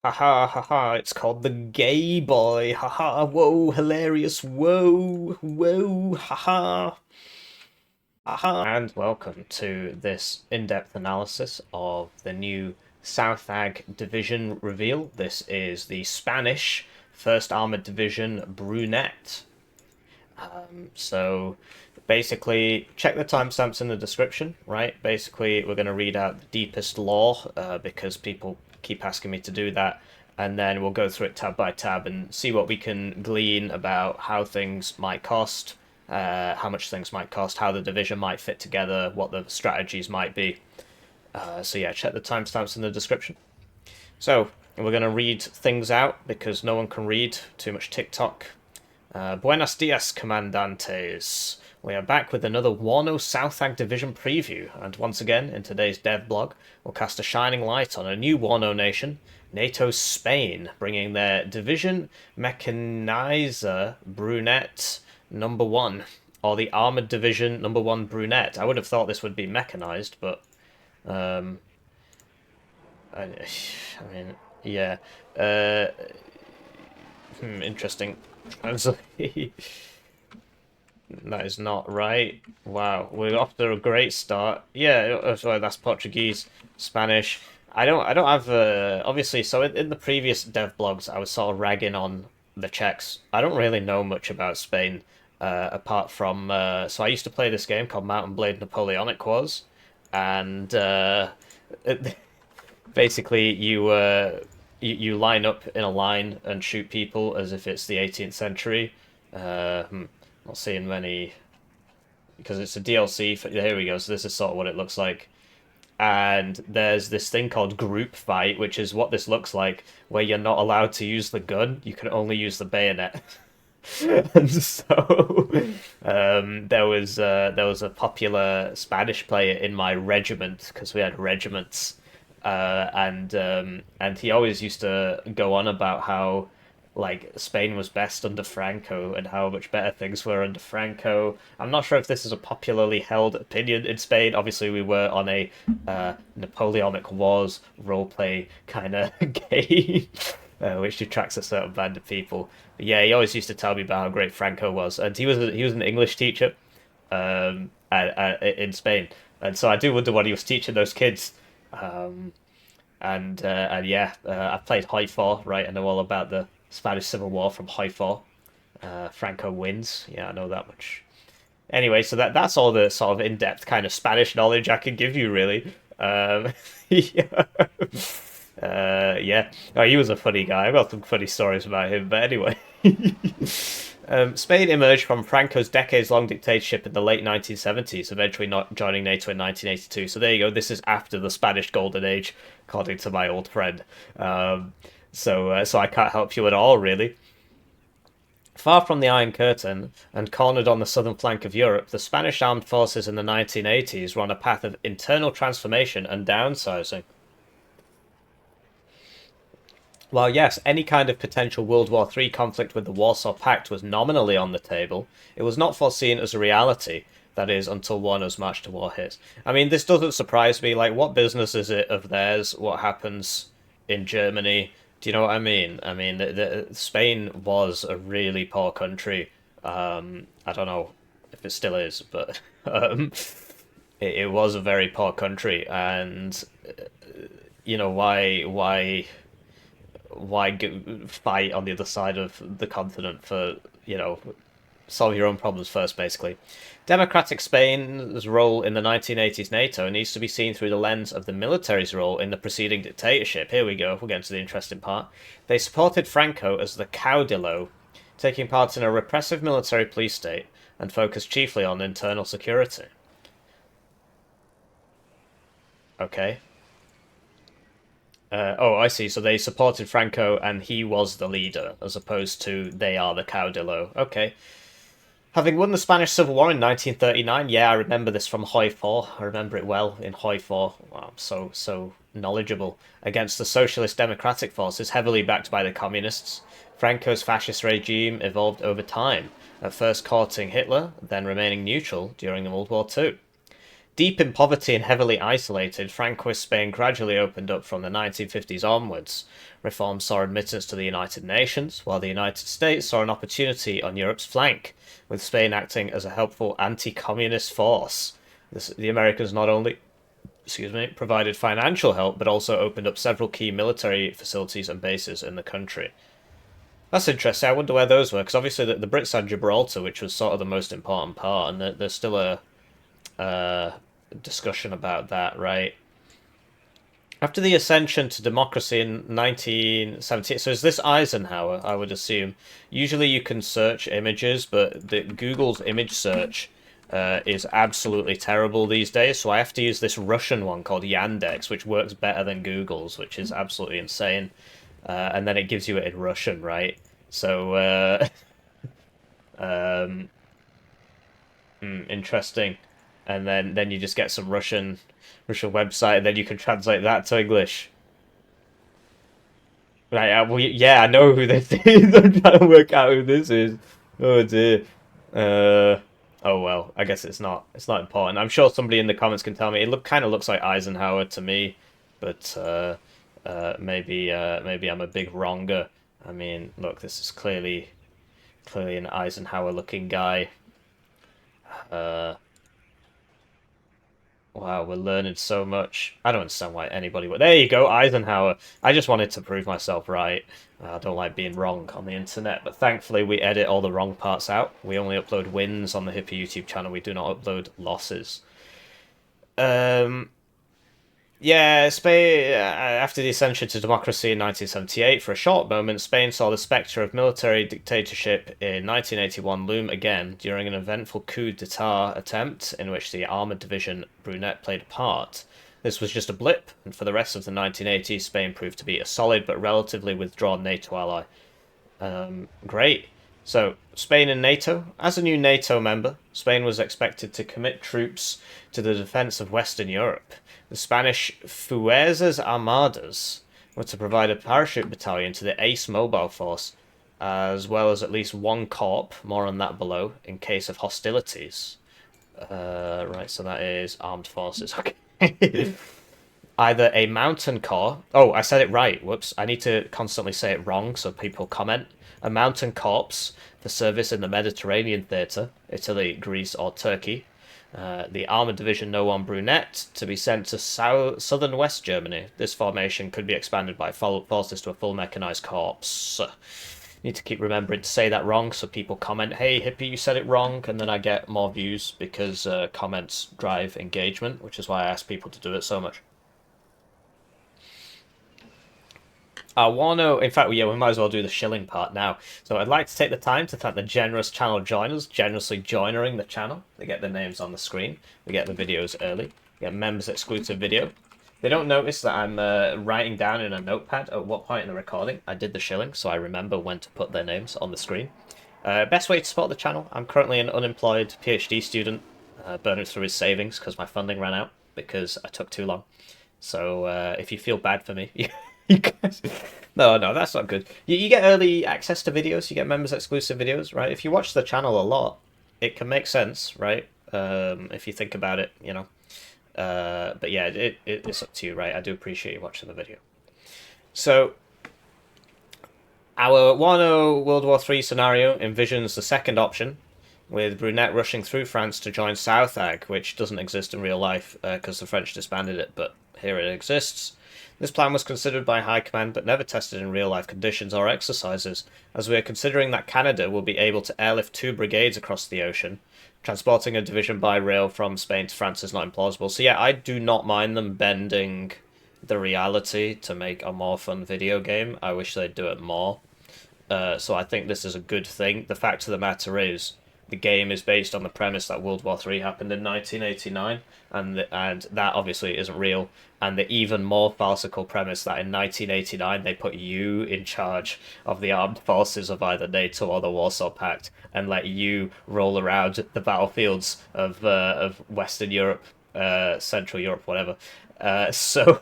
Haha, haha, it's called the Gay Boy. Haha, whoa, hilarious, whoa, whoa, haha, haha. And welcome to this in-depth analysis of the new South Ag Division reveal. This is the Spanish 1st Armored Division Brunette. So basically, check the timestamps in the description, right? Basically, we're going to read out the deepest lore because people keep asking me to do that. And then we'll go through it tab by tab and see what we can glean about how things might cost, how much things might cost, how the division might fit together, what the strategies might be. So yeah, check the timestamps in the description. So we're going to read things out because no one can read, too much TikTok. Buenos dias, Comandantes. We are back with another Warno South Ag Division preview, and once again, in today's dev blog, we'll cast a shining light on a new Warno nation, NATO's Spain, bringing their Division Mechanizer Brunette number 1, or the Armored Division number 1 Brunette. I would have thought this would be mechanized, but um, I mean, yeah. Uh, Interesting. That is not right. Wow, we're off to a great start. Yeah, sorry, that's Portuguese, Spanish. I don't have obviously. So in the previous dev blogs, I was sort of ragging on the Czechs. I don't really know much about Spain, apart from so I used to play this game called Mountain Blade Napoleonic Wars, and basically you line up in a line and shoot people as if it's the 18th century. Not seeing many because it's a DLC. Here we go. So this is sort of what it looks like. And there's this thing called group fight, which is what this looks like, where you're not allowed to use the gun. You can only use the bayonet. And so there was a popular Spanish player in my regiment because we had regiments, and he always used to go on about how like Spain was best under Franco and how much better things were under Franco. I'm not sure if this is a popularly held opinion in Spain. Obviously, we were on a Napoleonic Wars roleplay kind of game, which attracts a certain band of people. But yeah, he always used to tell me about how great Franco was, and he was an English teacher in Spain, and so I do wonder what he was teaching those kids. Um, and yeah, I played High 4, right? I know all about the Spanish Civil War from High 4. Franco wins. Yeah, I know that much. Anyway, so that's all the sort of in-depth kind of Spanish knowledge I can give you, really. Yeah. Yeah. Oh, he was a funny guy. I've got some funny stories about him. But anyway, Spain emerged from Franco's decades-long dictatorship in the late 1970s, eventually not joining NATO in 1982. So there you go. This is after the Spanish Golden Age, according to my old friend. So I can't help you at all, really. Far from the Iron Curtain and cornered on the southern flank of Europe, the Spanish armed forces in the 1980s were on a path of internal transformation and downsizing. While yes, any kind of potential World War III conflict with the Warsaw Pact was nominally on the table, it was not foreseen as a reality, that is, until Warno's March to War hit. I mean, this doesn't surprise me. Like, what business is it of theirs what happens in Germany? Do you know what I mean? I mean, Spain was a really poor country. I don't know if it still is, but it was a very poor country, and you know why fight on the other side of the continent for, solve your own problems first, basically. Democratic Spain's role in the 1980s NATO needs to be seen through the lens of the military's role in the preceding dictatorship. Here we go, we'll get into the interesting part. They supported Franco as the caudillo, taking part in a repressive military police state and focused chiefly on internal security. Okay. Oh, I see. So they supported Franco and he was the leader, as opposed to they are the caudillo. Okay. Having won the Spanish Civil War in 1939, yeah, I remember this from Hoi 4. I remember it well in Hoi 4. Wow, I'm so knowledgeable. Against the Socialist Democratic forces, heavily backed by the communists, Franco's fascist regime evolved over time, at first courting Hitler, then remaining neutral during World War II. Deep in poverty and heavily isolated, Francoist Spain gradually opened up from the 1950s onwards. Reforms saw admittance to the United Nations, while the United States saw an opportunity on Europe's flank, with Spain acting as a helpful anti-communist force. The Americans not only provided financial help, but also opened up several key military facilities and bases in the country. That's interesting. I wonder where those were, because obviously the Brits had Gibraltar, which was sort of the most important part, and there's still a discussion about that, right? After the ascension to democracy in 1978, so is this Eisenhower, I would assume? Usually you can search images, but Google's image search is absolutely terrible these days, so I have to use this Russian one called Yandex, which works better than Google's, which is absolutely insane. And then it gives you it in Russian, right? So, interesting. And then you just get some Russian website, and then you can translate that to English. Right, well, yeah, I know who this is. I'm trying to work out who this is. Oh dear. Oh well, I guess it's not important. I'm sure somebody in the comments can tell me. It kind of looks like Eisenhower to me, but maybe I'm a big wronger. I mean, look, this is clearly an Eisenhower-looking guy. Wow, we're learning so much. I don't understand why anybody would. There you go, Eisenhower. I just wanted to prove myself right. I don't like being wrong on the internet, but thankfully we edit all the wrong parts out. We only upload wins on the Hippie YouTube channel. We do not upload losses. Yeah, Spain, after the ascension to democracy in 1978, for a short moment, Spain saw the spectre of military dictatorship in 1981 loom again during an eventful coup d'etat attempt in which the armoured division Brunet played a part. This was just a blip, and for the rest of the 1980s, Spain proved to be a solid but relatively withdrawn NATO ally. Great. So, Spain and NATO. As a new NATO member, Spain was expected to commit troops to the defence of Western Europe. The Spanish Fuerzas Armadas were to provide a parachute battalion to the Ace Mobile Force, as well as at least one corps, more on that below, in case of hostilities. Right, so that is armed forces. Okay. Either a mountain corps... Oh, I said it right. Whoops. I need to constantly say it wrong so people comment. A mountain corps for service in the Mediterranean theatre, Italy, Greece, or Turkey. The Armoured Division No. 1 Brunet to be sent to southern West Germany. This formation could be expanded by forces to a full mechanised corps. Need to keep remembering to say that wrong so people comment, hey, Hippie, you said it wrong, and then I get more views because comments drive engagement, which is why I ask people to do it so much. Warno, in fact, yeah, we might as well do the shilling part now. So I'd like to take the time to thank the generous channel joiners, generously joining the channel. They get their names on the screen. We get the videos early. We get members exclusive video. They don't notice that I'm writing down in a notepad at what point in the recording I did the shilling, so I remember when to put their names on the screen. Best way to support the channel, I'm currently an unemployed PhD student, burning through his savings because my funding ran out because I took too long. So if you feel bad for me... You guys... No, that's not good. You get early access to videos, you get members exclusive videos, right? If you watch the channel a lot, it can make sense, right? If you think about it, you know. But yeah, it's up to you, right? I do appreciate you watching the video. So, our Warno World War III scenario envisions the second option, with Brunet rushing through France to join Southag, which doesn't exist in real life because the French disbanded it, but here it exists. This plan was considered by High Command but never tested in real-life conditions or exercises, as we are considering that Canada will be able to airlift 2 brigades across the ocean. Transporting a division by rail from Spain to France is not implausible. So yeah, I do not mind them bending the reality to make a more fun video game. I wish they'd do it more. So I think this is a good thing. The fact of the matter is, the game is based on the premise that World War III happened in 1989, and that obviously isn't real, and the even more farcical premise that in 1989 they put you in charge of the armed forces of either NATO or the Warsaw Pact, and let you roll around the battlefields of Western Europe, Central Europe, whatever. So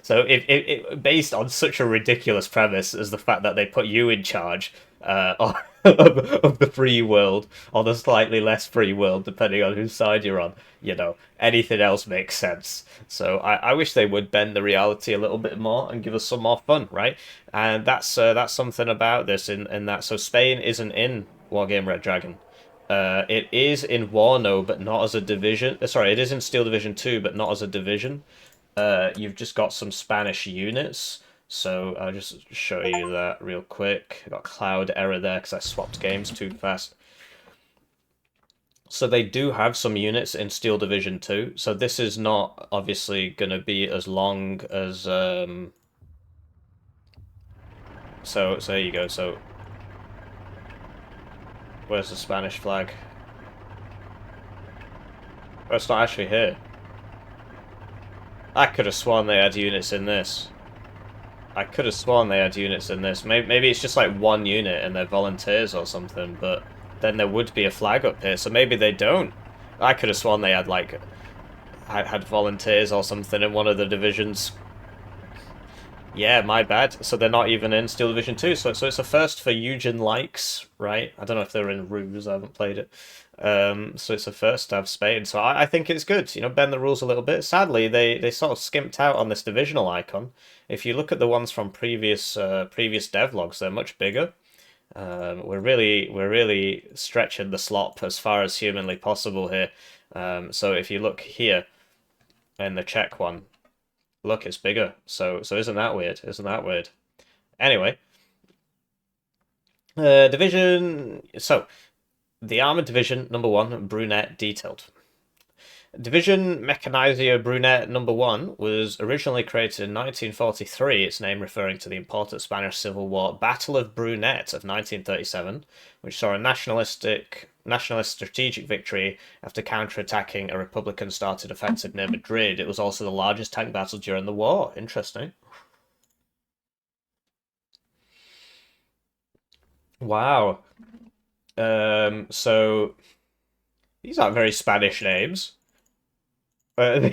if based on such a ridiculous premise as the fact that they put you in charge, of the free world or the slightly less free world, depending on whose side you're on. Anything else makes sense. So I wish they would bend the reality a little bit more and give us some more fun, right? And that's something about this in that. So Spain isn't in Wargame Red Dragon. It is in Warno, but not as a division. Sorry, it is in Steel Division 2, but not as a division. You've just got some Spanish units. So I'll just show you that real quick. I got cloud error there because I swapped games too fast. So they do have some units in Steel Division 2. So this is not obviously going to be as long as... So there you go. So where's the Spanish flag? Oh, it's not actually here. I could have sworn they had units in this. I could have sworn they had units in this. Maybe it's just like one unit and they're volunteers or something, but then there would be a flag up here, so maybe they don't. I could have sworn they had like had volunteers or something in one of the divisions. Yeah, my bad. So they're not even in Steel Division 2. So it's a first for Eugen Likes, right? I don't know if they're in Ruse, I haven't played it. So it's a first to have Spain. So I think it's good, bend the rules a little bit. Sadly, they sort of skimped out on this divisional icon. If you look at the ones from previous devlogs, they're much bigger. We're really stretching the slop as far as humanly possible here. So if you look here in the Czech one, look, it's bigger. So isn't that weird? Isn't that weird? Anyway, division. So the Armored Division number 1, brunette detailed. Division Mechanizio Brunette number 1 was originally created in 1943, its name referring to the important Spanish Civil War Battle of Brunette of 1937, which saw a nationalist strategic victory after counterattacking a Republican-started offensive near Madrid. It was also the largest tank battle during the war. Interesting. Wow. So these aren't very Spanish names. Uh,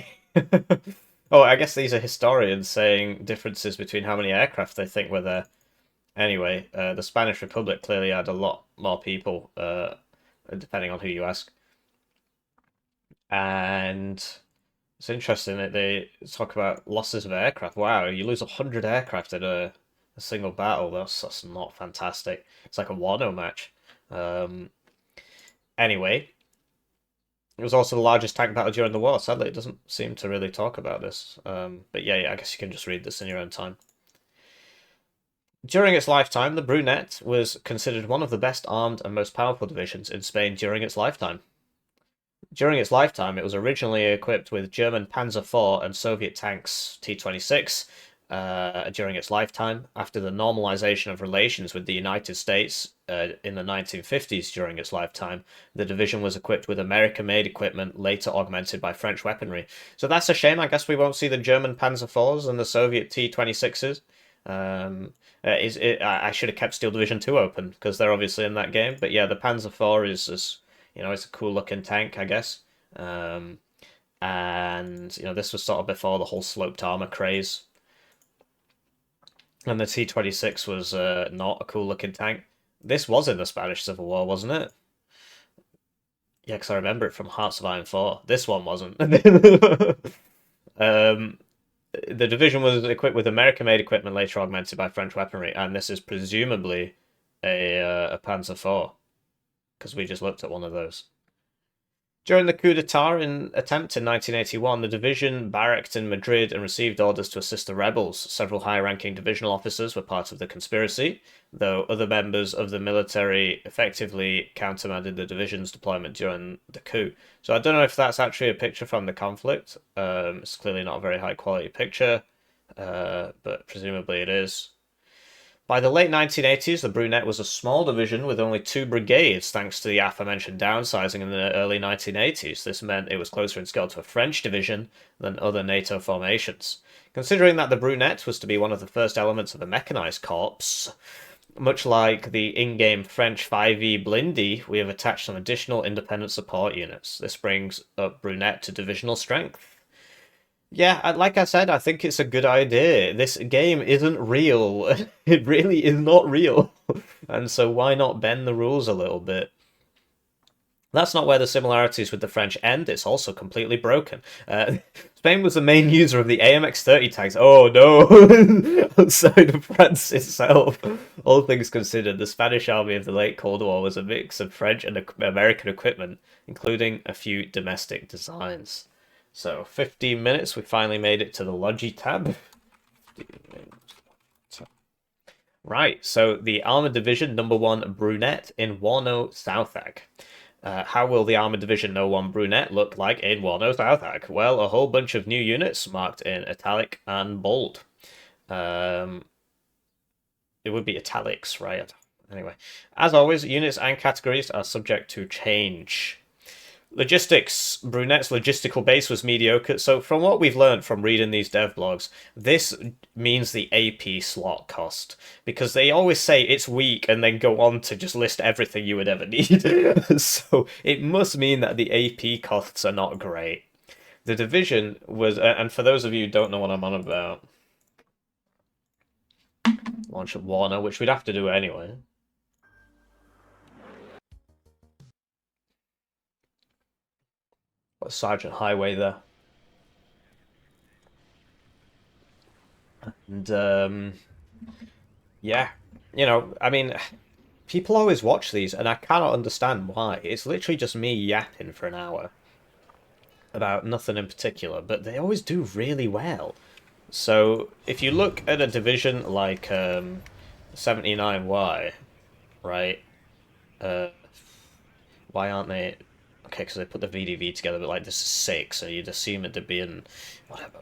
oh, I guess these are historians saying differences between how many aircraft they think were there. Anyway, the Spanish Republic clearly had a lot more people, depending on who you ask. And it's interesting that they talk about losses of aircraft. Wow, you lose 100 aircraft in a single battle. That's not fantastic. It's like a Warno match. Anyway, it was also the largest tank battle during the war. Sadly, it doesn't seem to really talk about this. But yeah, I guess you can just read this in your own time. During its lifetime, the Brunette was considered one of the best armed and most powerful divisions in Spain during its lifetime. During its lifetime, it was originally equipped with German Panzer IV and Soviet tanks T-26. During its lifetime, after the normalization of relations with the United States in the 1950s during its lifetime, the division was equipped with American-made equipment, later augmented by French weaponry. So that's a shame. I guess we won't see the German Panzer IVs and the Soviet T-26s. I should have kept Steel Division 2 open because they're obviously in that game. But yeah, the Panzer IV is it's a cool looking tank, I guess. And this was sort of before the whole sloped armor craze. And the T-26 was not a cool looking tank. This was in the Spanish Civil War, wasn't it? Yeah, because I remember it from Hearts of Iron 4. This one wasn't. The division was equipped with American-made equipment, later augmented by French weaponry, and this is presumably a Panzer IV, because we just looked at one of those. During the coup d'etat attempt in 1981, the division barracked in Madrid and received orders to assist the rebels. Several high-ranking divisional officers were part of the conspiracy, though other members of the military effectively countermanded the division's deployment during the coup. So I don't know if that's actually a picture from the conflict. It's clearly not a very high-quality picture, but presumably it is. By the late 1980s, the Brunette was a small division with only 2 brigades, thanks to the aforementioned downsizing in the early 1980s. This meant it was closer in scale to a French division than other NATO formations. Considering that the Brunette was to be one of the first elements of a mechanized corps, much like the in-game French 5e Blindy, we have attached some additional independent support units. This brings up Brunette to divisional strength. Yeah, like I said, I think it's a good idea. This game isn't real. It really is not real. And so why not bend the rules a little bit? That's not where the similarities with the French end. It's also completely broken. Spain was the main user of the AMX-30 tanks. Oh no! Outside of France itself. All things considered, the Spanish army of the late Cold War was a mix of French and American equipment, including a few domestic designs. So, 15 minutes, we finally made it to the Logi tab. Right, so the Armored Division number 1 Brunette in Warno Southag. How will the Armored Division No. 1 Brunette look like in Warno Southag? Well, a whole bunch of new units marked in italic and bold. It would be italics, right? Anyway, as always, units and categories are subject to change. Logistics. Brunette's logistical base was mediocre, so from what we've learned from reading these dev blogs, this means the AP slot cost. Because they always say it's weak and then go on to just list everything you would ever need. So it must mean that the AP costs are not great. The division was, and for those of you who don't know what I'm on about, launch of Warno, which we'd have to do anyway. Got Sergeant Highway there. And yeah, you know, I mean, people always watch these, and I cannot understand why. It's literally just me yapping for an hour about nothing in particular, but they always do really well. So if you look at a division like 79Y, right? Why aren't they? Okay, because they put the VDV together, but like this is 6, so you'd assume it to be in whatever.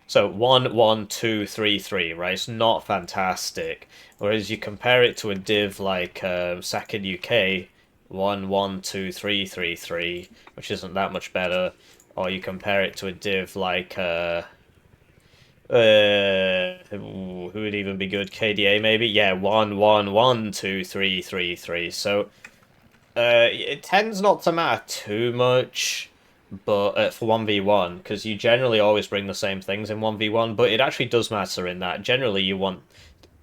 So 1, 1, 2, 3, 3, right? It's not fantastic. Whereas you compare it to a div like Second UK, 1, 1, 2, 3, 3, 3, which isn't that much better. Or you compare it to a div like who would even be good? KDA maybe? Yeah, 1, 1, 1, 2, 3, 3, 3. So it tends not to matter too much, but for 1v1, because you generally always bring the same things in 1v1, but it actually does matter in that generally you want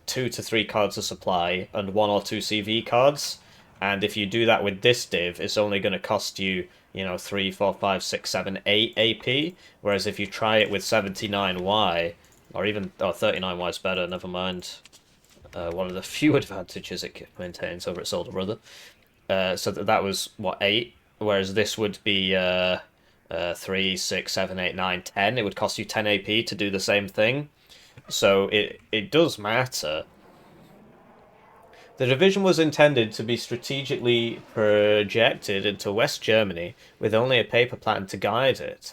2 to 3 cards of supply and 1 or 2 CV cards, and if you do that with this div, it's only going to cost you, you know, 3, 4, 5, 6, 7, 8 AP, whereas if you try it with 79Y, or even, 39Y is better, never mind, one of the few advantages it maintains over its older brother. So that was, what, 8? Whereas this would be 3, 6, 7, 8, 9, 10. It would cost you 10 AP to do the same thing. So it does matter. The division was intended to be strategically projected into West Germany with only a paper plan to guide it.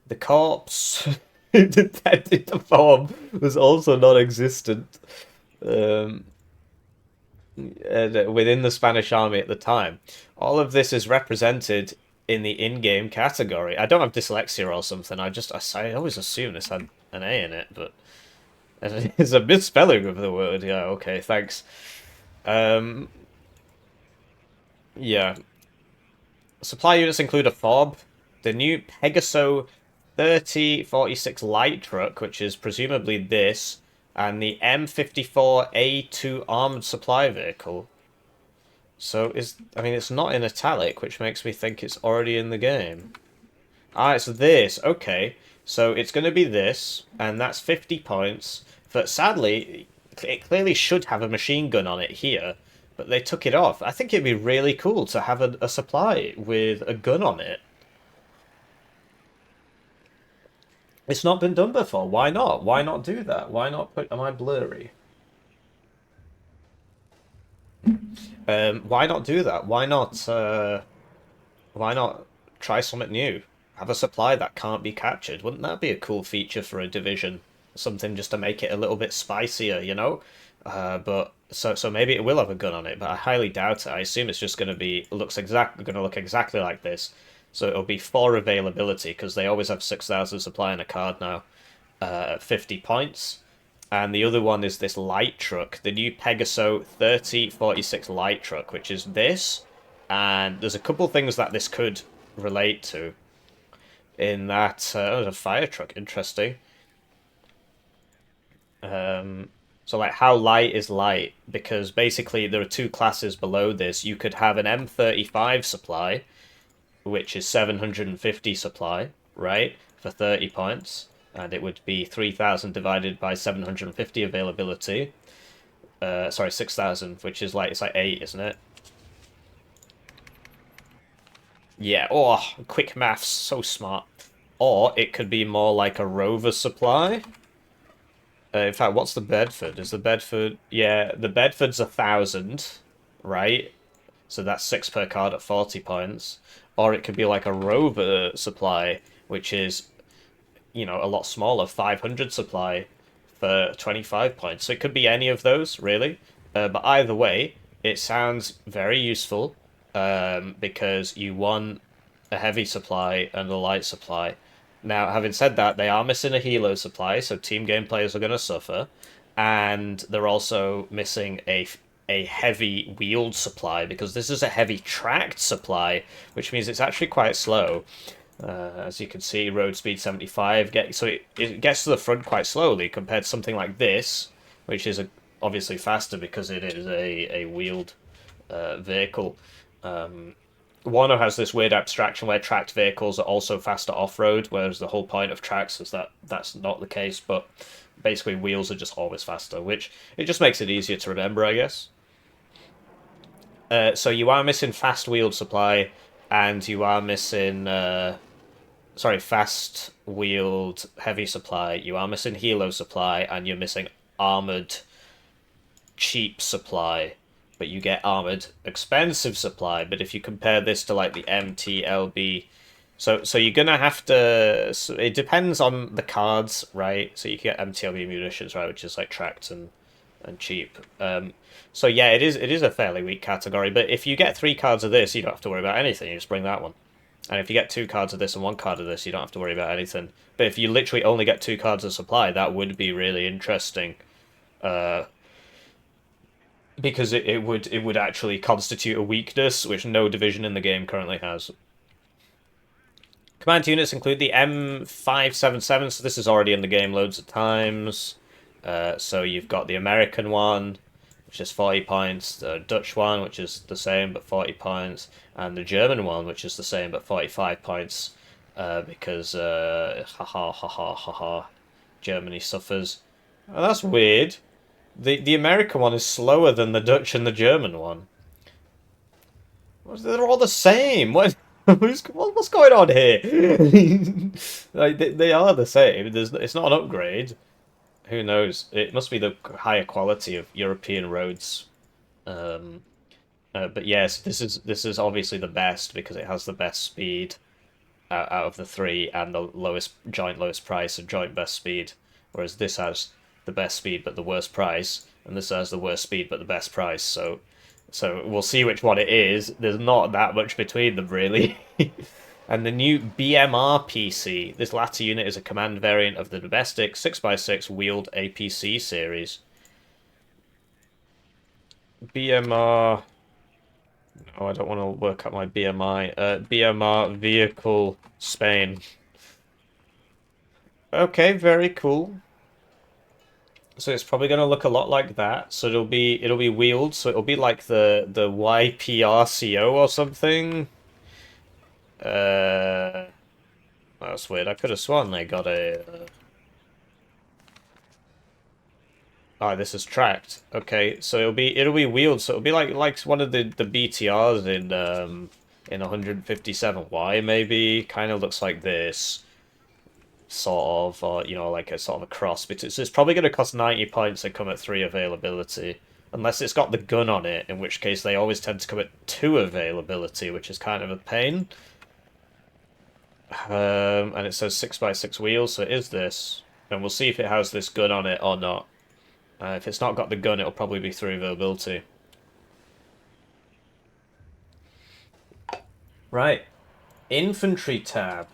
The corps it intended to form was also non-existent. Within the Spanish army at the time. All of this is represented in the in-game category. I don't have dyslexia or something. I always assume this had an A in it, but it's a misspelling of the word. Yeah, okay, thanks. Yeah. Supply units include a fob, the new Pegaso 3046 light truck, which is presumably this, and the M54A2 armored supply vehicle. So I mean, it's not in italic, which makes me think it's already in the game. Ah, it's this. Okay. So it's going to be this, and that's 50 points. But sadly, it clearly should have a machine gun on it here, but they took it off. I think it'd be really cool to have a supply with a gun on it. It's not been done before. Why not? Why not do that? Why not put... Am I blurry? Why not do that? Why not try something new? Have a supply that can't be captured. Wouldn't that be a cool feature for a division? Something just to make it a little bit spicier, you know? But so maybe it will have a gun on it, but I highly doubt it. I assume it's just going to be going to look exactly like this. So it'll be for availability because they always have 6,000 supply in a card now, at 50 points. And the other one is this light truck, the new Pegaso 3046 light truck, which is this. And there's a couple things that this could relate to. In that, a fire truck, interesting. So like how light is light? Because basically there are two classes below this. You could have an M35 supply, which is 750 supply, right? For 30 points. And it would be 3,000 divided by 750 availability. Sorry, 6,000, which is like, it's like 8, isn't it? Yeah, oh, quick maths, so smart. Or it could be more like a rover supply. In fact, what's the Bedford? Is the Bedford... Yeah, the Bedford's 1,000, right? So that's 6 per card at 40 points. Or it could be like a rover supply, which is, you know, a lot smaller, 500 supply for 25 points. So it could be any of those, really. But either way, it sounds very useful because you want a heavy supply and a light supply. Now, having said that, they are missing a helo supply, so team game players are going to suffer, and they're also missing a heavy wheeled supply because this is a heavy tracked supply, which means it's actually quite slow. As you can see, road speed 75. So it gets to the front quite slowly compared to something like this, which is obviously faster because it is a wheeled vehicle. Warno has this weird abstraction where tracked vehicles are also faster off-road, whereas the whole point of tracks is that that's not the case, but basically wheels are just always faster, which it just makes it easier to remember, I guess. So you are missing fast wheeled supply, and you are missing sorry, fast wheeled heavy supply. You are missing helo supply, and you're missing armored cheap supply. But you get armored expensive supply. But if you compare this to like the MTLB, so you're gonna have to. So it depends on the cards, right? So you can get MTLB munitions, right, which is like tracked and cheap. So yeah, it is a fairly weak category. But if you get 3 cards of this, you don't have to worry about anything. You just bring that one. And if you get 2 cards of this and 1 card of this, you don't have to worry about anything. But if you literally only get 2 cards of supply, that would be really interesting. Because it would actually constitute a weakness, which no division in the game currently has. Command units include the M577, so this is already in the game loads of times. So you've got the American one, which is 40 points, the Dutch one, which is the same but 40 points, and the German one, which is the same but 45 points, because, Germany suffers. Oh, that's weird. The American one is slower than the Dutch and the German one. They're all the same. What's going on here? Like they are the same. It's not an upgrade. Who knows? It must be the higher quality of European roads. But yes, this is obviously the best because it has the best speed out of the 3 and the joint lowest price and joint best speed. Whereas this has the best speed but the worst price, and this has the worst speed but the best price. So we'll see which one it is. There's not that much between them really. And the new BMR PC. This latter unit is a command variant of the domestic 6x6 wheeled APC series. BMR... Oh, I don't want to work out my BMI. BMR Vehicle Spain. Okay, very cool. So it's probably going to look a lot like that. So it'll be wheeled. So it'll be like the YPRCO or something. That's weird. I could have sworn they got a. Oh, this is tracked. Okay, so it'll be wheeled. So it'll be like one of the BTRs in 157Y maybe. Kind of looks like this. Sort of, or you know, like a sort of a cross. But it's probably going to cost 90 points and come at 3 availability, unless it's got the gun on it, in which case they always tend to come at 2 availability, which is kind of a pain. And it says 6x6 wheels, so it is this, and we'll see if it has this gun on it or not. If it's not got the gun, it'll probably be 3 availability. Right, infantry tab.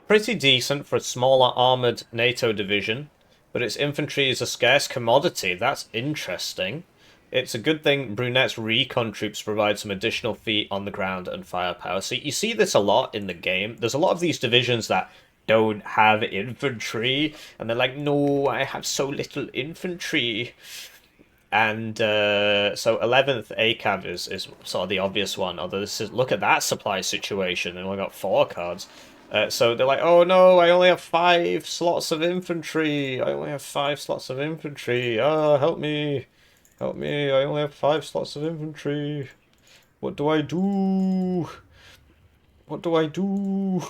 Pretty decent for a smaller armoured NATO division, but its infantry is a scarce commodity. That's interesting. It's a good thing Brunette's Recon troops provide some additional feet on the ground and firepower. So you see this a lot in the game. There's a lot of these divisions that don't have infantry, and they're like, no, I have so little infantry. And so 11th ACAV is sort of the obvious one, although this is, look at that supply situation, and we got 4 cards. So they're like, oh no, I only have 5 slots of infantry. I only have 5 slots of infantry. Ah, help me. Help me, I only have 5 slots of infantry. What do I do? What do I do?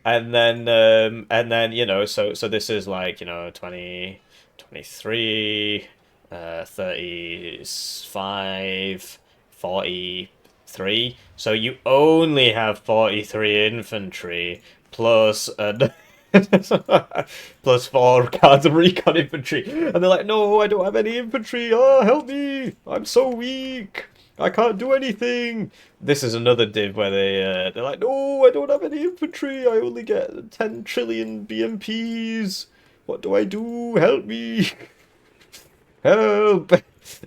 And then you know, so this is like, you know, 20, 23, 35, 43. So you only have 43 infantry plus plus 4 cards of recon infantry, and they're like, no, I don't have any infantry. Oh, help me! I'm so weak. I can't do anything. This is another div where they're like, no, I don't have any infantry. I only get 10 trillion BMPs. What do I do? Help me! Help!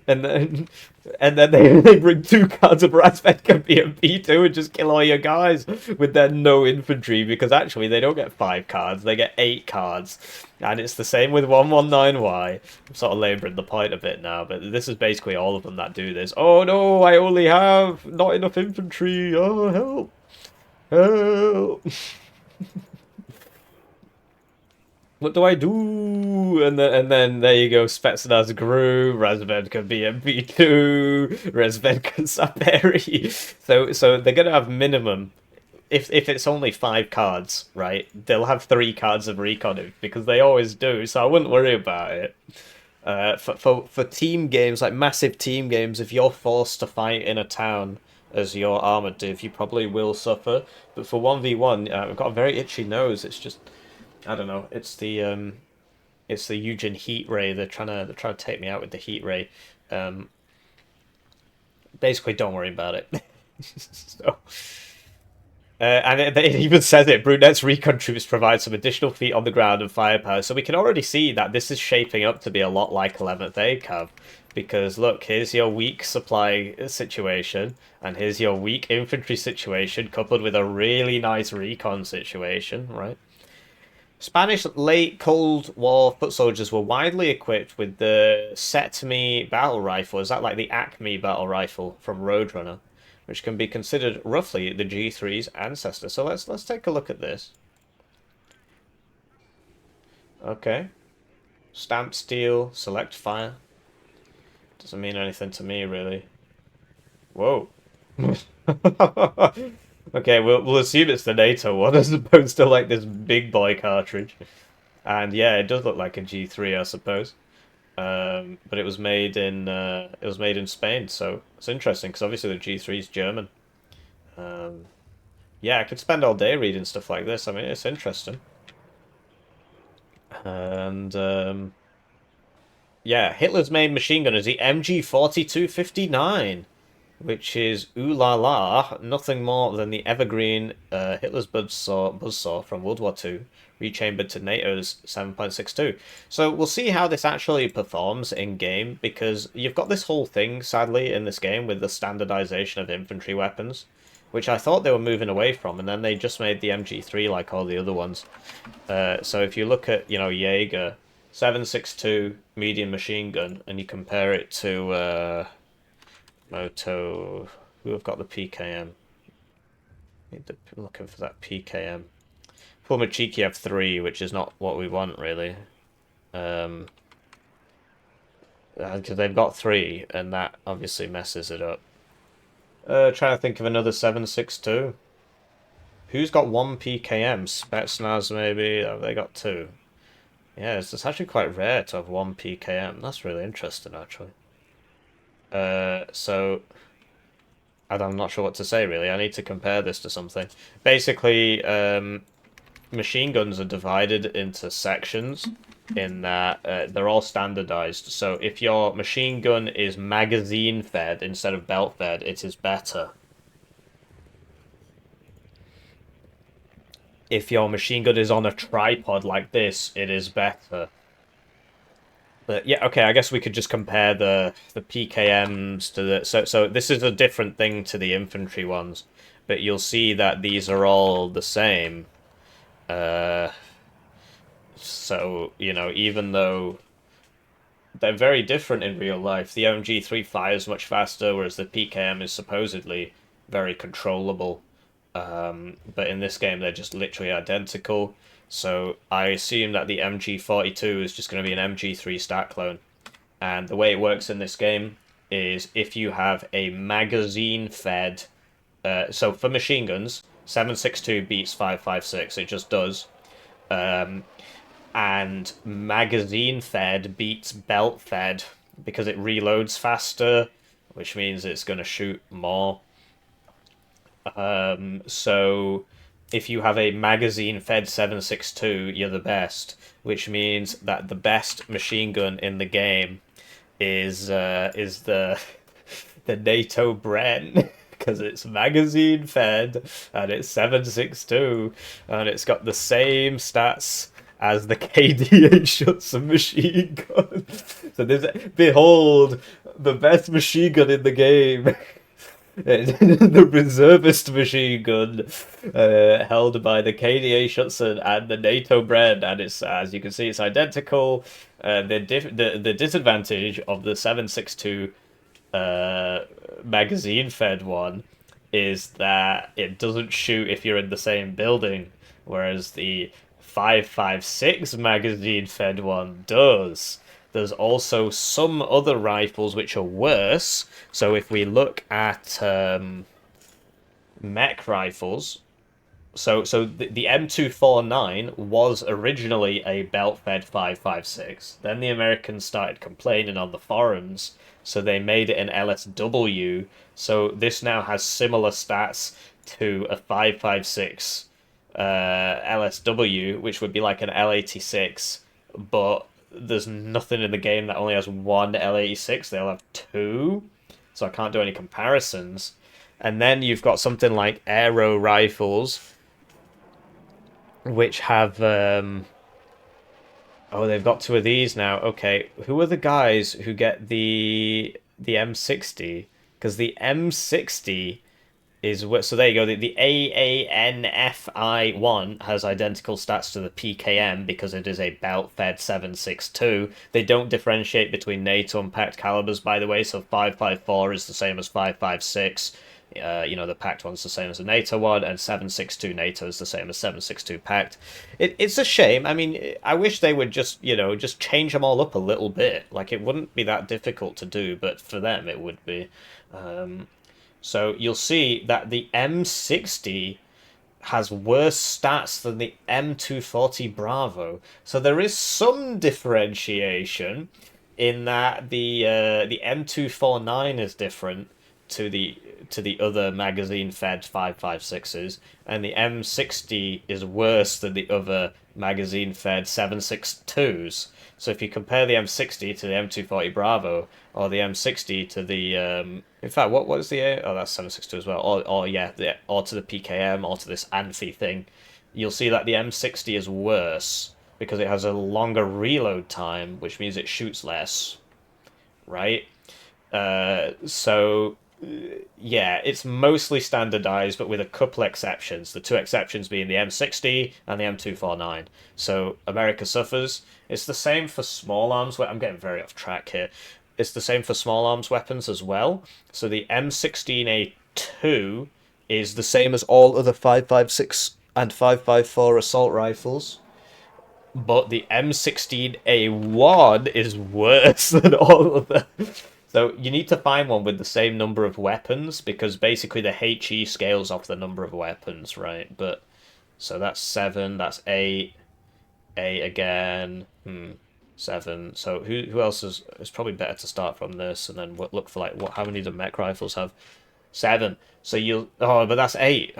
And then they bring 2 cards of Razvedka BMP too and just kill all your guys with their no infantry, because actually they don't get 5 cards, they get 8 cards. And it's the same with 119Y. I'm sort of labouring the point a bit now, but this is basically all of them that do this. Oh no, I only have not enough infantry. Oh, help! Help! What do I do? And then there you go, Spetsnaz grew, Razvedka BMP2, Razvedka Saperi. So they're gonna have minimum, if it's only 5 cards, right? They'll have 3 cards of recon because they always do. So I wouldn't worry about it. For team games, like massive team games, if you're forced to fight in a town as your armored div, you probably will suffer. But for 1v1, I've got a very itchy nose. It's just, I don't know. It's the Eugen heat ray. They're trying to take me out with the heat ray. Basically, don't worry about it. So, and it even says it. Brunette's recon troops provide some additional feet on the ground and firepower. So we can already see that this is shaping up to be a lot like 11th ACAV. Because look, here's your weak supply situation, and here's your weak infantry situation, coupled with a really nice recon situation, right? Spanish late Cold War foot soldiers were widely equipped with the Setme battle rifle. Is that like the Acme battle rifle from Roadrunner, which can be considered roughly the G3's ancestor? So let's take a look at this. Okay, stamped steel, select fire. Doesn't mean anything to me really. Whoa. Okay, we'll assume it's the NATO one as opposed to like this big boy cartridge. And yeah, it does look like a G3, I suppose. But it was made in Spain, so it's interesting because obviously the G3 is German. Yeah, I could spend all day reading stuff like this. I mean, it's interesting. And yeah, Hitler's main machine gun is the MG4259. Which is, ooh la la, nothing more than the evergreen Hitler's buzzsaw from World War II, rechambered to NATO's 7.62. So we'll see how this actually performs in-game, because you've got this whole thing, sadly, in this game with the standardization of infantry weapons, which I thought they were moving away from, and then they just made the MG3 like all the other ones. So if you look at, you know, Jaeger, 7.62 medium machine gun, and you compare it to... Moto, who have got the PKM? Looking for that PKM. Pumachiki have 3, which is not what we want really. Because they've got 3, and that obviously messes it up. Trying to think of another 7.62. Who's got 1 PKM? Spetsnaz maybe? Have they got 2? Yeah, it's actually quite rare to have 1 PKM. That's really interesting, actually. So I'm not sure what to say really. I need to compare this to something. Basically, machine guns are divided into sections in that they're all standardized. So if your machine gun is magazine fed instead of belt fed, it is better. If your machine gun is on a tripod like this, it is better. But yeah, okay, I guess we could just compare the PKMs to the... So this is a different thing to the infantry ones, but you'll see that these are all the same. Uh, so, you know, even though they're very different in real life, the MG3 fires much faster, whereas the PKM is supposedly very controllable. But in this game, they're just literally identical. So I assume that the MG42 is just going to be an MG3 stat clone. And the way it works in this game is if you have a magazine fed. So for machine guns, 7.62 beats 5.56. It just does. Um, and magazine fed beats belt fed because it reloads faster, which means it's going to shoot more. So if you have a magazine fed 7.62, you're the best, which means that the best machine gun in the game is the NATO Bren because it's magazine fed and it's 7.62 and it's got the same stats as the KDA Schutzen machine gun. So there's behold the best machine gun in the game. The reservist machine gun held by the KDA Schutzen and the NATO Bren, and it's, as you can see, it's identical. The disadvantage of the 7.62 magazine fed one is that it doesn't shoot if you're in the same building, whereas the 5.56 magazine fed one does. There's also some other rifles which are worse. So if we look at mech rifles, so the M249 was originally a belt-fed 5.56. Then the Americans started complaining on the forums, so they made it an LSW. So this now has similar stats to a 5.56 LSW, which would be like an L86, but there's nothing in the game that only has one L86. They'll have two, so I can't do any comparisons. And then you've got something like aero rifles, which have oh, they've got two of these now. Okay, who are the guys who get the M60? Because the M60 is what. So there you go. The AANFI1 has identical stats to the PKM because it is a belt-fed 7.62. They don't differentiate between NATO and packed calibers, by the way. So 5.54 is the same as 5.56. You know, the packed one's the same as the NATO one, and 7.62 NATO is the same as 7.62 packed. It's a shame. I mean, I wish they would just, you know, just change them all up a little bit. Like, it wouldn't be that difficult to do, but for them it would be. So you'll see that the M60 has worse stats than the M240 Bravo. So there is some differentiation in that the M249 is different to the other magazine fed 5.56s, and the M60 is worse than the other magazine fed 7.62s. So if you compare the M60 to the M240 Bravo, or the M60 to the in fact, what is the oh, that's 7.62 as well, or yeah, or to the PKM, or to this Anfi thing, you'll see that the M60 is worse because it has a longer reload time, which means it shoots less, right? So yeah, it's mostly standardized, but with a couple exceptions. The two exceptions being the M60 and the M249. So America suffers. It's the same for small arms. I'm getting very off track here. It's the same for small arms weapons as well. So the M16A2 is the same as all other 5.56 and 5.54 assault rifles. But the M16A1 is worse than all of them. So you need to find one with the same number of weapons, because basically the HE scales off the number of weapons, right? But so that's 7, that's 8, 8 again, 7. So who else is? It's probably better to start from this and then look for like how many do mech rifles have? 7. So you'll but that's 8.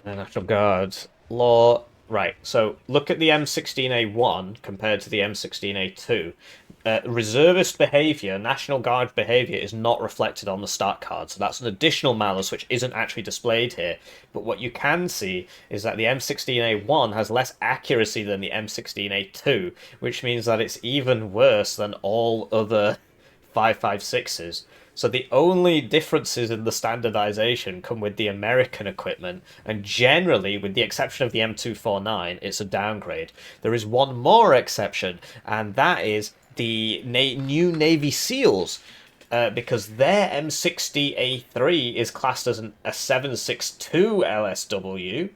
And National Guard law. Right, so look at the M16A1 compared to the M16A2. Reservist behaviour, National Guard behaviour, is not reflected on the start card, so that's an additional malus which isn't actually displayed here. But what you can see is that the M16A1 has less accuracy than the M16A2, which means that it's even worse than all other 5.56s. So the only differences in the standardization come with the American equipment, and generally, with the exception of the M249, it's a downgrade. There is one more exception, and that is the new Navy SEALs. Because their M60A3 is classed as a 762 LSW,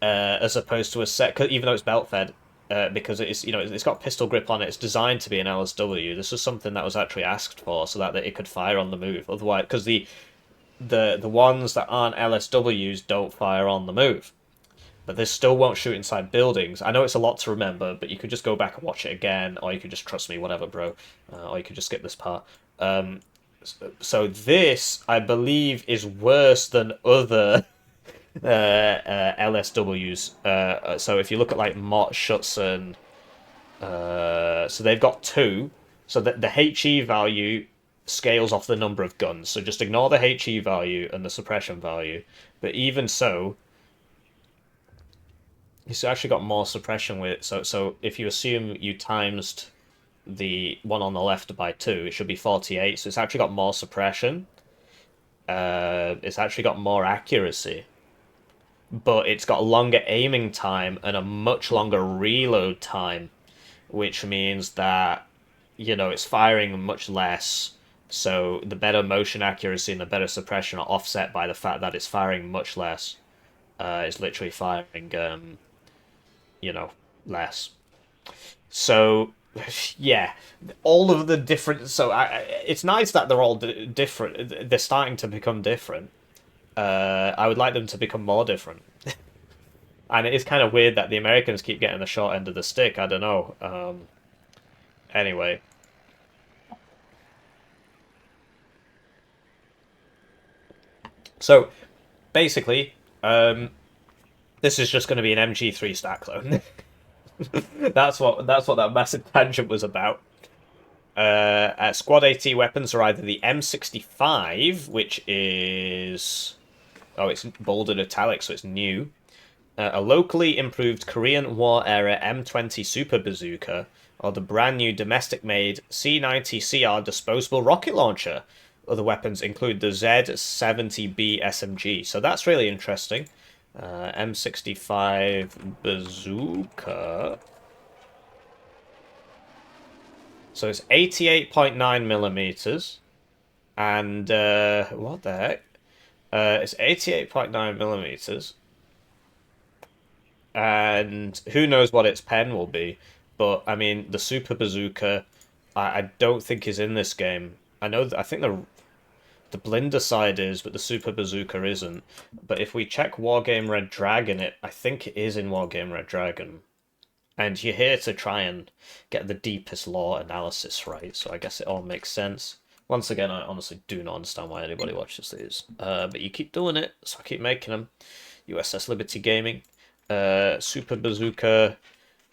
as opposed to a set, even though it's belt fed, because it's it's got pistol grip on it. It's designed to be an LSW. This was something that was actually asked for so that it could fire on the move. Otherwise, because the ones that aren't LSWs don't fire on the move, but they still won't shoot inside buildings. I know it's a lot to remember, but you could just go back and watch it again, or you could just trust me, whatever, bro, or you could just skip this part. So this, I believe, is worse than other LSWs. So if you look at like Mott, Schutzen, so they've got two. So that the HE value scales off the number of guns. So just ignore the HE value and the suppression value. But even so, it's actually got more suppression with it. So if you assume you timesed the one on the left by 2, it should be 48. So it's actually got more suppression. It's actually got more accuracy, but it's got a longer aiming time and a much longer reload time, which means that, it's firing much less. So the better motion accuracy and the better suppression are offset by the fact that it's firing much less. It's literally firing, less. So, yeah, all of the different. So it's nice that they're all different. They're starting to become different. I would like them to become more different. And it is kind of weird that the Americans keep getting the short end of the stick. I don't know. Anyway. So, basically, this is just going to be an MG3 stack clone. That's what that massive tangent was about. Squad AT weapons are either the M65, which is... Oh, it's bolded italic, so it's new. A locally improved Korean War era M20 Super Bazooka, or the brand new domestic-made C90CR disposable rocket launcher. Other weapons include the Z70B SMG, so that's really interesting. M65 Bazooka. So it's 88.9 millimeters, and what the heck? It's 88.9 millimeters, and who knows what its pen will be. But I mean, the Super Bazooka, I don't think is in this game. I think the Blinder side is, but the Super Bazooka isn't. But if we check Wargame Red Dragon, I think it is in Wargame Red Dragon. And you're here to try and get the deepest lore analysis right, so I guess it all makes sense. Once again, I honestly do not understand why anybody watches these. But you keep doing it, so I keep making them. USS Liberty Gaming. Super Bazooka.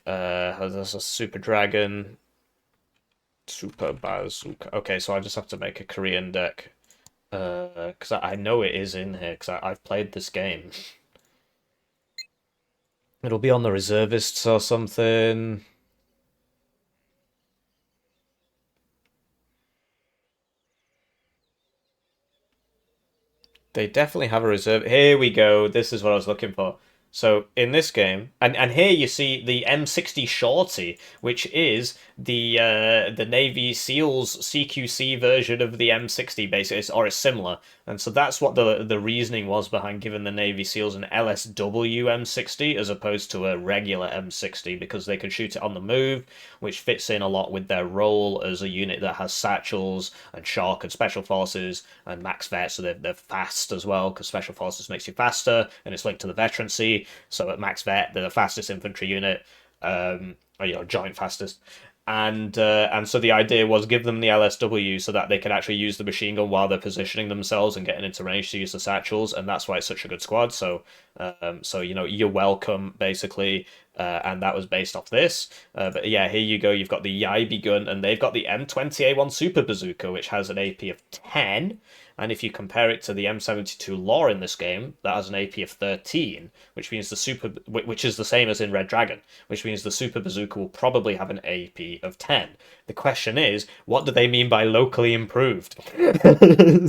There's a Super Dragon. Super Bazooka. Okay, so I just have to make a Korean deck. Because I know it is in here, because I've played this game. It'll be on the reservists or something. They definitely have a reserve. Here we go. This is what I was looking for. So in this game, and here you see the M60 Shorty, which is the Navy SEALs CQC version of the M60, basically, or it's similar. And so that's what the reasoning was behind giving the Navy SEALs an LSW M60 as opposed to a regular M60, because they can shoot it on the move, which fits in a lot with their role as a unit that has satchels and shock and special forces and max vet, so they're fast as well, because special forces makes you faster, and it's linked to the veterancy. So at max vet, they're the fastest infantry unit, or joint fastest. And so the idea was give them the LSW so that they could actually use the machine gun while they're positioning themselves and getting into range to use the satchels, and that's why it's such a good squad. So you're welcome, basically. and that was based off this. But yeah, here you go. You've got the Yibe gun, and they've got the M20A1 Super Bazooka, which has an AP of 10. And if you compare it to the M72 Lore in this game, that has an AP of 13, which means which is the same as in Red Dragon, which means the Super Bazooka will probably have an AP of 10. The question is, what do they mean by locally improved?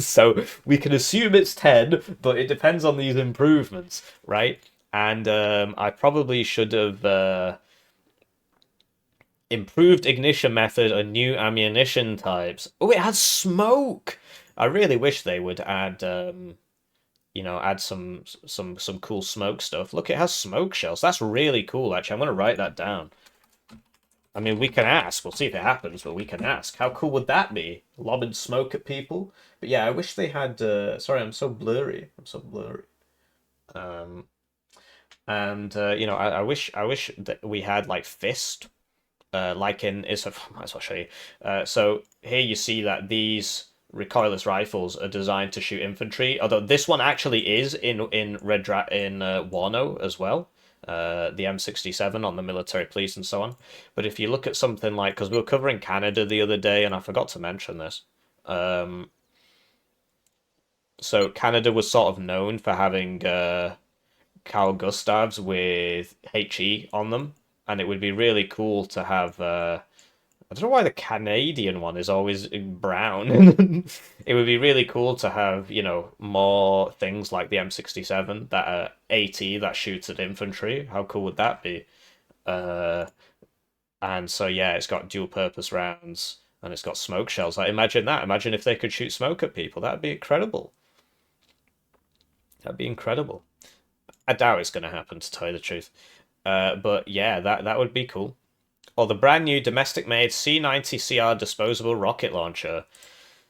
So we can assume it's 10, but it depends on these improvements, right? And I probably should have improved ignition method and new ammunition types. Oh, it has smoke. I really wish they would add, add some cool smoke stuff. Look, it has smoke shells. That's really cool. Actually, I'm gonna write that down. I mean, we can ask. We'll see if it happens, but we can ask. How cool would that be? Lobbing smoke at people. But yeah, I wish they had. Sorry, I'm so blurry. I'm so blurry. And I wish that we had like fist, like in is. Might as well show you. So here you see that these recoilless rifles are designed to shoot infantry. Although this one actually is in Warno as well. The M67 on the military police and so on. But if you look at something like, because we were covering Canada the other day, and I forgot to mention this. So Canada was sort of known for having Carl Gustavs with HE on them, and it would be really cool to have. I don't know why the Canadian one is always brown. It would be really cool to have, more things like the M67 that are AT that shoots at infantry. How cool would that be? Uh, and so yeah, it's got dual purpose rounds and it's got smoke shells. Like imagine that. Imagine if they could shoot smoke at people. That'd be incredible. That'd be incredible. I doubt it's going to happen, to tell you the truth. But yeah, that would be cool. Or the brand new domestic-made C90CR disposable rocket launcher.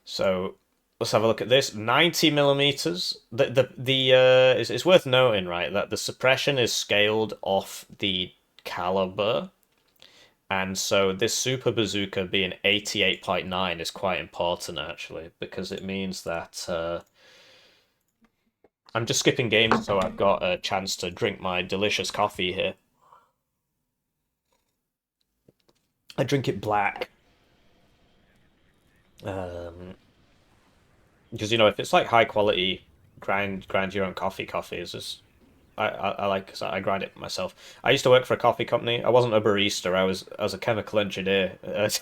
So let's have a look at this. 90 millimeters. It's worth noting, right, that the suppression is scaled off the caliber, and so this super bazooka being 88.9 is quite important actually, because it means that I'm just skipping games so I've got a chance to drink my delicious coffee here. I drink it black. Um, because if it's like high quality grind your own coffee is just I like, so I grind it myself. I used to work for a coffee company. I wasn't a barista. I was a chemical engineer as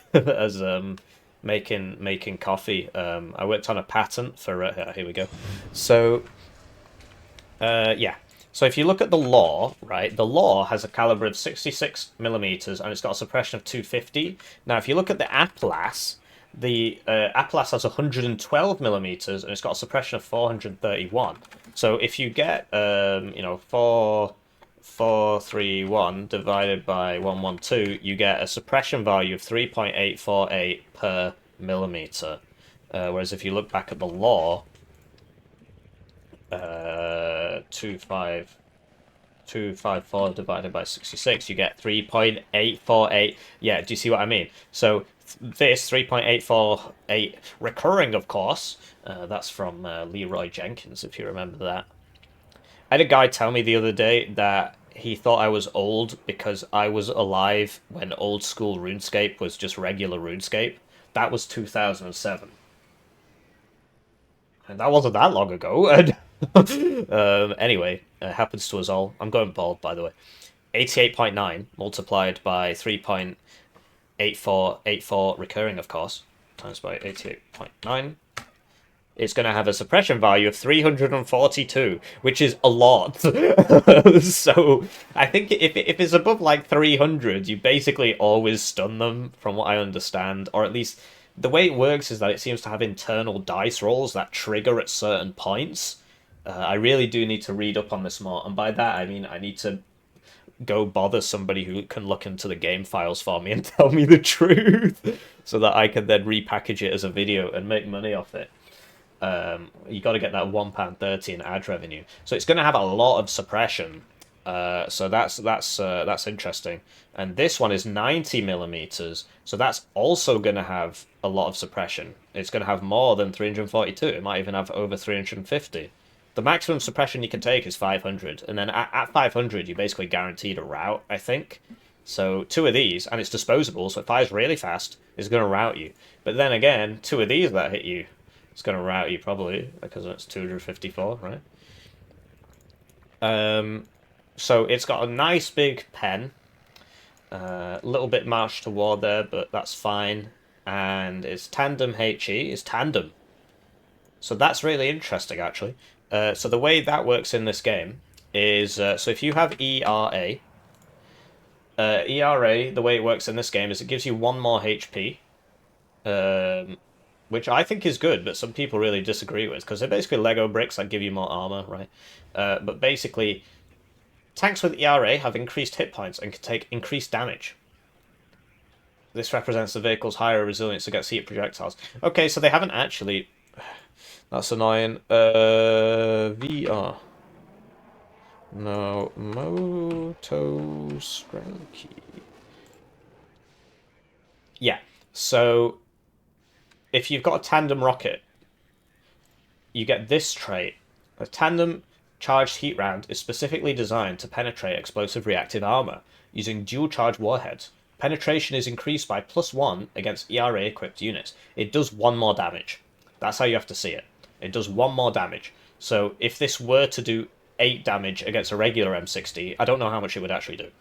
making coffee. I worked on a patent for here we go. So yeah. So if you look at the Lore, right, the Lore has a caliber of 66 millimeters and it's got a suppression of 250. Now, if you look at the Atlas, the Atlas has 112 millimeters and it's got a suppression of 431. So if you get 431 divided by 112, you get a suppression value of 3.848 per millimeter. Whereas if you look back at the Lore, 254 divided by 66, you get 3.848. Yeah, do you see what I mean? So this 3.848 recurring, of course. That's from Leroy Jenkins, if you remember that. I had a guy tell me the other day that he thought I was old because I was alive when old school RuneScape was just regular RuneScape. That was 2007. And that wasn't that long ago. Anyway, it happens to us all. I'm going bald, by the way. 88.9 multiplied by 3.8484 recurring, of course, times by 88.9. It's going to have a suppression value of 342, which is a lot. So I think if it's above like 300, you basically always stun them, from what I understand. Or at least the way it works is that it seems to have internal dice rolls that trigger at certain points. I really do need to read up on this more. And by that, I mean I need to go bother somebody who can look into the game files for me and tell me the truth so that I can then repackage it as a video and make money off it. You got to get that £1.30 in ad revenue, so it's going to have a lot of suppression. So that's interesting. And this one is 90 millimeters, so that's also going to have a lot of suppression. It's going to have more than 342. It might even have over 350. The maximum suppression you can take is 500, and then at 500 you're basically guaranteed a rout, I think. So two of these, and it's disposable, so it fires really fast, it's going to rout you. But then again, two of these that hit you, it's going to rout you probably, because it's 254, right? So it's got a nice big pen, a little bit march to war there, but that's fine. And its tandem HE is tandem. So that's really interesting, actually. So the way that works in this game is, so if you have ERA, the way it works in this game is it gives you one more HP, which I think is good, but some people really disagree with, because they're basically Lego bricks that give you more armor, right? But basically, tanks with ERA have increased hit points and can take increased damage. This represents the vehicle's higher resilience against heat projectiles. Okay, so they haven't actually... That's annoying. VR. No, Moto Skrenki. Yeah, so if you've got a tandem rocket, you get this trait. A tandem charged heat round is specifically designed to penetrate explosive reactive armor using dual charge warheads. Penetration is increased by +1 against ERA equipped units. It does one more damage. That's how you have to see it. It does one more damage. So if this were to do 8 damage against a regular M60, I don't know how much it would actually do.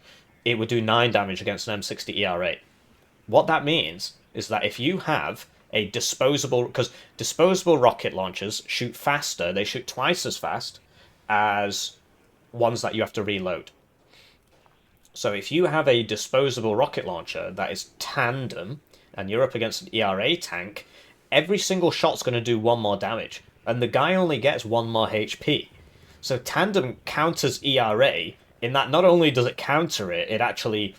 It would do 9 damage against an M60 ERA. What that means is that if you have a disposable... Because disposable rocket launchers shoot faster, they shoot twice as fast as ones that you have to reload. So if you have a disposable rocket launcher that is tandem, and you're up against an ERA tank, every single shot's going to do 1 more damage, and the guy only gets 1 more HP. So tandem counters ERA in that not only does it counter it, it actually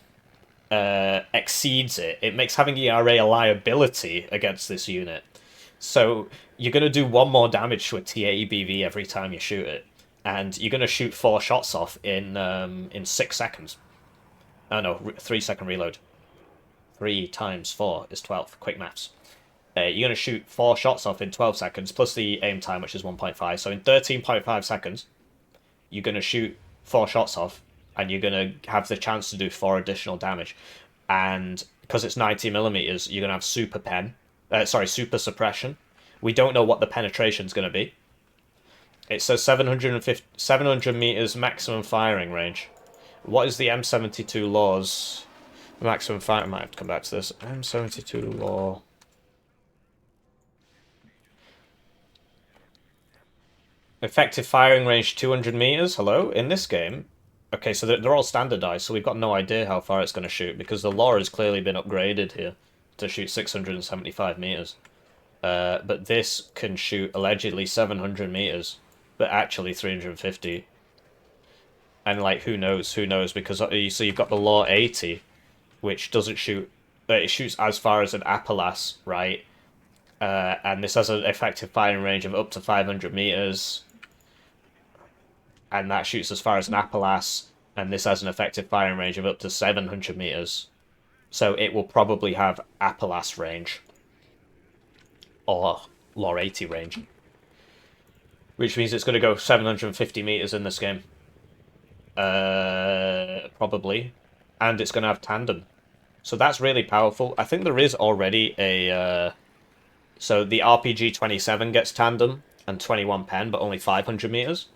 exceeds it. It makes having ERA a liability against this unit. So you're going to do 1 more damage to a TAEBV every time you shoot it, and you're going to shoot 4 shots off in 6 seconds. Oh no, 3-second reload. 3 times 4 is 12. Quick maths. You're going to shoot 4 shots off in 12 seconds, plus the aim time, which is 1.5. So in 13.5 seconds, you're going to shoot 4 shots off, and you're going to have the chance to do 4 additional damage. And because it's 90mm, you're going to have super suppression. We don't know what the penetration is going to be. It says 700 meters maximum firing range. What is the M72 Lore's maximum fire? I might have to come back to this. M72 Lore. Effective firing range 200 meters. Hello? In this game? Okay, so they're all standardized, so we've got no idea how far it's going to shoot, because the lore has clearly been upgraded here to shoot 675 meters. But this can shoot allegedly 700 meters, but actually 350. And, like, who knows, because so you've got the lore 80, which doesn't shoot... it shoots as far as an Appalachian, right? And this has an effective firing range of up to 500 meters. And that shoots as far as an Appalachian, and this has an effective firing range of up to 700 meters. So it will probably have Appalachian range. Or Lore 80 range. Which means it's going to go 750 meters in this game. Probably. And it's going to have tandem. So that's really powerful. I think there is already a... so the RPG-27 gets tandem and 21 pen, but only 500 meters.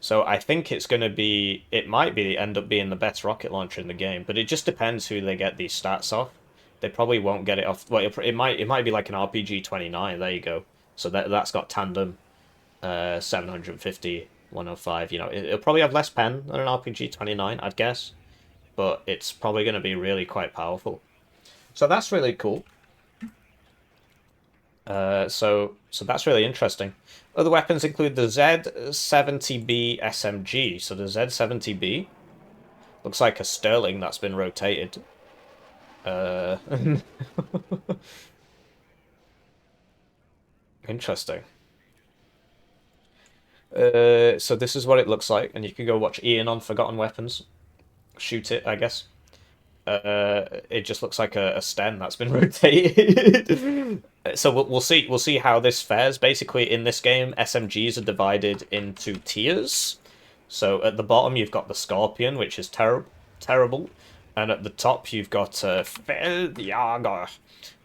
So I think it's going to be... It might end up being the best rocket launcher in the game, but it just depends who they get these stats off. They probably won't get it off... Well, it might be like an RPG-29. There you go. So that's got tandem, 750, 105. You know, it'll probably have less pen than an RPG-29, I'd guess. But it's probably going to be really quite powerful. So that's really cool. So that's really interesting. Other weapons include the Z70B SMG. So the Z70B looks like a Sterling that's been rotated. Interesting. So this is what it looks like, and you can go watch Ian on Forgotten Weapons. Shoot it, I guess. It just looks like a Sten that's been rotated. So we'll see how this fares. Basically, in this game, SMGs are divided into tiers. So at the bottom you've got the Scorpion, which is terrible, and at the top you've got Feldjäger.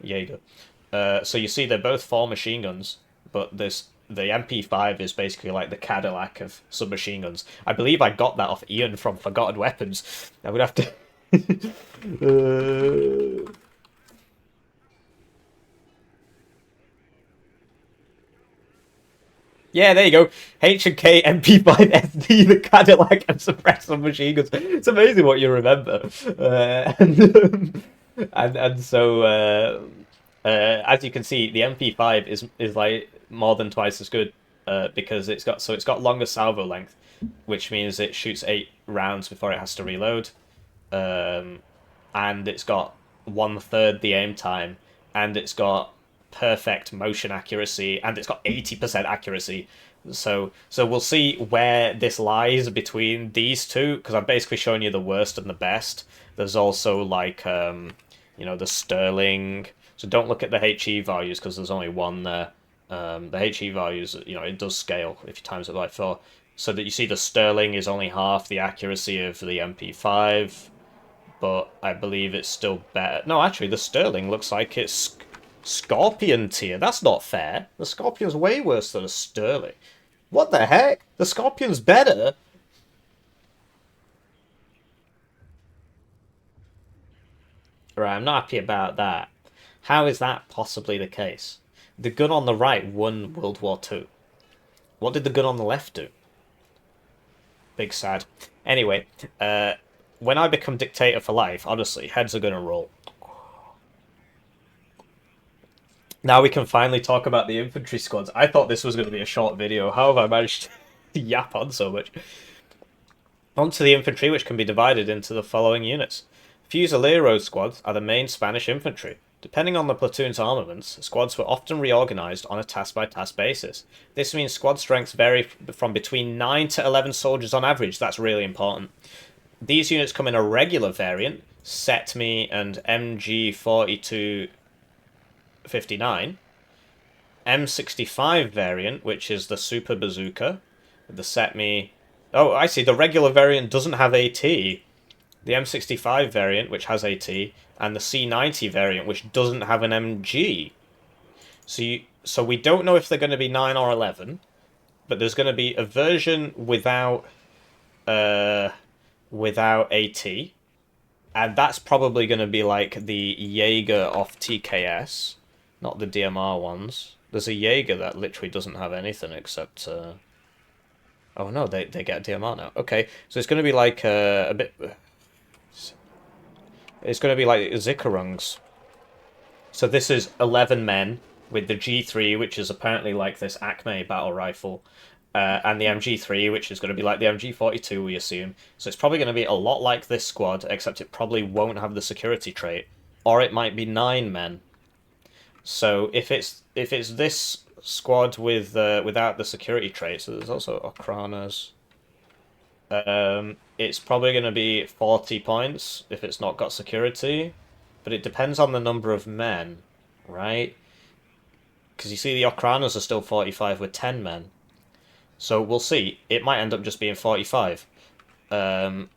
Jaeger. So you see they're both four machine guns, but this the MP5 is basically like the Cadillac of submachine guns. I believe I got that off Ian from Forgotten Weapons. I would have to. Yeah, there you go. H&K MP5 SD, the Cadillac and suppressor machine guns. It's amazing what you remember. As you can see, the MP5 is like more than twice as good because it's got longer salvo length, which means it shoots 8 rounds before it has to reload, um, and it's got 1/3 the aim time, and it's got perfect motion accuracy, and it's got 80% accuracy. So we'll see where this lies between these two, because I've basically shown you the worst and the best. There's also like the Sterling. So don't look at the HE values because there's only one there. The HE values, it does scale if you times it by 4. So that you see the Sterling is only half the accuracy of the MP5, but I believe it's still better. No, actually, the Sterling looks like it's Scorpion tier. That's not fair. The Scorpion's way worse than a Sterling. What the heck? The Scorpion's better? Right, I'm not happy about that. How is that possibly the case? The gun on the right won World War Two. What did the gun on the left do? Big sad. Anyway, when I become dictator for life, honestly, heads are gonna roll. Now we can finally talk about the infantry squads. I thought this was going to be a short video. How have I managed to yap on so much? On to the infantry, which can be divided into the following units. Fusilero squads are the main Spanish infantry. Depending on the platoon's armaments, squads were often reorganized on a task-by-task basis. This means squad strengths vary from between 9 to 11 soldiers on average. That's really important. These units come in a regular variant, SETME and MG4259, M65 variant, which is the Super Bazooka, the SETME. Oh, I see. The regular variant doesn't have AT. The M65 variant, which has AT, and the C90 variant, which doesn't have an MG. So we don't know if they're going to be 9 or 11, but there's going to be a version without AT, and that's probably going to be like the Jaeger off TKS, not the DMR ones. There's a Jaeger that literally doesn't have anything except. Oh no, they get DMR now. Okay, so it's going to be like a bit. It's going to be like Zickerungs. So this is 11 men with the G3, which is apparently like this Acme battle rifle, and the MG3, which is going to be like the MG42, we assume. So it's probably going to be a lot like this squad, except it probably won't have the security trait, or it might be 9 men. So if it's this squad with without the security trait, so there's also Okranas. It's probably going to be 40 points if it's not got security, but it depends on the number of men, right? Because you see the Okranas are still 45 with 10 men. So we'll see. It might end up just being 45. But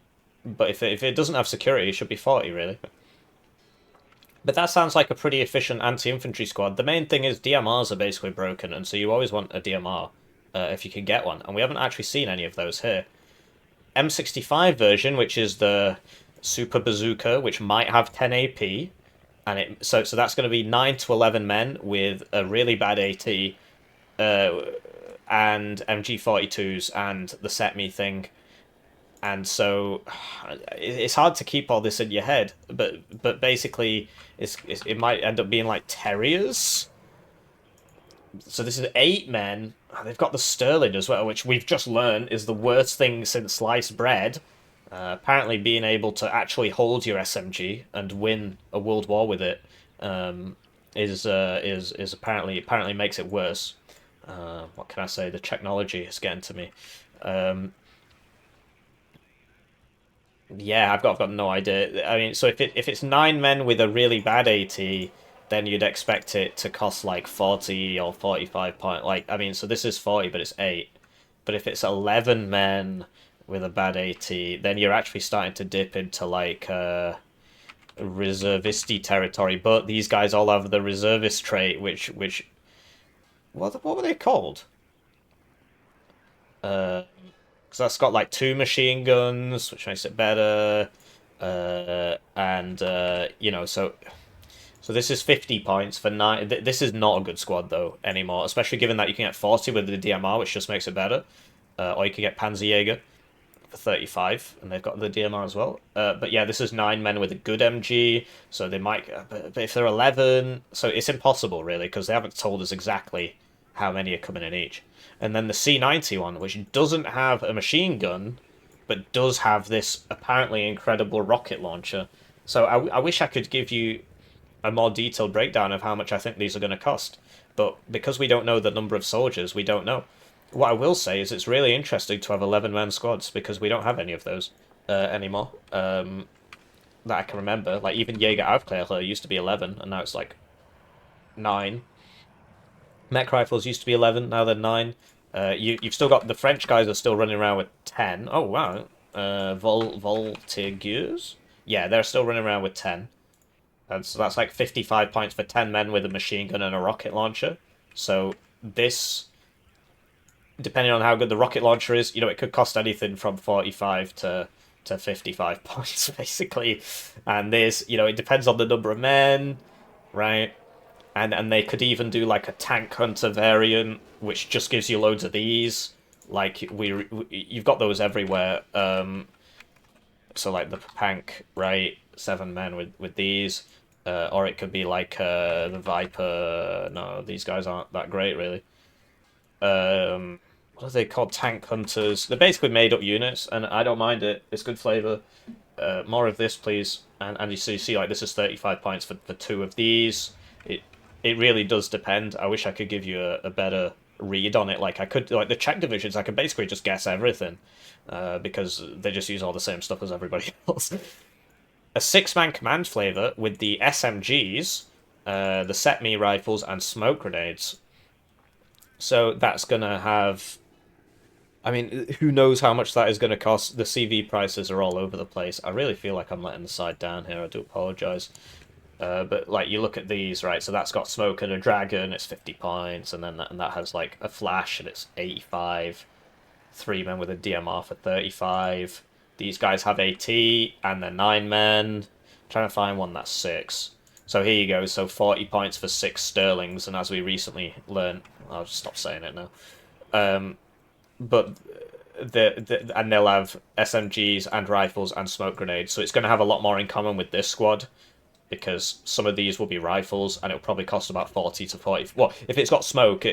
if it doesn't have security, it should be 40, really. But that sounds like a pretty efficient anti-infantry squad. The main thing is DMRs are basically broken, and so you always want a DMR if you can get one. And we haven't actually seen any of those here. M65 version, which is the Super Bazooka, which might have 10 AP, and so that's going to be 9 to 11 men with a really bad AT, and MG42s and the SETME thing. And so it's hard to keep all this in your head, but basically it might end up being like Terriers. So this is 8 men. They've got the Sterling as well, which we've just learned is the worst thing since sliced bread. Apparently, being able to actually hold your SMG and win a world war with it is apparently makes it worse. What can I say? The technology is getting to me. Yeah, I've got no idea. I mean, so if it's 9 men with a really bad AT, then you'd expect it to cost like 40 or 45 point. Like, I mean, so this is 40, but it's 8. But if it's 11 men with a bad AT, then you're actually starting to dip into like reservisty territory. But these guys all have the reservist trait, which what were they called? Because that's got like 2 machine guns, which makes it better. And you know, so this is 50 points for 9. This is not a good squad, though, anymore. Especially given that you can get 40 with the DMR, which just makes it better. Or you can get Panzerjäger for 35, and they've got the DMR as well. But yeah, this is 9 men with a good MG, so they might... But if they're 11... So it's impossible, really, because they haven't told us exactly how many are coming in each. And then the C90 one, which doesn't have a machine gun, but does have this apparently incredible rocket launcher. So I wish I could give you a more detailed breakdown of how much I think these are going to cost. But because we don't know the number of soldiers, we don't know. What I will say is it's really interesting to have 11-man squads, because we don't have any of those anymore. That I can remember. Like, even Jaeger Aufklärer used to be 11, and now it's like 9. Mech rifles used to be 11, now they're 9. You've still got... The French guys are still running around with 10. Oh, wow. Voltigeurs? Yeah, they're still running around with 10. And so that's like 55 points for 10 men with a machine gun and a rocket launcher. So this, depending on how good the rocket launcher is, you know, it could cost anything from 45 to 55 points, basically. And this, you know, it depends on the number of men, right? And they could even do like a tank hunter variant, which just gives you loads of these. Like, you've got those everywhere. So like the Pank, right? 7 men with these. Or it could be like the Viper. No, these guys aren't that great, really. What are they called? Tank hunters. They're basically made-up units, and I don't mind it. It's good flavour. More of this, please. And you see, like, this is 35 points for 2 of these. It really does depend. I wish I could give you a better read on it. Like, I could, like, the Czech divisions, I could basically just guess everything. Because they just use all the same stuff as everybody else. A 6-man command flavor with the SMGs, the set-me rifles, and smoke grenades. So that's going to have... I mean, who knows how much that is going to cost. The CV prices are all over the place. I really feel like I'm letting the side down here. I do apologise. But, like, you look at these, right? So that's got smoke and a dragon. It's 50 points. And then that has, like, a flash, and it's 85. 3 men with a DMR for 35. These guys have AT, and they're 9 men. I'm trying to find one that's 6. So here you go. So 40 points for 6 sterlings, and as we recently learned, I'll just stop saying it now. But and they'll have SMGs and rifles and smoke grenades. So it's going to have a lot more in common with this squad, because some of these will be rifles, and it'll probably cost about 40 to 40. Well, if it's got smoke,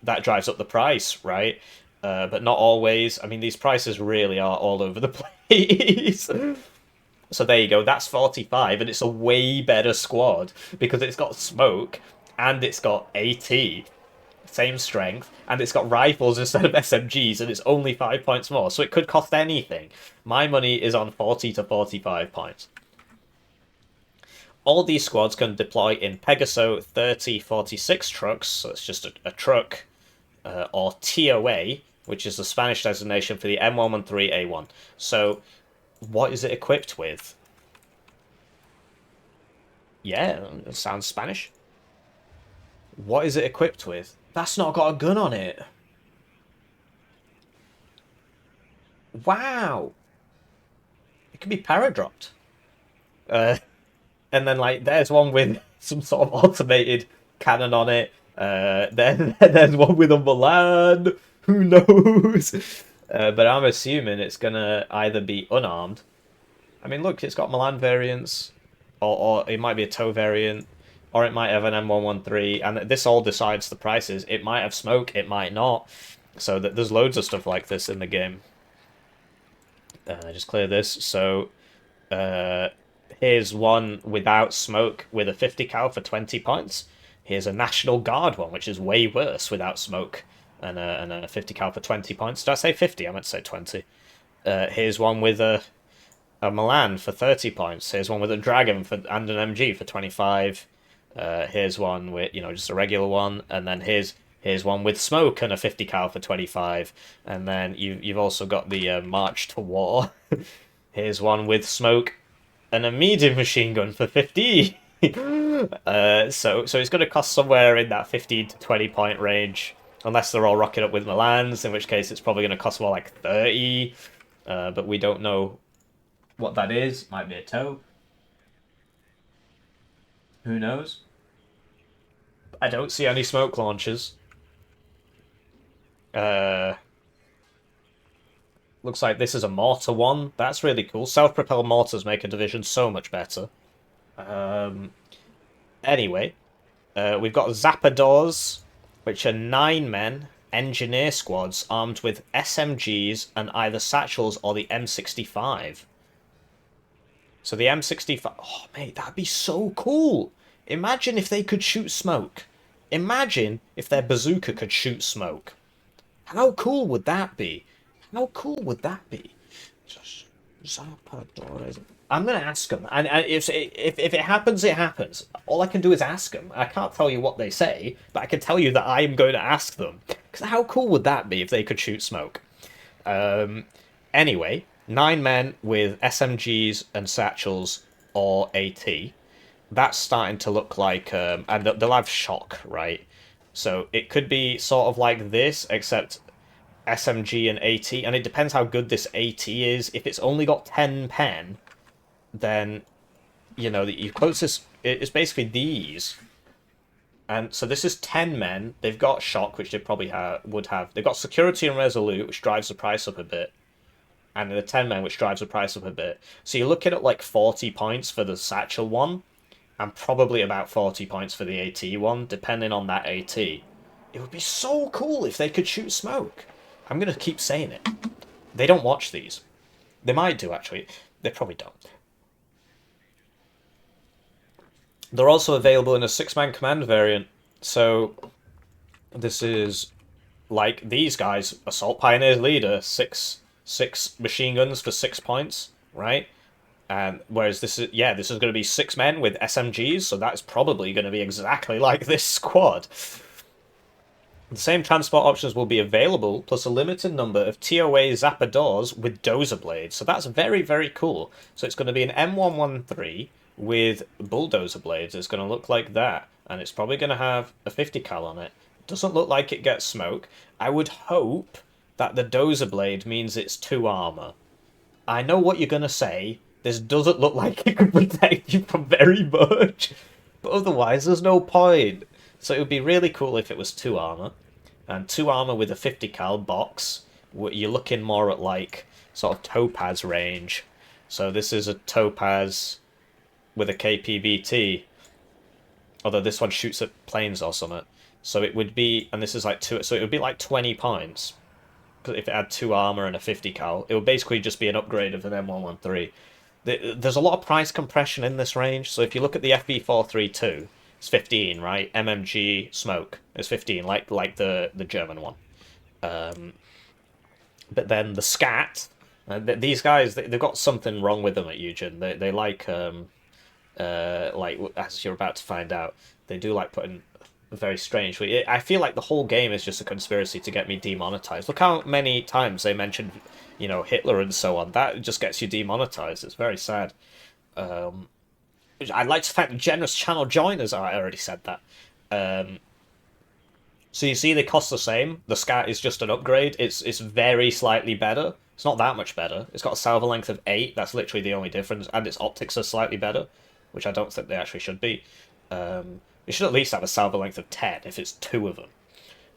that drives up the price, right? But not always. I mean, these prices really are all over the place. So there you go. That's 45, and it's a way better squad because it's got smoke and it's got AT, same strength, and it's got rifles instead of SMGs, and it's only 5 points more. So it could cost anything. My money is on 40 to 45 points. All these squads can deploy in Pegaso 3046 trucks, so it's just a truck, or TOA, which is the Spanish designation for the M113A1. So, what is it equipped with? Yeah, it sounds Spanish. What is it equipped with? That's not got a gun on it. Wow. It can be paradropped. And then, like, there's one with some sort of automated cannon on it. There's one with a Milan. Who knows? But I'm assuming it's gonna either be unarmed. I mean, look, it's got Milan variants, or it might be a tow variant, or it might have an M113, and this all decides the prices. It might have smoke, it might not. So there's loads of stuff like this in the game. Just clear this. So, here's one without smoke with a 50 cal for 20 points. Here's a National Guard one, which is way worse without smoke, and a 50 cal for 20 points. Did I say 50? I meant to say 20. Here's one with a Milan for 30 points. Here's one with a Dragon and an MG for 25. Here's one with, just a regular one, and then here's one with smoke and a 50 cal for 25, and then you've also got the March to War. Here's one with smoke and a medium machine gun for 50. So it's going to cost somewhere in that 15 to 20 point range, unless they're all rocking up with Milans, in which case it's probably going to cost more like 30. But we don't know what that is. Might be a tow. Who knows? I don't see any smoke launchers. Looks like this is a mortar one. That's really cool. Self-propelled mortars make a division so much better. Anyway, we've got Zappadors, which are 9 men, engineer squads armed with SMGs and either satchels or the M65. So the M65... Oh, mate, that'd be so cool! Imagine if they could shoot smoke. Imagine if their bazooka could shoot smoke. How cool would that be? How cool would that be? Zappadores. I'm going to ask them. And if it happens, it happens. All I can do is ask them. I can't tell you what they say, but I can tell you that I am going to ask them. Because how cool would that be if they could shoot smoke? Anyway, 9 men with SMGs and satchels or AT. That's starting to look like... and they'll have shock, right? So it could be sort of like this, except SMG and AT. And it depends how good this AT is. If it's only got 10 pen, then, your closest... It's basically these. And so this is 10 men. They've got shock, which they probably would have. They've got security and resolute, which drives the price up a bit. And the 10 men, which drives the price up a bit. So you're looking at like 40 points for the satchel one, and probably about 40 points for the AT one, depending on that AT. It would be so cool if they could shoot smoke. I'm going to keep saying it. They don't watch these. They might do, actually. They probably don't. They're also available in a 6-man command variant. So this is like these guys. Assault Pioneers Leader, six machine guns for 6 points, right? And whereas this is going to be 6 men with SMGs, so that's probably going to be exactly like this squad. The same transport options will be available, plus a limited number of TOA Zappadors with dozer blades. So that's very, very cool. So it's going to be an M113 with bulldozer blades. It's going to look like that, and it's probably going to have a 50 cal on it. Doesn't look like it gets smoke. I would hope that the dozer blade means it's 2 armor. I know what you're going to say. This doesn't look like it could protect you from very much. But otherwise, there's no point. So it would be really cool if it was 2 armor. And 2 armor with a 50 cal box. You're looking more at like sort of Topaz range. So this is a Topaz with a KPVT. Although this one shoots at planes or something. So it would be, and this is like 2, so it would be like 20 points. If it had 2 armor and a 50 cal. It would basically just be an upgrade of an M113. There's a lot of price compression in this range. So if you look at the FB432, it's 15, right? MMG smoke is 15, like the German one. But then the scat, these guys, they've got something wrong with them at Eugen. They like as you're about to find out, they do like putting very strange. I feel like the whole game is just a conspiracy to get me demonetized. Look how many times they mentioned, Hitler and so on. That just gets you demonetized. It's very sad. I'd like to thank the generous channel joiners. I already said that. So you see, they cost the same. The Scat is just an upgrade. It's very slightly better. It's not that much better. It's got a salvo length of 8. That's literally the only difference. And its optics are slightly better, which I don't think they actually should be. It should at least have a salvo length of 10 if it's 2 of them.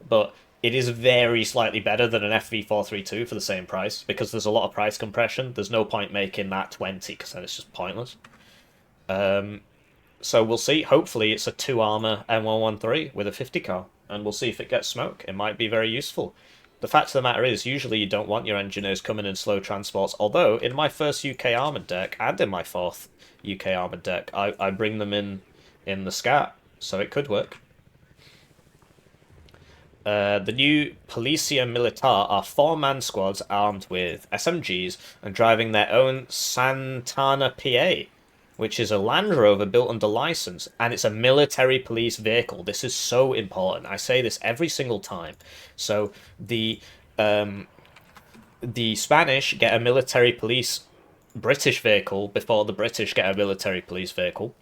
But it is very slightly better than an FV432 for the same price, because there's a lot of price compression. There's no point making that 20, because then it's just pointless. So we'll see. Hopefully it's a 2 armor M113 with a 50 cal, and we'll see if it gets smoke. It might be very useful. The fact of the matter is, usually you don't want your engineers coming in slow transports, although in my first UK armoured deck, and in my 4th UK armoured deck, I bring them in the Scat, so it could work. The new Policia Militar are 4-man squads armed with SMGs and driving their own Santana PA. which is a Land Rover built under license, and it's a military police vehicle. This is so important. I say this every single time. So the Spanish get a military police British vehicle before the British get a military police vehicle.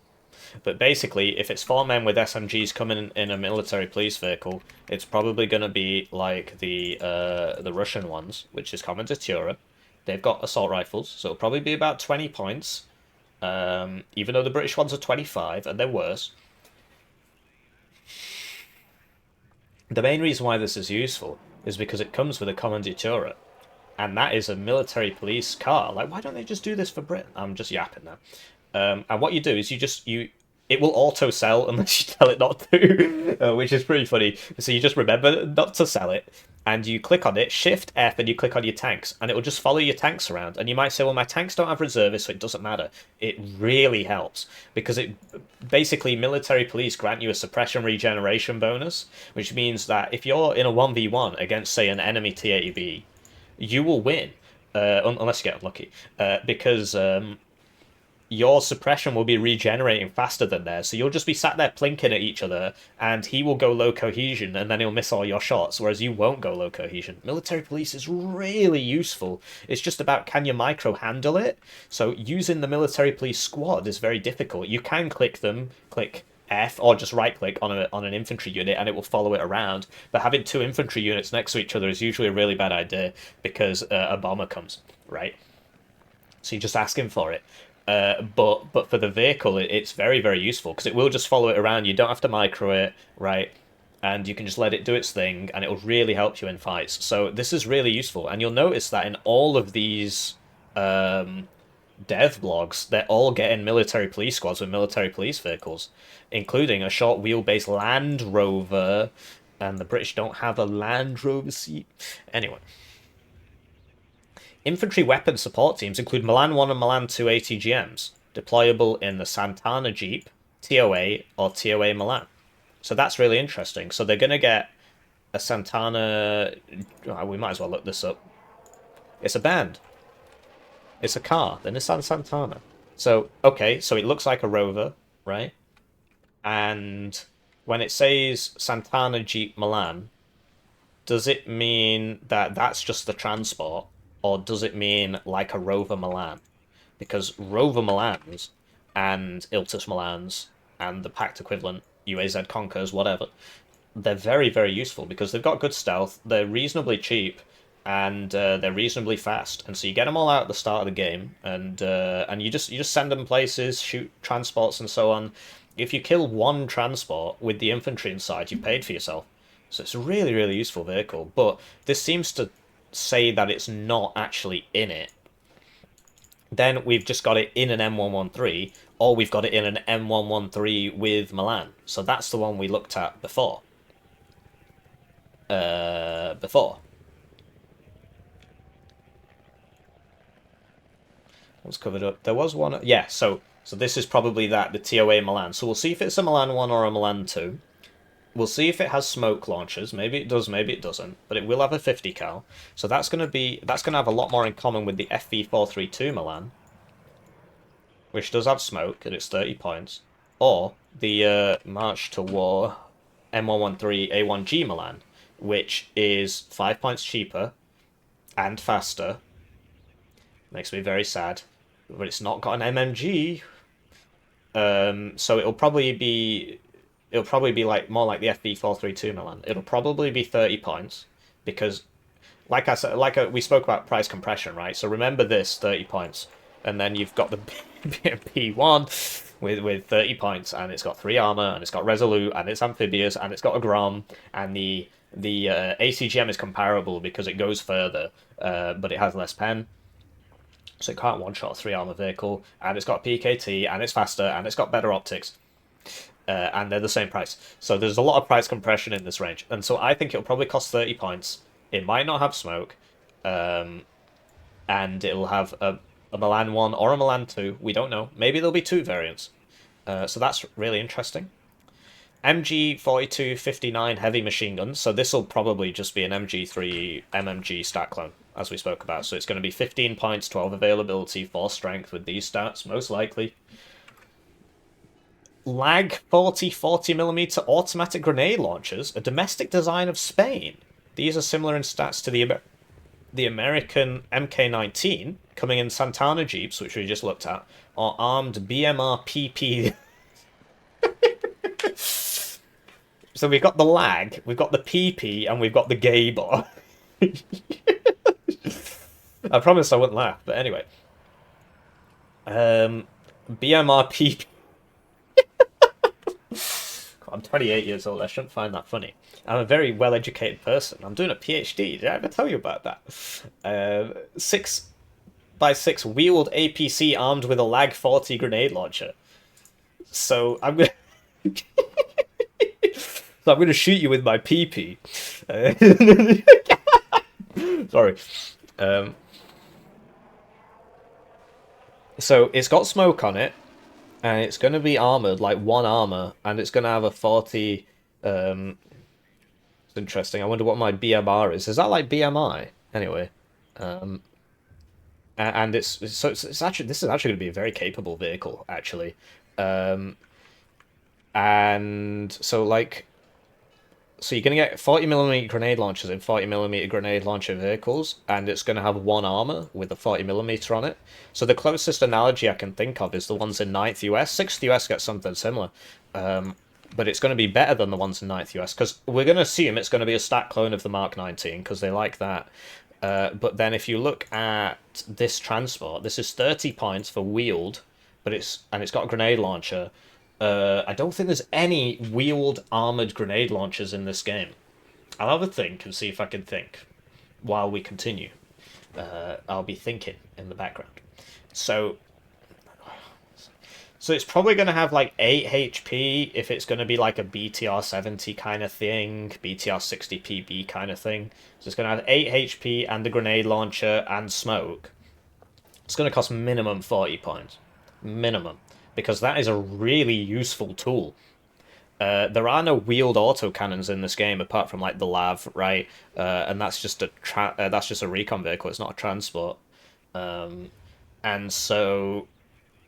But basically, if it's 4 men with SMGs coming in a military police vehicle, it's probably going to be like the Russian ones, which is Commandatura. They've got assault rifles, so it'll probably be about 20 points. Even though the British ones are 25, and they're worse. The main reason why this is useful is because it comes with a Commandatura, and that is a military police car. Like, why don't they just do this for Britain? I'm just yapping now. And what you do is it will auto sell unless you tell it not to, which is pretty funny. So you just remember not to sell it, and you click on it, Shift F, and you click on your tanks, and it will just follow your tanks around. And you might say, well, my tanks don't have reservists, so it doesn't matter. It really helps, because it basically, military police grant you a suppression regeneration bonus, which means that if you're in a 1v1 against, say, an enemy T-80B, you will win, unless you get unlucky, because your suppression will be regenerating faster than theirs. So you'll just be sat there plinking at each other, and he will go low cohesion, and then he'll miss all your shots, whereas you won't go low cohesion. Military police is really useful. It's just about, can your micro handle it? So using the military police squad is very difficult. You can click F, or just right-click on an infantry unit, and it will follow it around. But having 2 infantry units next to each other is usually a really bad idea, because a bomber comes, right? So you're just asking for it. But for the vehicle, it's very, very useful, because it will just follow it around. You don't have to micro it, right? And you can just let it do its thing, and it will really help you in fights. So this is really useful, and you'll notice that in all of these dev blogs, they're all getting military police squads with military police vehicles, including a short wheelbase Land Rover, and the British don't have a Land Rover seat. Anyway. Infantry weapon support teams include Milan 1 and Milan 2 ATGMs, deployable in the Santana Jeep, TOA, or TOA Milan. So that's really interesting. So they're going to get a Santana... Oh, we might as well look this up. It's a band. It's a car, the Nissan Santana. So, okay, so it looks like a Rover, right? And when it says Santana Jeep Milan, does it mean that that's just the transport? Or does it mean like a Rover Milan? Because Rover Milans and Iltis Milans and the packed equivalent, UAZ Conkers, whatever, they're very, very useful because they've got good stealth, they're reasonably cheap, and they're reasonably fast. And so you get them all out at the start of the game, and you just send them places, shoot transports and so on. If you kill one transport with the infantry inside, you've paid for yourself. So it's a really, really useful vehicle. But this seems to say that it's not actually in it. Then we've just got it in an M113, or we've got it in an M113 with Milan. So that's the one we looked at before. What's covered up? There was one... Yeah, so this is probably the TOA Milan. So we'll see if it's a Milan 1 or a Milan 2. We'll see if it has smoke launchers. Maybe it does, maybe it doesn't. But it will have a 50 cal. So that's gonna have a lot more in common with the FV432 Milan, which does have smoke and it's 30 points. Or the March to War M113 A1G Milan, which is 5 points cheaper and faster. Makes me very sad. But it's not got an MMG. So it'll probably be like more like the FV432 Milan. It'll probably be 30 points because, like I said, we spoke about price compression, right? So remember this 30 points, and then you've got the P1 with 30 points, and it's got 3 armor, and it's got resolute, and it's amphibious, and it's got a Grom, and the ACGM is comparable because it goes further, but it has less pen. So it can't one-shot a 3 armor vehicle, and it's got PKT, and it's faster, and it's got better optics. And they're the same price. So there's a lot of price compression in this range. And so I think it'll probably cost 30 points. It might not have smoke. And it'll have a Milan 1 or a Milan 2. We don't know. Maybe there'll be 2 variants. So that's really interesting. MG 4259 heavy machine guns. So this will probably just be an MG3 MMG stat clone, as we spoke about. So it's going to be 15 points, 12 availability, 4 strength with these stats, most likely. Lag 40mm automatic grenade launchers, a domestic design of Spain. These are similar in stats to the American MK19, coming in Santana Jeeps, which we just looked at, are armed BMR PP. So we've got the lag, we've got the PP, and we've got the gay bar. I promised I wouldn't laugh, but anyway. BMR PP. I'm 28 years old. I shouldn't find that funny. I'm a very well-educated person. I'm doing a PhD. Did I ever tell you about that? 6x6 wheeled APC armed with a Lag 40 grenade launcher. So I'm gonna, so I'm gonna shoot you with my PP. Sorry. So it's got smoke on it, and it's going to be armored, like one armor, and it's going to have a 40. It's interesting. I wonder what my BMR is. Is that like BMI? Anyway, and it's actually, this is actually going to be a very capable vehicle, actually, and so like. So you're going to get 40mm grenade launchers in 40mm grenade launcher vehicles, and it's going to have one armor with a 40mm on it. So the closest analogy I can think of is the ones in 9th US. 6th US gets something similar, but it's going to be better than the ones in 9th US, because we're going to assume it's going to be a stat clone of the Mark 19, because they like that. But then if you look at this transport, this is 30 points for wheeled, but it's got a grenade launcher. I don't think there's any wheeled armored grenade launchers in this game. I'll have a think and see if I can think while we continue. I'll be thinking in the background. So it's probably going to have like 8 HP if it's going to be like a BTR 70 kind of thing, BTR 60 PB kind of thing. So it's going to have 8 HP and the grenade launcher and smoke. It's going to cost minimum 40 points. Minimum. Because that is a really useful tool. There are no wheeled autocannons in this game apart from like the Lav, right? And that's just a recon vehicle. It's not a transport. And so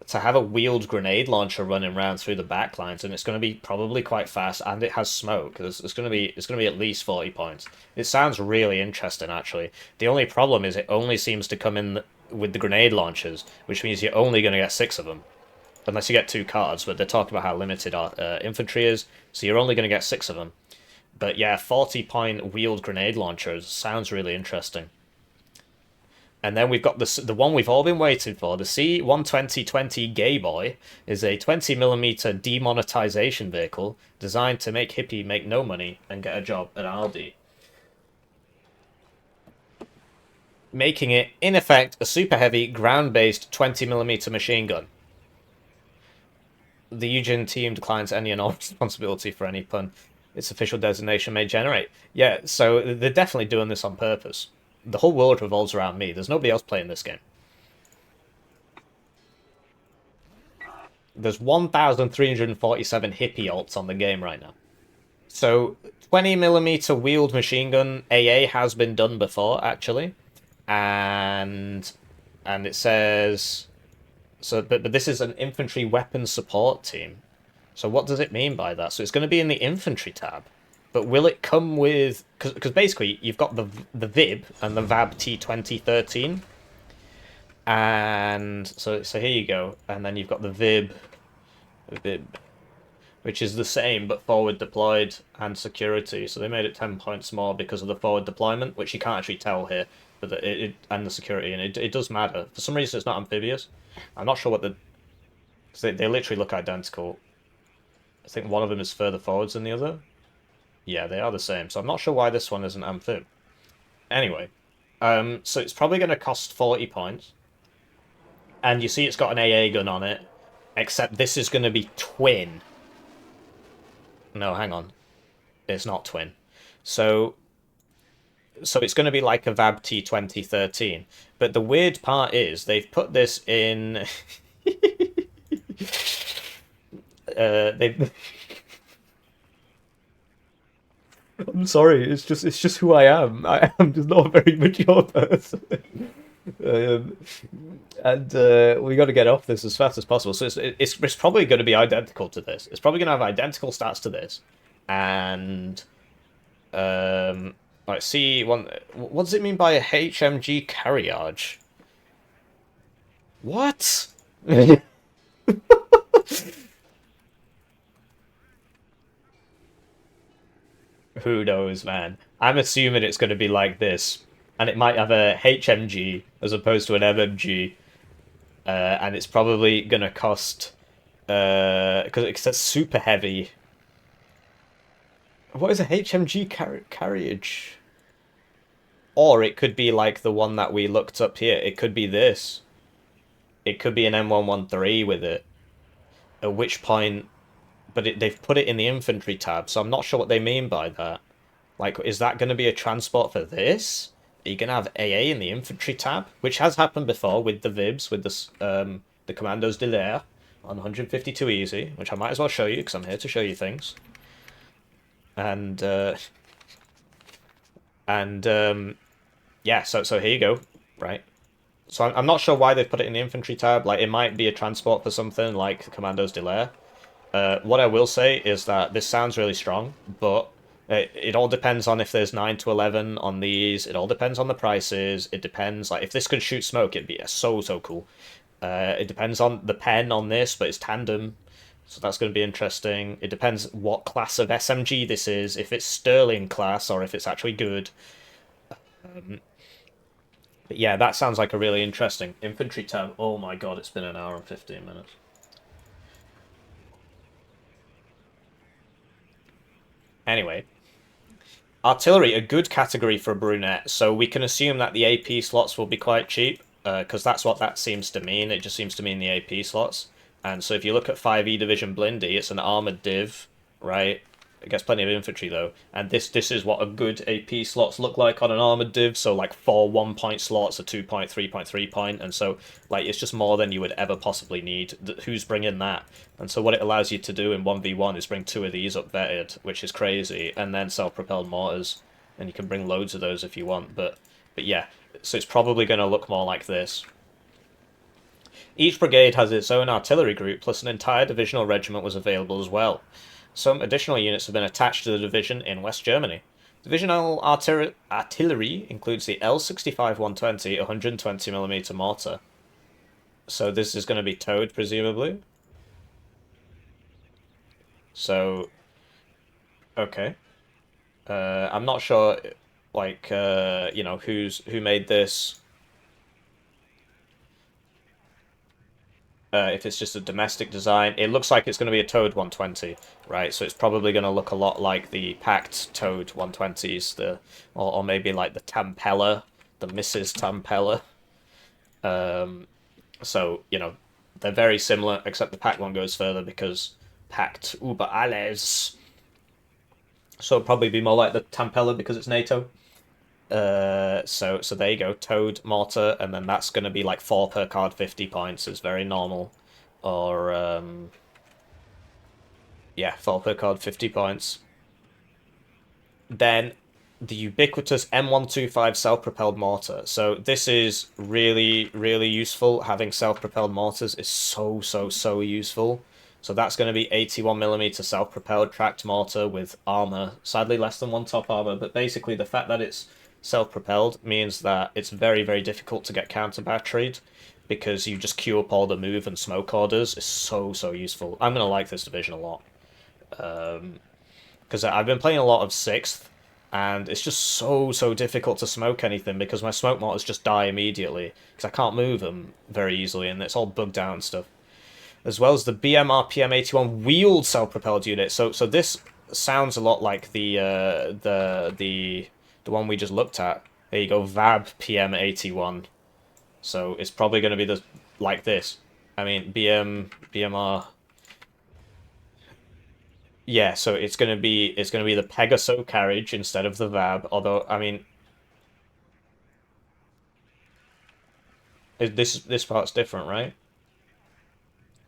to have a wheeled grenade launcher running around through the backlines, and it's going to be probably quite fast, and it has smoke. It's going to be at least 40 points. It sounds really interesting, actually. The only problem is it only seems to come in with the grenade launchers, which means you're only going to get 6 of them. Unless you get 2 cards, but they're talking about how limited our infantry is, so you're only going to get 6 of them. But yeah, 40-point wheeled grenade launchers sounds really interesting. And then we've got the one we've all been waiting for. The C-120-20 Gay Boy is a 20mm demonetization vehicle designed to make Hippie make no money and get a job at Aldi. Making it, in effect, a super heavy, ground-based 20mm machine gun. The Eugen team declines any and all responsibility for any pun its official designation may generate. Yeah, so they're definitely doing this on purpose. The whole world revolves around me. There's nobody else playing this game. There's 1,347 hippie alts on the game right now. So 20mm wheeled machine gun AA has been done before, actually. And it says... So, but this is an infantry weapons support team. So what does it mean by that? So it's going to be in the infantry tab. But will it come with... Because basically, you've got the VIB and the VAB T2013. And so here you go. And then you've got the VIB, which is the same, but forward deployed and security. So they made it 10 points more because of the forward deployment, which you can't actually tell here. But and the security, and it does matter. For some reason, it's not amphibious. I'm not sure what the... Because they literally look identical. I think one of them is further forwards than the other. Yeah, they are the same. So I'm not sure why this one isn't amphib. Anyway, so it's probably going to cost 40 points. And you see it's got an AA gun on it. Except this is going to be twin. No, hang on. It's not twin. So it's going to be like a VAB T2013. But the weird part is they've put this in... I'm sorry, it's just who I am. I am just not a very mature person. Um, and we got to get off this as fast as possible. So it's probably going to be identical to this. It's probably going to have identical stats to this, and like see one. What does it mean by a HMG carriage? What? Who knows, man? I'm assuming it's going to be like this, and it might have a HMG as opposed to an MMG, and it's probably going to cost because it's super heavy. What is a HMG carriage? Or it could be like the one that we looked up here. It could be this. It could be an M113 with it. At which point, but they've put it in the infantry tab, so I'm not sure what they mean by that. Like, is that going to be a transport for this? Are you going to have AA in the infantry tab? Which has happened before with the VIBs, with the Commandos de l'Air on 152 easy, which I might as well show you, because I'm here to show you things. And, yeah, so here you go, right? So I'm not sure why they've put it in the infantry tab. Like, it might be a transport for something like Commandos de l'Air. What I will say is that this sounds really strong, but it all depends on if there's 9 to 11 on these. It all depends on the prices. It depends, like, if this could shoot smoke, it'd be so cool. It depends on the pen on this, but it's tandem, so that's going to be interesting. It depends what class of SMG this is, if it's Sterling class or if it's actually good. But yeah, that sounds like a really interesting infantry tab. Oh my god, it's been an hour and 15 minutes. Anyway, artillery, a good category for a brunette, so we can assume that the AP slots will be quite cheap, because that's what that seems to mean. It just seems to mean the AP slots. And so if you look at 5E Division Blindy, it's an armored div, right? It gets plenty of infantry though, and this is what a good AP slots look like on an armored div. So like 4 1-point slots, a 2-point, 3-point, 3-point, and so like it's just more than you would ever possibly need. Who's bringing that? And so what it allows you to do in 1v1 is bring 2 of these up vetted, which is crazy, and then self-propelled mortars, and you can bring loads of those if you want. But yeah, so it's probably going to look more like this. Each brigade has its own artillery group, plus an entire divisional regiment was available as well. Some additional units have been attached to the division in West Germany. Divisional artillery includes the L65 120 120mm mortar. So this is going to be towed, presumably. So, okay. I'm not sure, like, you know, who made this. If it's just a domestic design. It looks like it's going to be a towed 120, right? So it's probably going to look a lot like the packed towed 120s, or maybe like the Tampella, the Mrs. Tampella. So, you know, they're very similar, except the packed one goes further because packed über alles. So it'll probably be more like the Tampella because it's NATO. So there you go, towed mortar, and then that's going to be like 4 per card, 50 points. It's very normal. Or yeah, 4 per card, 50 points. Then the ubiquitous M125 self-propelled mortar. So this is really useful. Having self-propelled mortars is so useful. So that's going to be 81mm self-propelled tracked mortar with armor. Sadly, less than 1 top armor, but basically the fact that it's self-propelled means that it's very difficult to get counter-batteried because you just queue up all the move and smoke orders. It's so useful. I'm going to like this division a lot. Because I've been playing a lot of 6th, and it's just so difficult to smoke anything because my smoke mortars just die immediately because I can't move them very easily, and it's all bugged out and stuff. As well as the BMR PM81 wheeled self-propelled unit. So this sounds a lot like the one we just looked at. There you go, VAB PM81. So it's probably going to be like this. I mean, BMR. Yeah, so it's going to be the Pegaso carriage instead of the VAB. Although, I mean, this part's different, right?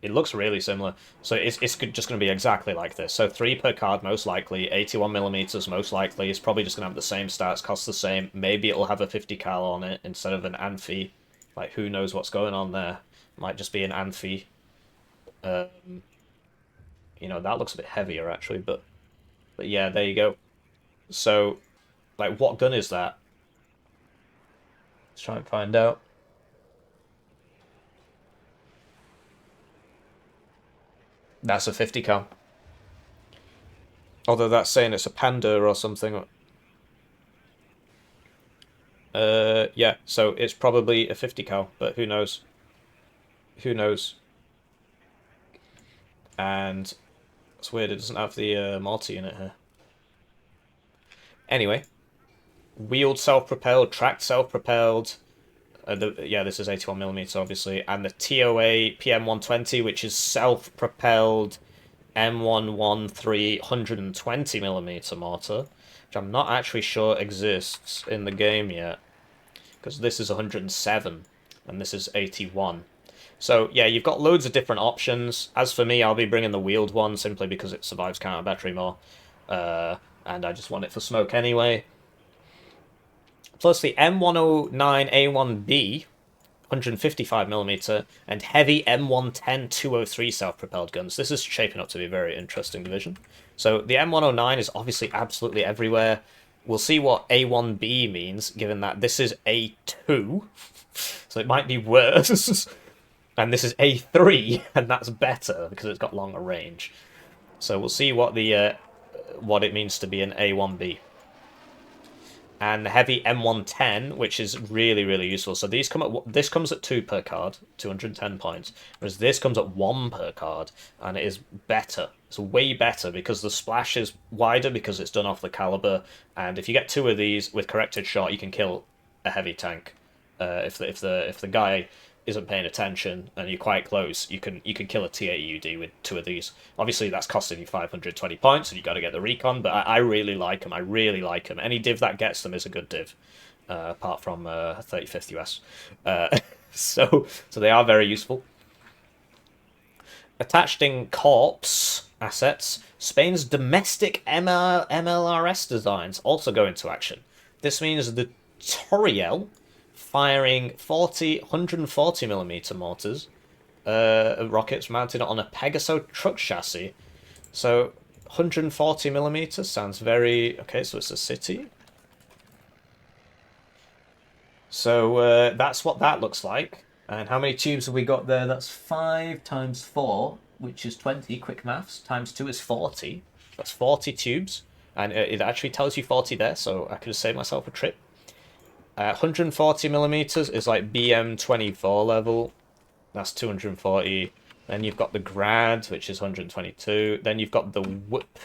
It looks really similar. So it's just going to be exactly like this. So 3 per card, most likely. 81mm, most likely. It's probably just going to have the same stats, cost the same. Maybe it'll have a 50 cal on it instead of an Amphi. Like, who knows what's going on there? Might just be an Amphi. You know, that looks a bit heavier actually, but yeah, there you go. So, like, what gun is that? Let's try and find out. That's a 50 cal. Although that's saying it's a Panda or something. Yeah, so it's probably a 50 cal, but who knows? Who knows? And it's weird, it doesn't have the multi in it here. Anyway, wheeled self-propelled, tracked self-propelled. Yeah, this is 81mm, obviously, and the TOA PM120, which is self-propelled M113 120mm mortar, which I'm not actually sure exists in the game yet, because this is 107 and this is 81. So yeah, you've got loads of different options. As for me, I'll be bringing the wheeled one simply because it survives counter battery more, and I just want it for smoke anyway. Plus the M109A1B 155mm and heavy M110 203 self-propelled guns. This is shaping up to be a very interesting division. So the M109 is obviously absolutely everywhere. We'll see what A1B means, given that this is A2, so it might be worse. And this is A3, and that's better because it's got longer range. So we'll see what the what it means to be an A1B. And the heavy M110, which is really, really useful. So these come at this comes at 2 per card, 210 points, whereas this comes at 1 per card, and it is better. It's way better because the splash is wider because it's done off the caliber, and if you get 2 of these with corrected shot, you can kill a heavy tank. If the guy isn't paying attention and you're quite close, you can kill a T8UD with 2 of these. Obviously, that's costing you 520 points, and you got to get the Recon. But I really like them. I really like them. Any div that gets them is a good div, apart from 35th US. So they are very useful. Attached in Corps assets, Spain's domestic MLRS designs also go into action. This means the Toriel firing 140mm mortars, rockets mounted on a Pegaso truck chassis. So 140mm sounds very... Okay, so it's a city. So that's what that looks like. And how many tubes have we got there? That's 5 times 4, which is 20, quick maths. Times 2 is 40. That's 40 tubes. And it actually tells you 40 there, so I could have saved myself a trip. 140mm is like BM24 level. That's 240. Then you've got the Grad, which is 122. Then you've got the Whoop.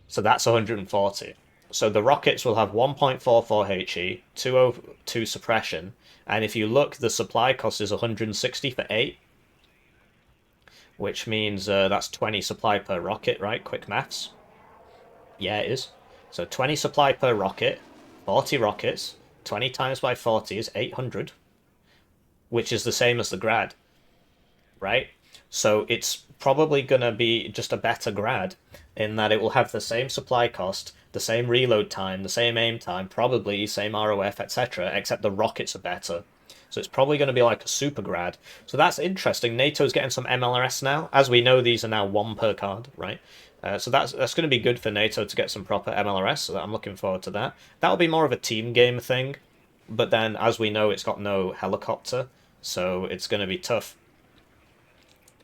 So that's 140. So the rockets will have 1.44 HE, 202 suppression, and if you look, the supply cost is 160 for 8, which means that's 20 supply per rocket, right? Quick maths. Yeah, it is. So 20 supply per rocket. 40 rockets, 20 times by 40 is 800, which is the same as the Grad, right? So it's probably going to be just a better Grad in that it will have the same supply cost, the same reload time, the same aim time, probably same ROF, etc., except the rockets are better. So it's probably going to be like a super Grad. So that's interesting. NATO's getting some MLRS now. As we know, these are now 1 per card, right? So that's going to be good for NATO to get some proper MLRS, so I'm looking forward to that. That'll be more of a team game thing, but then, as we know, it's got no helicopter, so it's going to be tough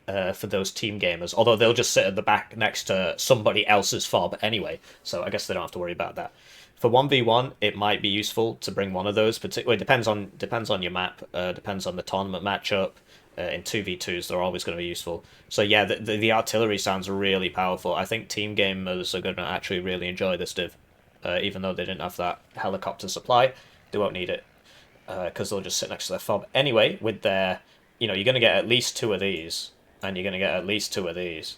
for those team gamers, although they'll just sit at the back next to somebody else's fob anyway, so I guess they don't have to worry about that. For 1v1, it might be useful to bring one of those, particularly depends on your map, depends on the tournament matchup. In 2v2s, they're always going to be useful. So yeah, the artillery sounds really powerful. I think team gamers are going to actually really enjoy this div. Even though they didn't have that helicopter supply, they won't need it. Because they'll just sit next to their fob. Anyway, with their... You know, you're going to get at least 2 of these. And you're going to get at least 2 of these.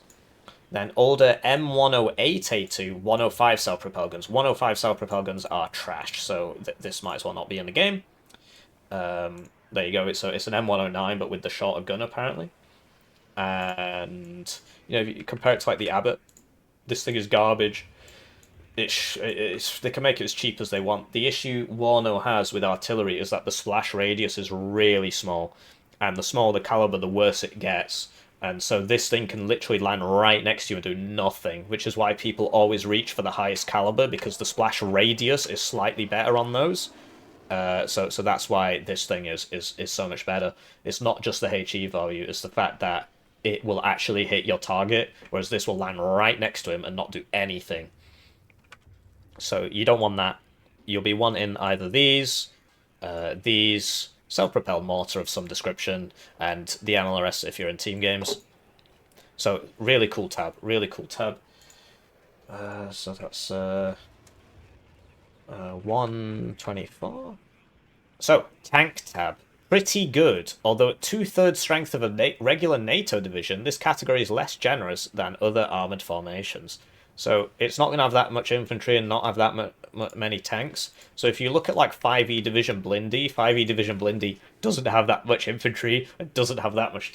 Then older M108A2 105 self-propelled guns. 105 self-propelled guns are trash, so this might as well not be in the game. There you go. It's an M109, but with the shorter gun apparently. And you know, if you compare it to like the Abbott, this thing is garbage. they can make it as cheap as they want. The issue Warno has with artillery is that the splash radius is really small, and the smaller the caliber, the worse it gets. And so this thing can literally land right next to you and do nothing, which is why people always reach for the highest caliber, because the splash radius is slightly better on those. So that's why this thing is so much better. It's not just the HE value, it's the fact that it will actually hit your target, whereas this will land right next to him and not do anything. So you don't want that. You'll be wanting either these self-propelled mortar of some description, and the MLRS if you're in team games. So really cool tab, really cool tab. So that's 124. So tank tab, pretty good. Although at 2/3 strength of a regular NATO division, this category is less generous than other armored formations. So it's not going to have that much infantry and not have that many tanks. So if you look at like 5E Division Blindy, 5E Division Blindy doesn't have that much infantry, it doesn't have that much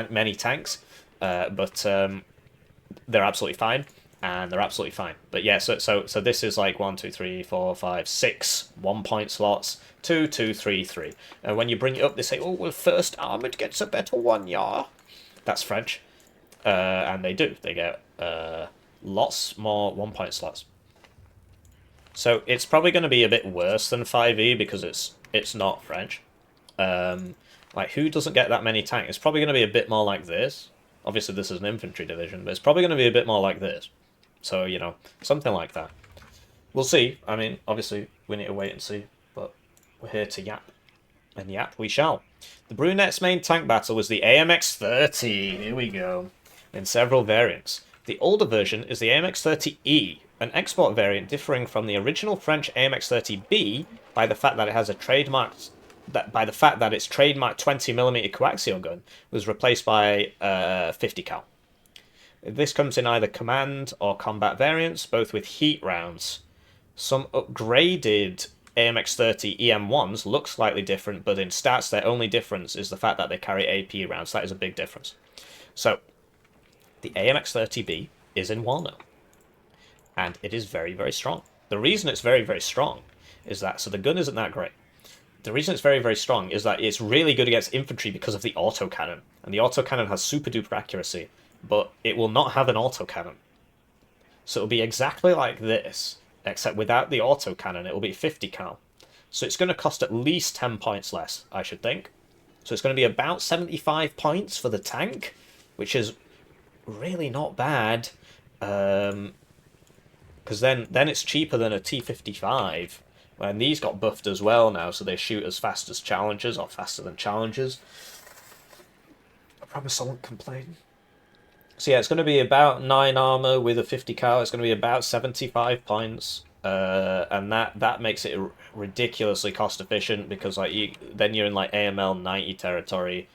many tanks, but they're absolutely fine, and they're absolutely fine. But yeah, so this is like 1, 2, 3, 4, 5, 6 1-point slots, 2, 2, 3, 3. And when you bring it up, they say, "Oh, well, first armored gets a better one, yeah." That's French, and they do. They get lots more 1-point slots. So it's probably going to be a bit worse than 5E because it's not French. Like, who doesn't get that many tanks? It's probably going to be a bit more like this. Obviously, this is an infantry division, but it's probably going to be a bit more like this. So, you know, something like that. We'll see. I mean, obviously, we need to wait and see, but we're here to yap. And yap we shall. The Brunette's main tank battle was the AMX-30. Here we go. In several variants. The older version is the AMX-30E, an export variant differing from the original French AMX-30B by the fact that it has a trademarked by the fact that its trademark 20mm coaxial gun was replaced by 50 cal. This comes in either command or combat variants, both with heat rounds. Some upgraded AMX-30 EM1s look slightly different, but in stats their only difference is the fact that they carry AP rounds. That is a big difference. So, the AMX-30B is in Warno, and it is very, very strong. The reason it's very, very strong is that, so the gun isn't that great. The reason it's very, very strong is that it's really good against infantry because of the autocannon, and the autocannon has super duper accuracy, but it will not have an autocannon. So it'll be exactly like this, except without the autocannon, it will be 50 cal. So it's going to cost at least 10 points less, I should think. So it's going to be about 75 points for the tank, which is really not bad, because then it's cheaper than a T-55, and these got buffed as well now, so they shoot as fast as Challengers, or faster than Challengers. I promise I won't complain. So yeah, it's going to be about 9 armor with a 50 cal. It's going to be about 75 points, and that makes it ridiculously cost efficient, because like then you're in like AML 90 territory.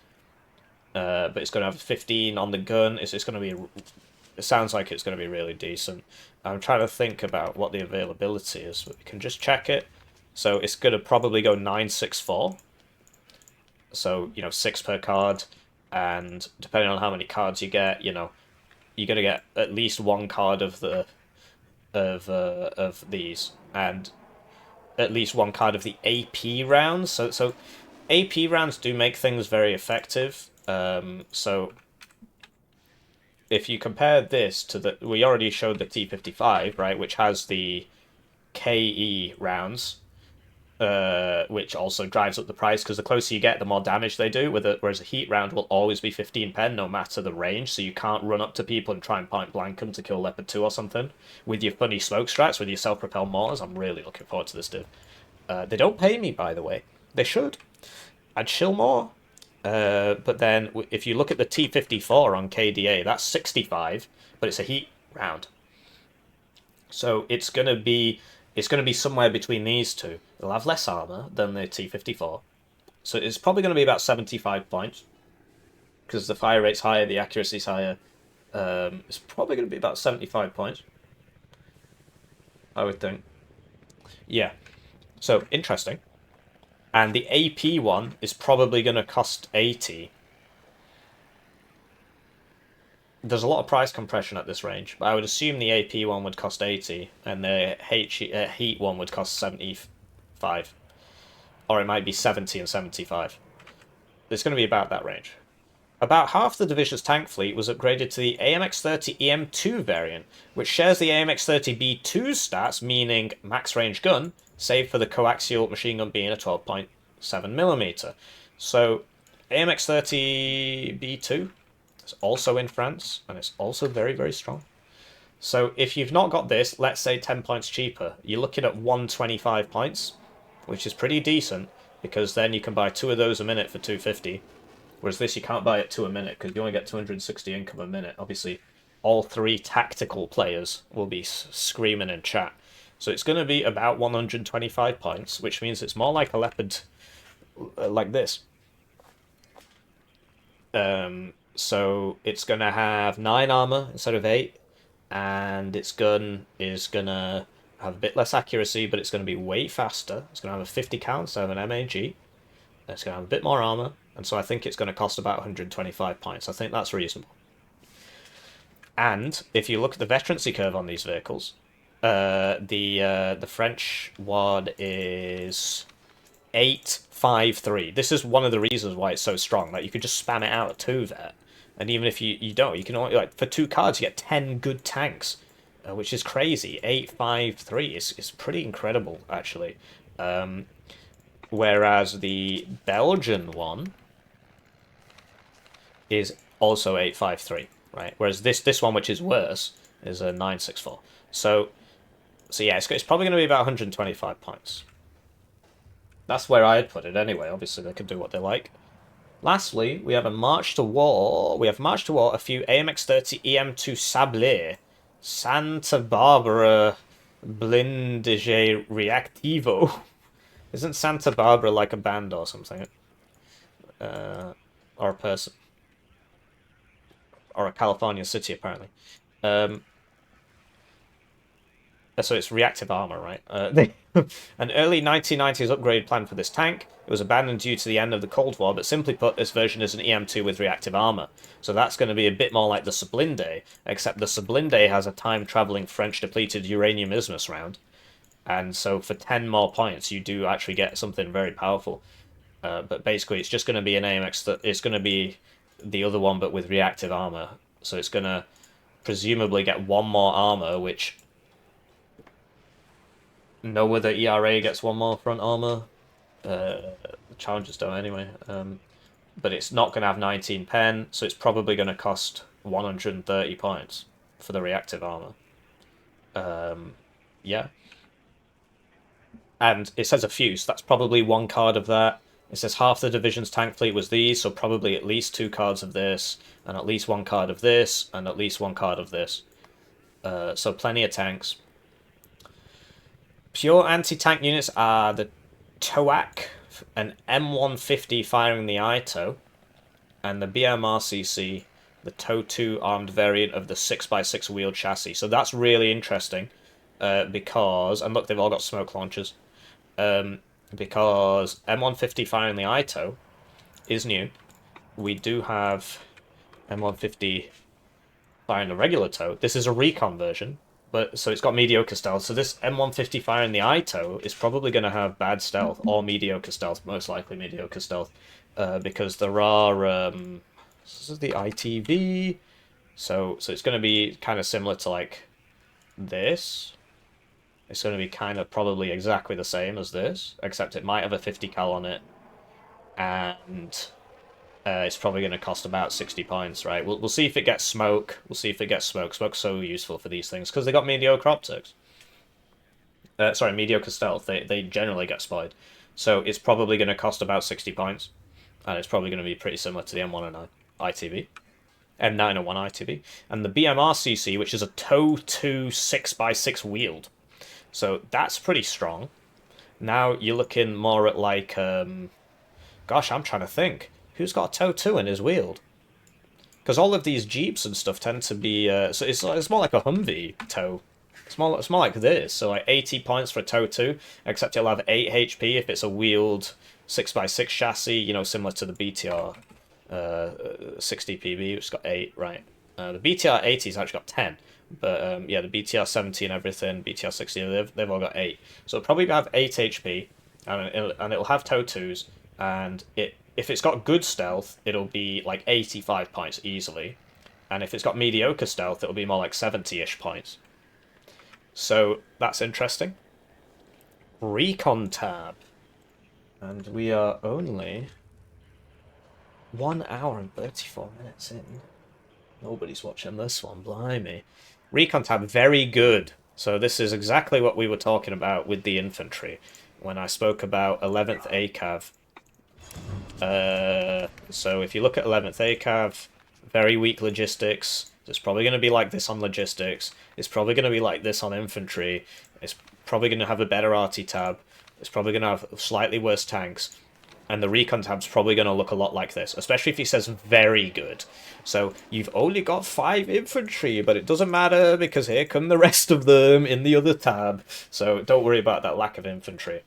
But it's going to have 15 on the gun. It's going to be. It sounds like it's going to be really decent. I'm trying to think about what the availability is, but we can just check it. So it's going to probably go 964. So, you know, 6 per card, and depending on how many cards you get, you know, you're going to get at least 1 card of the of these, and at least 1 card of the AP rounds. So AP rounds do make things very effective. So if you compare this to we already showed the T-55, right, which has the KE rounds, which also drives up the price, because the closer you get, the more damage they do, whereas a heat round will always be 15 pen, no matter the range, so you can't run up to people and try and point blank them to kill Leopard 2 or something. With your funny smoke strats, with your self-propelled mortars, I'm really looking forward to this div. They don't pay me, by the way. They should. I'd chill more. But then, if you look at the T-54 on KDA, that's 65, but it's a heat round. So it's gonna be somewhere between these two. It'll have less armor than the T-54, so it's probably going to be about 75 points, because the fire rate's higher, the accuracy's higher. It's probably going to be about 75 points, I would think. Yeah, so interesting. And the AP one is probably going to cost 80. there's a lot of price compression at this range, but I would assume the AP one would cost 80 and the Heat one would cost 75. Or it might be 70 and 75. It's going to be about that range. About half the division's tank fleet was upgraded to the AMX-30 EM2 variant, which shares the AMX-30B2 stats, meaning max range gun, save for the coaxial machine gun being a 12.7mm. So, AMX-30B2 is also in France, and it's also very, very strong. So, if you've not got this, let's say 10 points cheaper, you're looking at 125 points, which is pretty decent, because then you can buy 2 of those a minute for 250. Whereas this, you can't buy it 2 a minute, because you only get 260 income a minute. Obviously, all 3 tactical players will be screaming in chat. So it's going to be about 125 points, which means it's more like a leopard like this. So it's going to have 9 armor instead of 8, and its gun is going to have a bit less accuracy, but it's going to be way faster. It's going to have a 50 cal instead of an MAG. It's going to have a bit more armor, and so I think it's going to cost about 125 points. I think that's reasonable. And if you look at the veterancy curve on these vehicles, the French one is 853. This is one of the reasons why it's so strong. Like, you could just spam it out at 2 there, and even if you don't, you can only, like, for 2 cards you get 10 good tanks, which is crazy. 853 is pretty incredible, actually. Whereas the Belgian one is also 853, right? Whereas this one, which is worse, is a 964. So yeah, it's probably going to be about 125 points. That's where I'd put it anyway. Obviously, they can do what they like. Lastly, we have a March to War. We have March to War, a few AMX-30 EM2 Sablé, Santa Barbara Blindage Reactivo. Isn't Santa Barbara like a band or something? Or a person? Or a California city, apparently. So it's reactive armor, right? An early 1990s upgrade plan for this tank. It was abandoned due to the end of the Cold War, but simply put, this version is an EM2 with reactive armor. So that's going to be a bit more like the Sublinde, except the Sublinde has a time-traveling French depleted uranium isthmus round. And so for 10 more points, you do actually get something very powerful. But basically, it's just going to be an AMX that it's going to be the other one, but with reactive armor. So it's going to presumably get 1 more armor, which no other ERA gets 1 more front armor. Challengers don't anyway. But it's not going to have 19 pen, so it's probably going to cost 130 points for the reactive armor. Yeah. And it says a few, so that's probably 1 card of that. It says half the division's tank fleet was these, so probably at least 2 cards of this, and at least 1 card of this, and at least 1 card of this. So plenty of tanks. Pure anti-tank units are the TOAC, an M150 firing the ITO, and the BMRCC, the TOW2 armed variant of the 6x6 wheeled chassis. So that's really interesting, because, and look, they've all got smoke launchers. Because M150 firing the ITO is new. We do have M150 firing the regular TOW. This is a Recon version, but so it's got mediocre stealth. So this M150 firing the ITO is probably going to have bad stealth or mediocre stealth, most likely mediocre stealth, because there are this is the ITV. So it's going to be kind of similar to like this. It's going to be kind of probably exactly the same as this, except it might have a 50 cal on it, and it's probably going to cost about 60 points, right? We'll see if it gets smoke. We'll see if it gets smoke. Smoke's so useful for these things, because they got mediocre optics. Sorry, mediocre stealth. They generally get spotted. So it's probably going to cost about 60 points, and it's probably going to be pretty similar to the M109 ITV. M901 ITV. And the BMRCC, which is a TOW2 6x6 wheeled. So that's pretty strong. Now you're looking more at like, gosh, I'm trying to think. Who's got a TOW2 and is wheeled? Because all of these Jeeps and stuff tend to be, so it's more like a Humvee TOW. It's more like this. So like 80 points for a TOW2, except it'll have 8 HP if it's a wheeled 6x6 chassis, you know, similar to the BTR 60 PB, which has got 8, right? The BTR 80's actually got 10. But yeah, the BTR 70 and everything, BTR 60, they've all got 8. So it'll probably have 8 HP, and it'll have toe 2s, and if it's got good stealth, it'll be like 85 points easily. And if it's got mediocre stealth, it'll be more like 70-ish points. So that's interesting. Recon tab. And we are only 1 hour and 34 minutes in. Nobody's watching this one, blimey. Recon tab, very good. So this is exactly what we were talking about with the infantry when I spoke about 11th ACAV. So if you look at 11th ACAV, very weak logistics. It's probably going to be like this on logistics. It's probably going to be like this on infantry. It's probably going to have a better RT tab. It's probably going to have slightly worse tanks. And the recon tab's probably going to look a lot like this, especially if he says very good. So you've only got 5 infantry, but it doesn't matter because here come the rest of them in the other tab. So don't worry about that lack of infantry.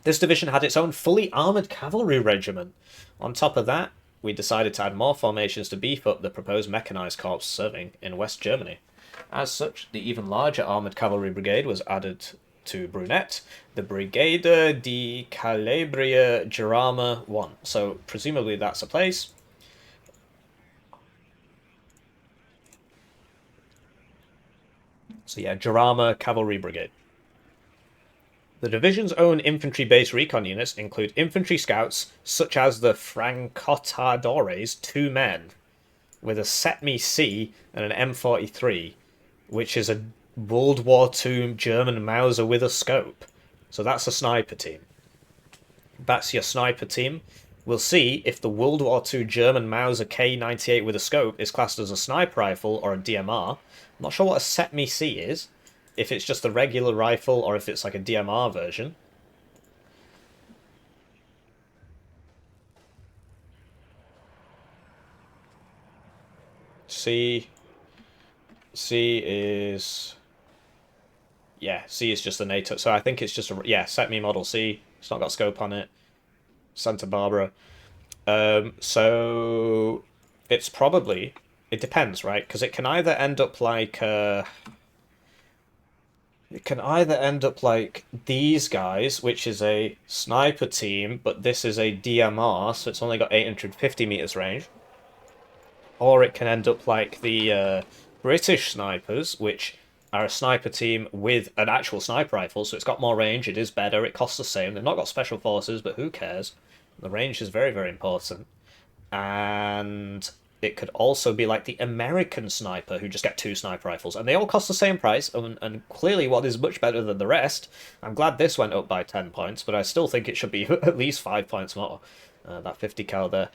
This division had its own fully armoured cavalry regiment. On top of that, we decided to add more formations to beef up the proposed mechanized corps serving in West Germany. As such, the even larger armoured cavalry brigade was added to Brunette, the Brigada di Calabria Girama 1. So presumably that's a place. So yeah, Girama Cavalry Brigade. The division's own infantry-based recon units include infantry scouts, such as the Francotadores 2 men, with a Setme C and an M43, which is a World War II German Mauser with a scope. So that's a sniper team. That's your sniper team. We'll see if the World War II German Mauser K98 with a scope is classed as a sniper rifle or a DMR. I'm not sure what a Setme C is, if it's just a regular rifle or if it's like a DMR version. C is... Yeah, C is just a NATO. So I think it's just a... Yeah, Setme Model C. It's not got scope on it. Santa Barbara. So it's probably... It depends, right? Because it can either end up like... It can either end up like these guys, which is a sniper team, but this is a DMR, so it's only got 850 meters range. Or it can end up like the British snipers, which are a sniper team with an actual sniper rifle, so it's got more range, it is better, it costs the same. They've not got special forces, but who cares? The range is very, very important. And it could also be like the American sniper, who just get 2 sniper rifles, and they all cost the same price, and clearly one is much better than the rest. I'm glad this went up by 10 points, but I still think it should be at least 5 points more. That 50 cal there.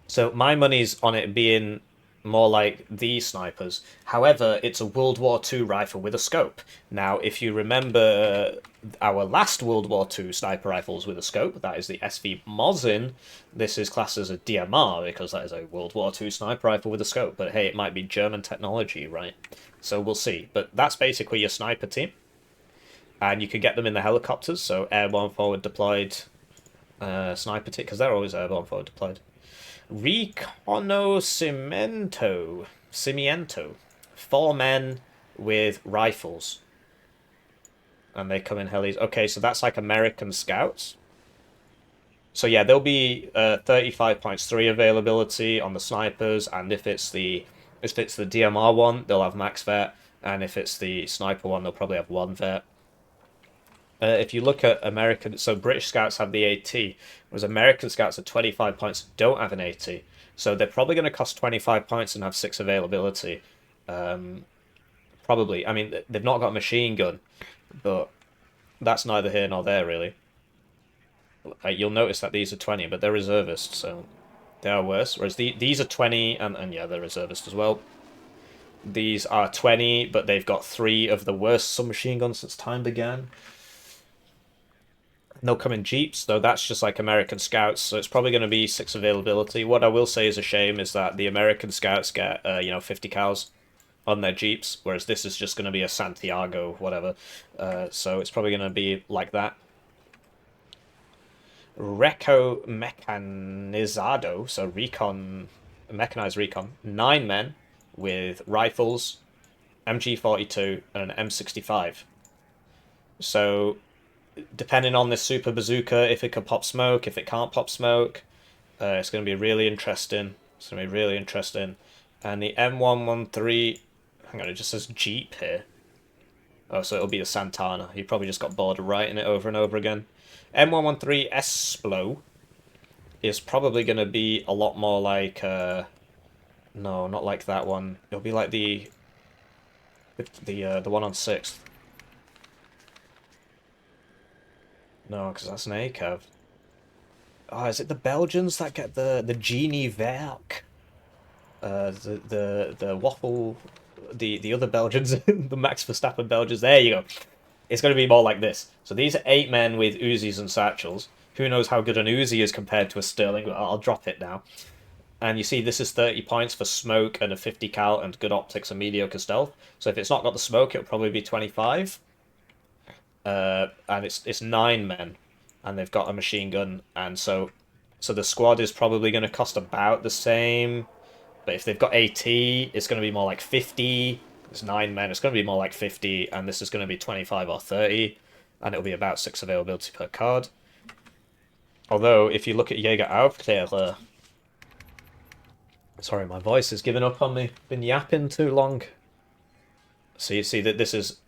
So my money's on it being more like these snipers. However, it's a World War II rifle with a scope. Now, if you remember our last World War II sniper rifles with a scope, that is the SV Mosin, this is classed as a DMR because that is a World War II sniper rifle with a scope. But hey, it might be German technology, right? So we'll see. But that's basically your sniper team. And you can get them in the helicopters, so airborne forward deployed sniper team, because they're always airborne forward deployed. Reconocimiento. 4 men with rifles. And they come in helis. Okay, so that's like American scouts. So yeah, there'll be 35 points 3 availability on the snipers, and if it's the DMR one, they'll have max vet, and if it's the sniper one, they'll probably have 1 vet. If you look at American, so British Scouts have the AT, whereas American Scouts at 25 points don't have an AT. So they're probably going to cost 25 points and have 6 availability. Probably. I mean, they've not got a machine gun, but that's neither here nor there, really. You'll notice that these are 20, but they're reservists, so they are worse. Whereas these are 20, and yeah, they're reservist as well. These are 20, but they've got 3 of the worst submachine guns since time began. They'll come in Jeeps, though that's just like American Scouts, so it's probably going to be 6 availability. What I will say is a shame is that the American Scouts get, 50 cals on their Jeeps, whereas this is just going to be a Santiago, whatever. So it's probably going to be like that. Reco Mechanizado, so Recon mechanized recon, 9 men with rifles, MG42, and an M65. So, depending on this super bazooka, if it can pop smoke, if it can't pop smoke, it's going to be really interesting. It's going to be really interesting. And the M113, hang on, it just says Jeep here. Oh, so it'll be the Santana. He probably just got bored of writing it over and over again. M113 Esplo is probably going to be a lot more like... no, not like that one. It'll be like the one on 6th. No, because that's an ACAV. Oh, is it the Belgians that get the Genie Werk? The waffle, the other Belgians, the Max Verstappen Belgians. There you go. It's going to be more like this. So these are 8 men with Uzis and satchels. Who knows how good an Uzi is compared to a Sterling? I'll drop it now. And you see this is 30 points for smoke and a 50 cal and good optics and mediocre stealth. So if it's not got the smoke, it'll probably be 25. And it's 9 men, and they've got a machine gun, and so the squad is probably going to cost about the same. But if they've got AT, it's going to be more like 50. It's 9 men, it's going to be more like 50, and this is going to be 25 or 30, and it'll be about 6 availability per card. Although, if you look at Jäger Aufklärer... Sorry, my voice has given up on me. Been yapping too long. So you see that this is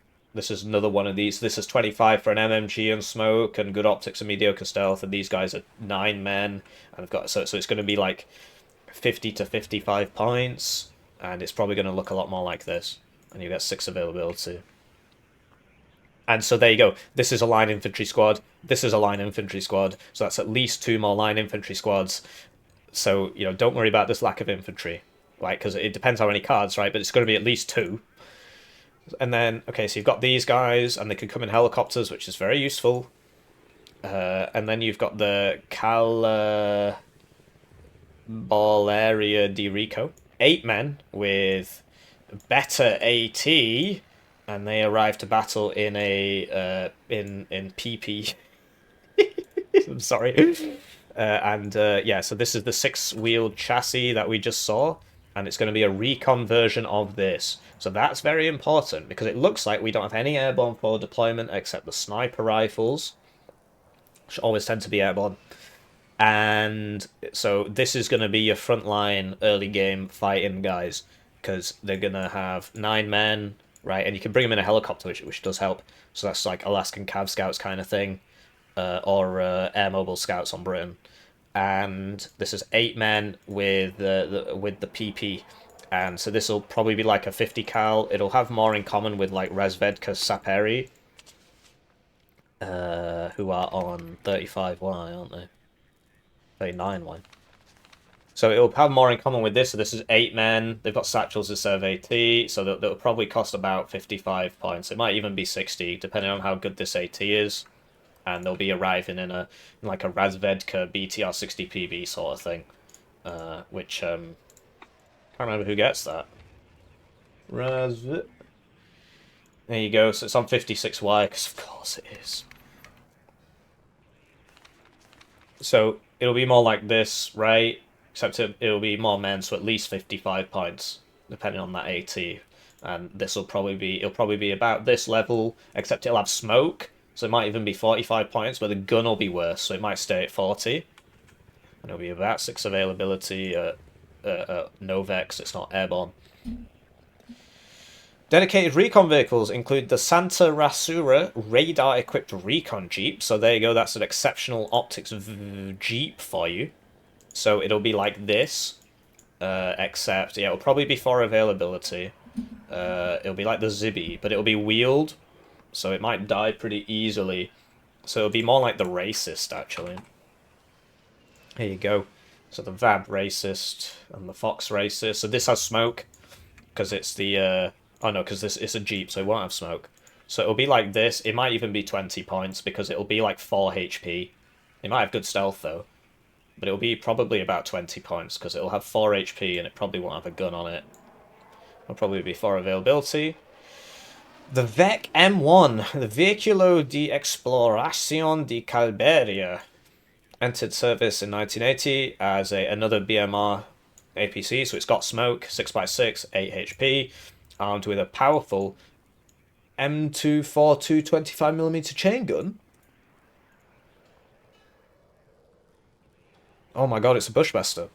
another one of these. This is 25 for an MMG and smoke and good optics and mediocre stealth, and these guys are 9 men, and they've got so it's going to be like 50 to 55 points, and it's probably going to look a lot more like this, and you get 6 availability. And so there you go. This is a line infantry squad. This is a line infantry squad. So that's at least 2 more line infantry squads. So, you know, don't worry about this lack of infantry, right? Because it depends how many cards, right? But it's going to be at least 2. And then, okay, so you've got these guys, and they can come in helicopters, which is very useful. And then you've got the Balleria di Rico. 8 men with better AT, and they arrive to battle in a in PP. I'm sorry. Yeah, so this is the 6-wheeled chassis that we just saw, and it's going to be a recon version of this. So that's very important, because it looks like we don't have any airborne forward deployment except the sniper rifles, which always tend to be airborne. And so this is going to be your frontline early game fighting guys, because they're going to have 9 men, right? And you can bring them in a helicopter, which does help. So that's like Alaskan Cav Scouts kind of thing, or Air Mobile Scouts on Britain. And this is 8 men with the PP. And so this will probably be like a 50 cal. It'll have more in common with like Razvedka Saperi, who are on 35Y, aren't they? 39Y. So it'll have more in common with this. So this is 8 men. They've got satchels instead of AT, so that'll probably cost about 55 points. It might even be 60, depending on how good this AT is. And they'll be arriving in like a Razvedka BTR 60 PB sort of thing, which can't remember who gets that. There you go. So it's on 56Y, because of course it is. So it'll be more like this, right? Except it'll be more men, so at least 55 points, depending on that AT. And this will probably be about this level, except it'll have smoke, so it might even be 45 points, but the gun will be worse, so it might stay at 40. And it'll be about 6 availability. Novex, it's not airborne. Dedicated recon vehicles include the Santa Rasura radar-equipped recon jeep. So there you go, that's an exceptional optics jeep for you. So it'll be like this, except, yeah, it'll probably be 4 availability. It'll be like the Zibi, but it'll be wheeled, so it might die pretty easily. So it'll be more like the Racist, actually. Here you go. So the Vab Racist and the Fox Racist. So this has smoke, because it's the... oh no, because this is a Jeep, so it won't have smoke. So it'll be like this. It might even be 20 points, because it'll be like 4 HP. It might have good stealth, though. But it'll be probably about 20 points, because it'll have 4 HP, and it probably won't have a gun on it. It'll probably be 4 availability. The VEC M1, the Vehiculo de Exploración de Calberia, entered service in 1980 as another BMR APC, so it's got smoke, 6x6, 8 HP, armed with a powerful M242 25mm chain gun. Oh my god, it's a Bushmaster.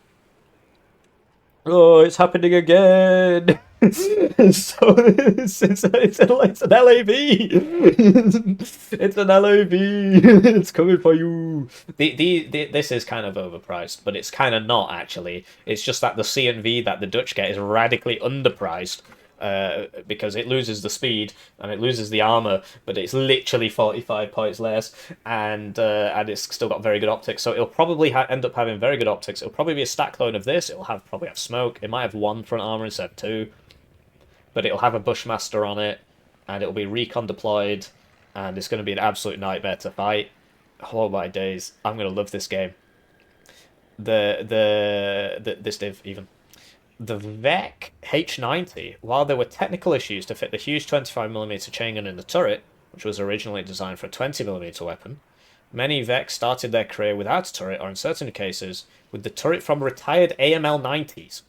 Oh, it's happening again! It's an LAV! It's an LAV! It's coming for you! This is kind of overpriced, but it's kind of not, actually. It's just that the C&V that the Dutch get is radically underpriced. Because it loses the speed and it loses the armor, but it's literally 45 points less, and it's still got very good optics. So it'll probably end up having very good optics. It'll probably be a stack clone of this. It'll probably have smoke. It might have one front armor instead of two, but it'll have a Bushmaster on it, and it'll be recon deployed, and it's going to be an absolute nightmare to fight. Oh my days! I'm going to love this game. This div even. The VEC H90, while there were technical issues to fit the huge 25mm chain gun in the turret, which was originally designed for a 20mm weapon, many VECs started their career without a turret, or in certain cases, with the turret from retired AML-90s.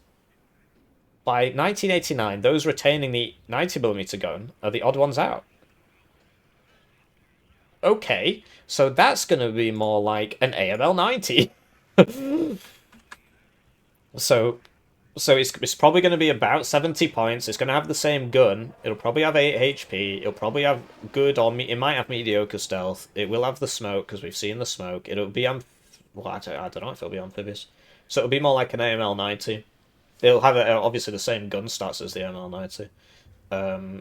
By 1989, those retaining the 90mm gun are the odd ones out. Okay, so that's going to be more like an AML-90. So it's probably going to be about 70 points. It's going to have the same gun. It'll probably have 8 HP. It'll probably have good or it might have mediocre stealth. It will have the smoke because we've seen the smoke. It'll be well, I don't know if it'll be amphibious. So it'll be more like an AML-90. It'll have obviously the same gun stats as the AML-90.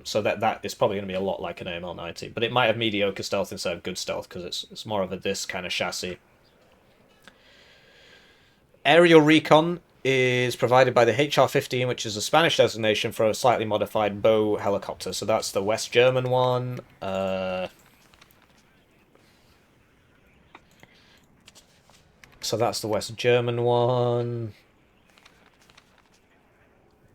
So that is probably going to be a lot like an AML-90, but it might have mediocre stealth instead of good stealth because it's more of a this kind of chassis. Aerial recon is provided by the HR-15, which is a Spanish designation for a slightly modified bow helicopter. So that's the West German one. So that's the West German one.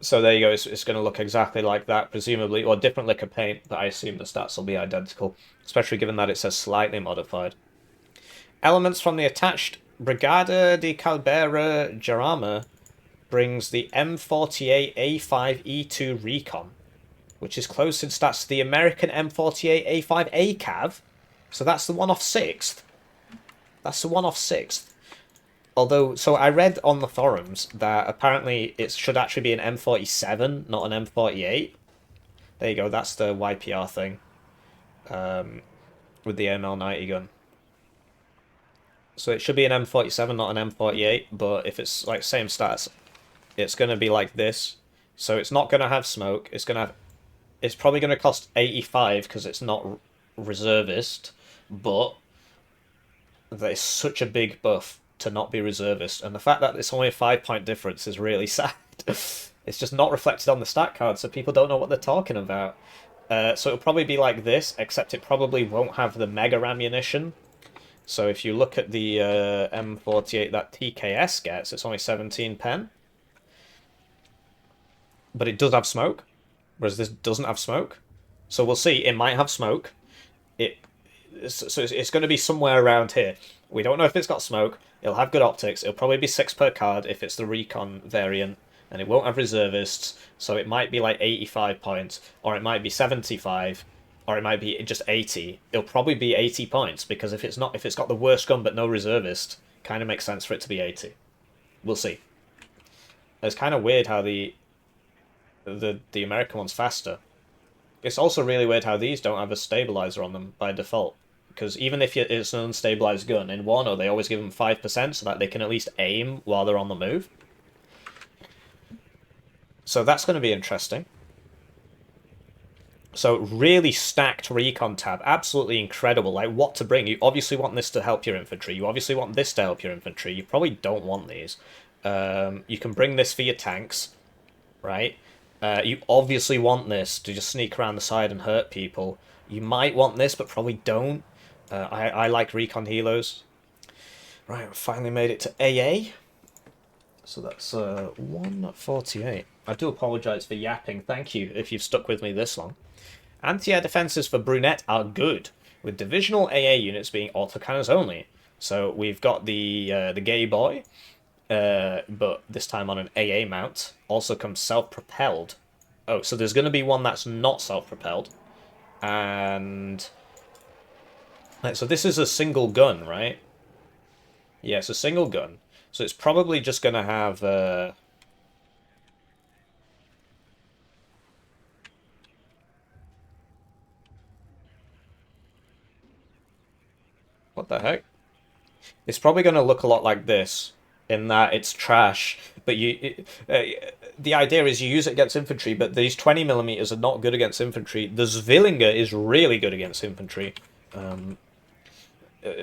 So there you go. It's going to look exactly like that, presumably, or different lick of paint, but I assume the stats will be identical, especially given that it says slightly modified. Elements from the attached Brigada de Calbera Jarama brings the M48A5E2 Recon, which is close in stats to the American M48A5A Cav. So that's the one off 6th. That's the one off 6th. Although, so I read on the forums that apparently it should actually be an M47, not an M48. There you go, that's the YPR thing. With the ML90 gun. So it should be an M47, not an M48, but if it's like same stats, it's going to be like this. So it's not going to have smoke. It's probably going to cost 85 because it's not reservist, but there's such a big buff to not be reservist, and the fact that it's only a 5-point difference is really sad. It's just not reflected on the stat card, so people don't know what they're talking about. So it'll probably be like this, except it probably won't have the mega ammunition. So if you look at the M48 that TKS gets, it's only 17 pen. But it does have smoke, whereas this doesn't have smoke. So we'll see. It might have smoke. So it's going to be somewhere around here. We don't know if it's got smoke. It'll have good optics. It'll probably be 6 per card if it's the Recon variant. And it won't have reservists. So it might be like 85 points. Or it might be 75. Or it might be just 80. It'll probably be 80 points. Because if it's got the worst gun but no reservist, kind of makes sense for it to be 80. We'll see. It's kind of weird how the American one's faster. It's also really weird how these don't have a stabilizer on them by default. Because even if it's an unstabilized gun, in Warno they always give them 5% so that they can at least aim while they're on the move. So that's going to be interesting. So really stacked recon tab, absolutely incredible. Like what to bring. You obviously want this to help your infantry. You obviously want this to help your infantry. You probably don't want these. You can bring this for your tanks, right? You obviously want this to just sneak around the side and hurt people. You might want this, but probably don't. I like recon helos. Right, I finally made it to AA. So that's 148. I do apologise for yapping. Thank you if you've stuck with me this long. Anti-air defences for Brunette are good, with divisional AA units being autocannons only. So we've got the gay boy, but this time on an AA mount. Also comes self-propelled. Oh, so there's going to be one that's not self-propelled. And... Right, so this is a single gun, right? Yeah, it's a single gun. So it's probably just going to have... What the heck? It's probably going to look a lot like this, in that it's trash. But the idea is you use it against infantry, but these 20mm are not good against infantry. The Zwillinger is really good against infantry.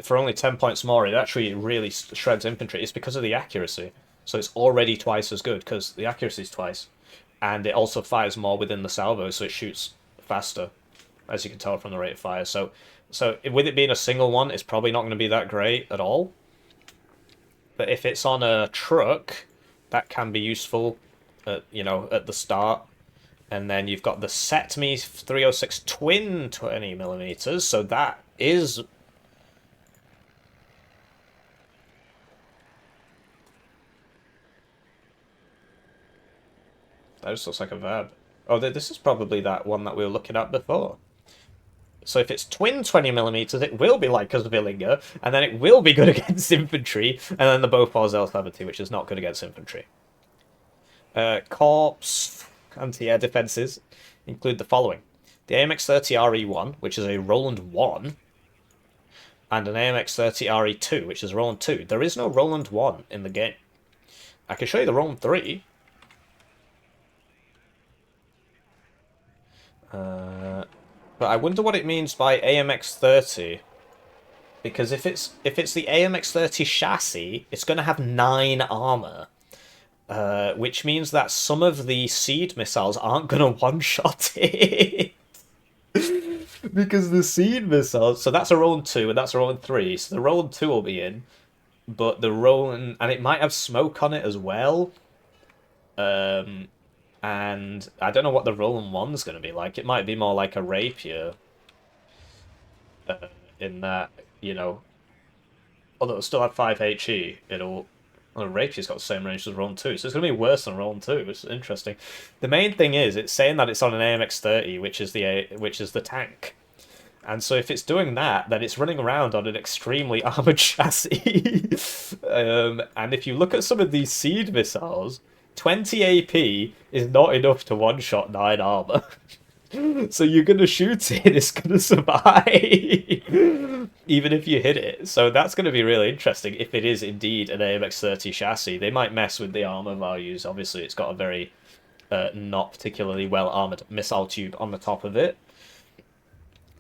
For only 10 points more, it actually really shreds infantry. It's because of the accuracy. So it's already twice as good, because the accuracy is twice. And it also fires more within the salvo, so it shoots faster, as you can tell from the rate of fire. So with it being a single one, it's probably not going to be that great at all. But if it's on a truck, that can be useful, at the start. And then you've got the Setme 306 twin 20mm, so that is... That just looks like a verb. Oh, this is probably that one that we were looking at before. So if it's twin 20mm, it will be like a Zwillinger, and then it will be good against infantry, and then the Bofors L70, which is not good against infantry. Corps anti-air defenses include the following. The AMX-30RE1, which is a Roland 1, and an AMX-30RE2, which is Roland 2. There is no Roland 1 in the game. I can show you the Roland 3. But I wonder what it means by AMX-30. Because if it's the AMX-30 chassis, it's going to have 9 armor. Which means that some of the seed missiles aren't going to one-shot it. Because the seed missiles... So that's a Roland 2 and that's a Roland 3. So the Roland 2 will be in. But the Roland... And it might have smoke on it as well. And I don't know what the Roland 1's going to be like. It might be more like a Rapier. In that, although it'll still have 5 HE, it'll... Well, Rapier's got the same range as Roland 2, so it's going to be worse than Roland 2, which is interesting. The main thing is, it's saying that it's on an AMX-30, which is the tank. And so if it's doing that, then it's running around on an extremely armoured chassis. And if you look at some of these seed missiles, 20 AP is not enough to one-shot 9 armour. So you're going to shoot it, it's going to survive. Even if you hit it. So that's going to be really interesting if it is indeed an AMX-30 chassis. They might mess with the armour values. Obviously, it's got a very not particularly well-armoured missile tube on the top of it.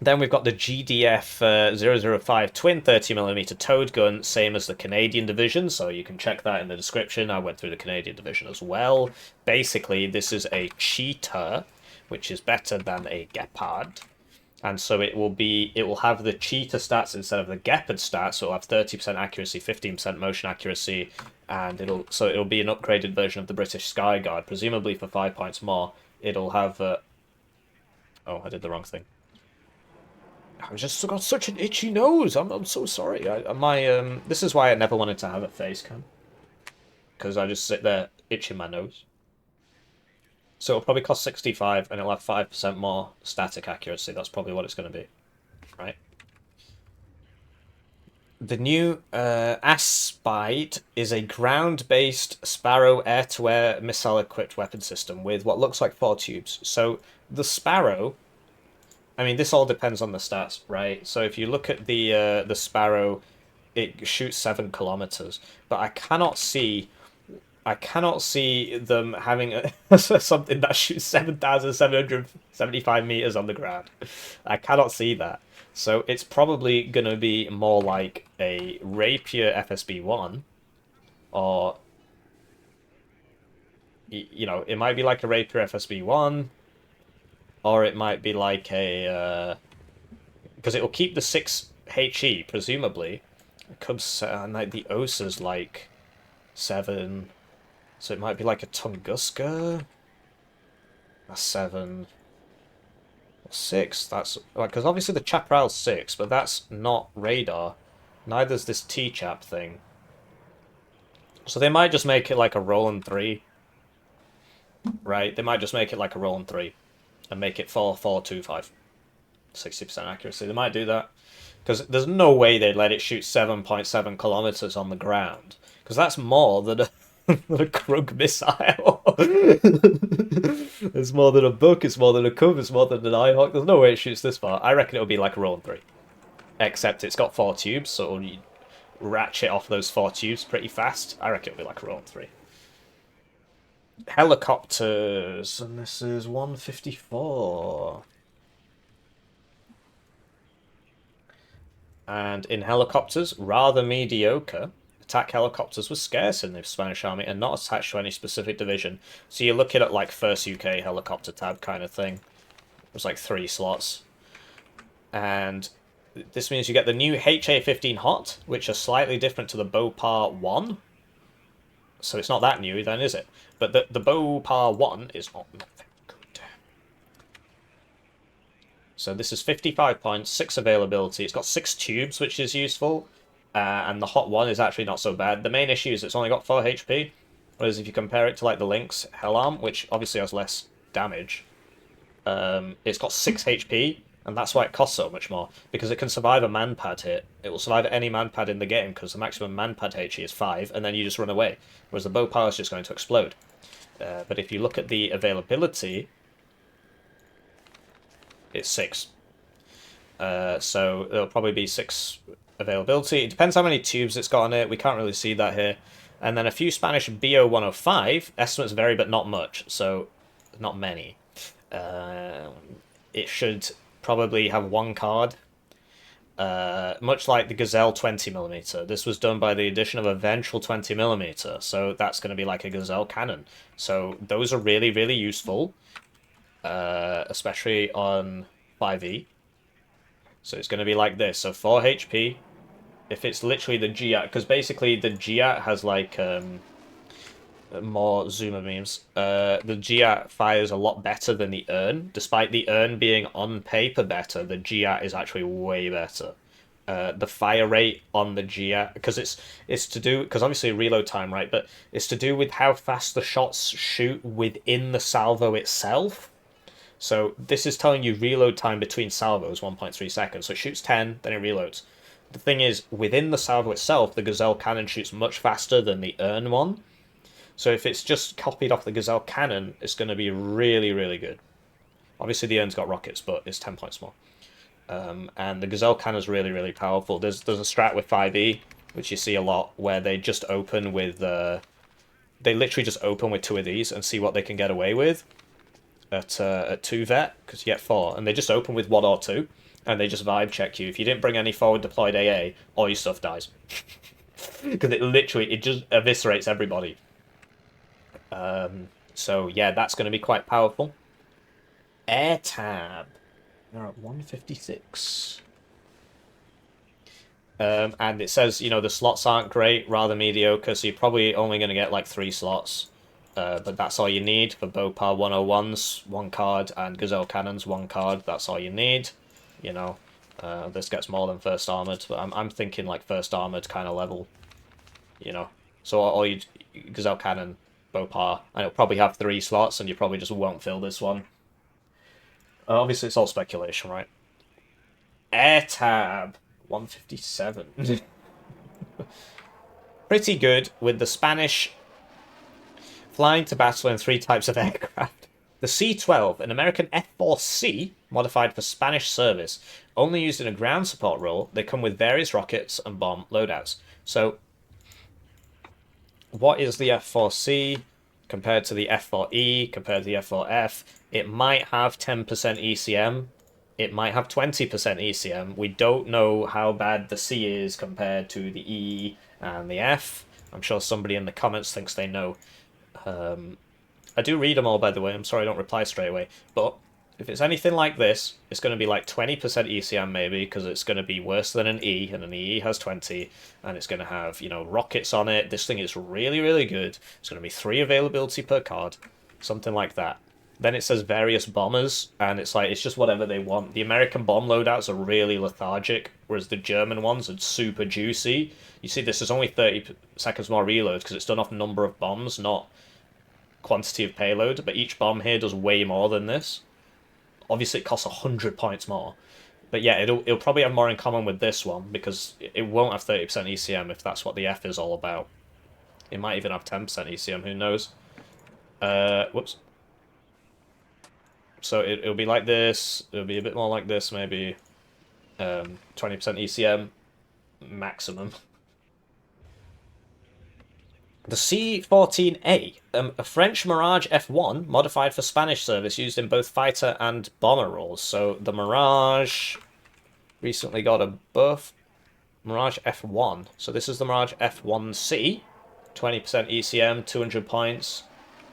Then we've got the GDF 005 twin 30mm towed gun, same as the Canadian division, so you can check that in the description. I went through the Canadian division as well. Basically, this is a cheetah, which is better than a Gepard. And so it will have the cheetah stats instead of the Gepard stats, so it'll have 30% accuracy, 15% motion accuracy, and it'll be an upgraded version of the British Skyguard, presumably for 5 points more. It'll have oh, I did the wrong thing. I've just got such an itchy nose. I'm so sorry. This is why I never wanted to have a face cam, because I just sit there itching my nose. So it'll probably cost 65, and it'll have 5% more static accuracy. That's probably what it's going to be, right? The new Aspide is a ground-based Sparrow air-to-air missile-equipped weapon system with what looks like 4 tubes. So the Sparrow... I mean, this all depends on the stats, right? So if you look at the Sparrow, it shoots 7 kilometers, but I cannot see them having something that shoots 7,775 meters on the ground. I cannot see that. So it's probably gonna be more like a Rapier FSB-1, or it might be like a Rapier FSB-1. Or it might be like a... Because it will keep the 6 HE, presumably. It comes... like the OSA's like 7. So it might be like a Tunguska. That's 7. 6. That's... Because obviously the Chaparral's 6, but that's not radar. Neither's this T-Chap thing. So they might just make it like a roll and 3, right? They might just make it like a roll and 3 and make it 4-4-2-5. 60% accuracy. They might do that. Because there's no way they'd let it shoot 7.7 kilometers on the ground. Because that's more than a, than a Krug missile. It's more than a Buck, it's more than a Cub, it's more than an Nighthawk. There's no way it shoots this far. I reckon it'll be like a roll 3. Except it's got 4 tubes, so you ratchet off those 4 tubes pretty fast. I reckon it'll be like a roll 3. Helicopters, and this is 154. And in helicopters, rather mediocre. Attack helicopters were scarce in the Spanish army and not attached to any specific division. So you're looking at like first UK helicopter tab kind of thing. It was like 3 slots. And this means you get the new HA-15 Hot, which are slightly different to the Beaupar 1. So it's not that new then, is it? But the Beaupar 1 is not very good. So this is 55 points, 6 availability. It's got 6 tubes, which is useful. And the Hot 1 is actually not so bad. The main issue is it's only got 4 HP. Whereas if you compare it to like the Lynx Hellarm, which obviously has less damage, it's got 6 HP. And that's why it costs so much more. Because it can survive a man-pad hit. It will survive any man-pad in the game, because the maximum man-pad HE is 5, and then you just run away. Whereas the Beaupar is just going to explode. But if you look at the availability, it's 6. So it'll probably be 6 availability. It depends how many tubes it's got on it. We can't really see that here. And then a few Spanish BO 105. Estimates vary, but not much. So, not many. It should probably have 1 card. Much like the Gazelle 20mm. This was done by the addition of a ventral 20mm. So that's going to be like a Gazelle cannon. So those are really, really useful. Especially on 5e. So it's going to be like this. So 4 HP. If it's literally the GIAT, because basically the GIAT has like more zoomer memes. The GIAT fires a lot better than the Urn. Despite the Urn being on paper better, the GIAT is actually way better. The fire rate on the GIAT, because it's to do, because obviously reload time, right? But it's to do with how fast the shots shoot within the salvo itself. So this is telling you reload time between salvos, 1.3 seconds. So it shoots 10, then it reloads. The thing is, within the salvo itself, the Gazelle cannon shoots much faster than the Urn one. So if it's just copied off the Gazelle cannon, it's going to be really, really good. Obviously the Urn's got rockets, but it's 10 points more. And the Gazelle cannon is really, really powerful. There's a strat with 5e, which you see a lot, where they just open with... they literally just open with 2 of these and see what they can get away with at 2 vet, because you get 4. And they just open with 1 or 2, and they just vibe check you. If you didn't bring any forward deployed AA, all your stuff dies. Because it just eviscerates everybody. So yeah, that's going to be quite powerful. Air tab. They're at 156. And it says, you know, the slots aren't great, rather mediocre, so you're probably only going to get like 3 slots. But that's all you need for Beaupar 101s, 1 card, and Gazelle Cannons, 1 card. That's all you need. You know, this gets more than First Armoured, but I'm thinking like First Armoured kind of level. You know, so all you Gazelle Cannon, Beaupar, and it'll probably have 3 slots, and you probably just won't fill this one. Obviously, it's all speculation, right? Air tab, 157. Pretty good with the Spanish flying to battle in 3 types of aircraft. The C-12, an American F-4C, modified for Spanish service, only used in a ground support role. They come with various rockets and bomb loadouts. So, what is the F-4C compared to the F-4E, compared to the F-4F? It might have 10% ECM. It might have 20% ECM. We don't know how bad the C is compared to the E and the F. I'm sure somebody in the comments thinks they know. I do read them all, by the way. I'm sorry I don't reply straight away. But if it's anything like this, it's going to be like 20% ECM maybe, because it's going to be worse than an E, and an E has 20, and it's going to have, you know, rockets on it. This thing is really, really good. It's going to be 3 availability per card, something like that. Then it says various bombers, and it's like it's just whatever they want. The American bomb loadouts are really lethargic, whereas the German ones are super juicy. You see, this is only 30 seconds more reload because it's done off number of bombs, not quantity of payload. But each bomb here does way more than this. Obviously, it costs 100 points more. But yeah, it'll probably have more in common with this one because it won't have 30% ECM if that's what the F is all about. It might even have 10% ECM, who knows? Whoops. So it'll be like this. It'll be a bit more like this, maybe 20% ECM maximum. The C-14A, a French Mirage F1 modified for Spanish service used in both fighter and bomber roles. So the Mirage recently got a buff. Mirage F1. So this is the Mirage F1C. 20% ECM, 200 points.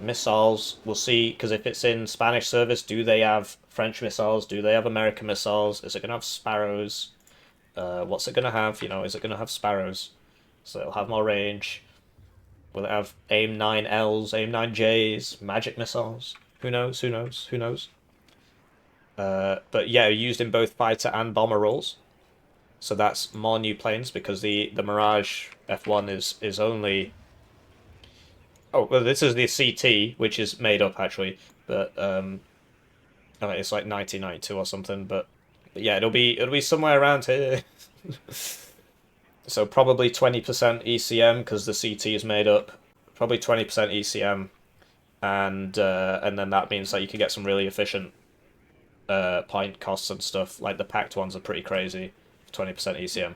Missiles, we'll see, because if it's in Spanish service, do they have French missiles? Do they have American missiles? Is it going to have Sparrows? What's it going to have? You know, is it going to have Sparrows? So it'll have more range. Will it have AIM 9Ls, AIM 9Js, magic missiles? Who knows? Who knows? Who knows? But yeah, used in both fighter and bomber roles. So that's more new planes because the Mirage F1 is only... Oh, well, this is the CT, which is made up, actually. But, it's like 1992 or something. But yeah, it'll be somewhere around here. So probably 20% ECM, because the CT is made up. Probably 20% ECM. And then that means that you can get some really efficient point costs and stuff. Like the packed ones are pretty crazy. 20% ECM.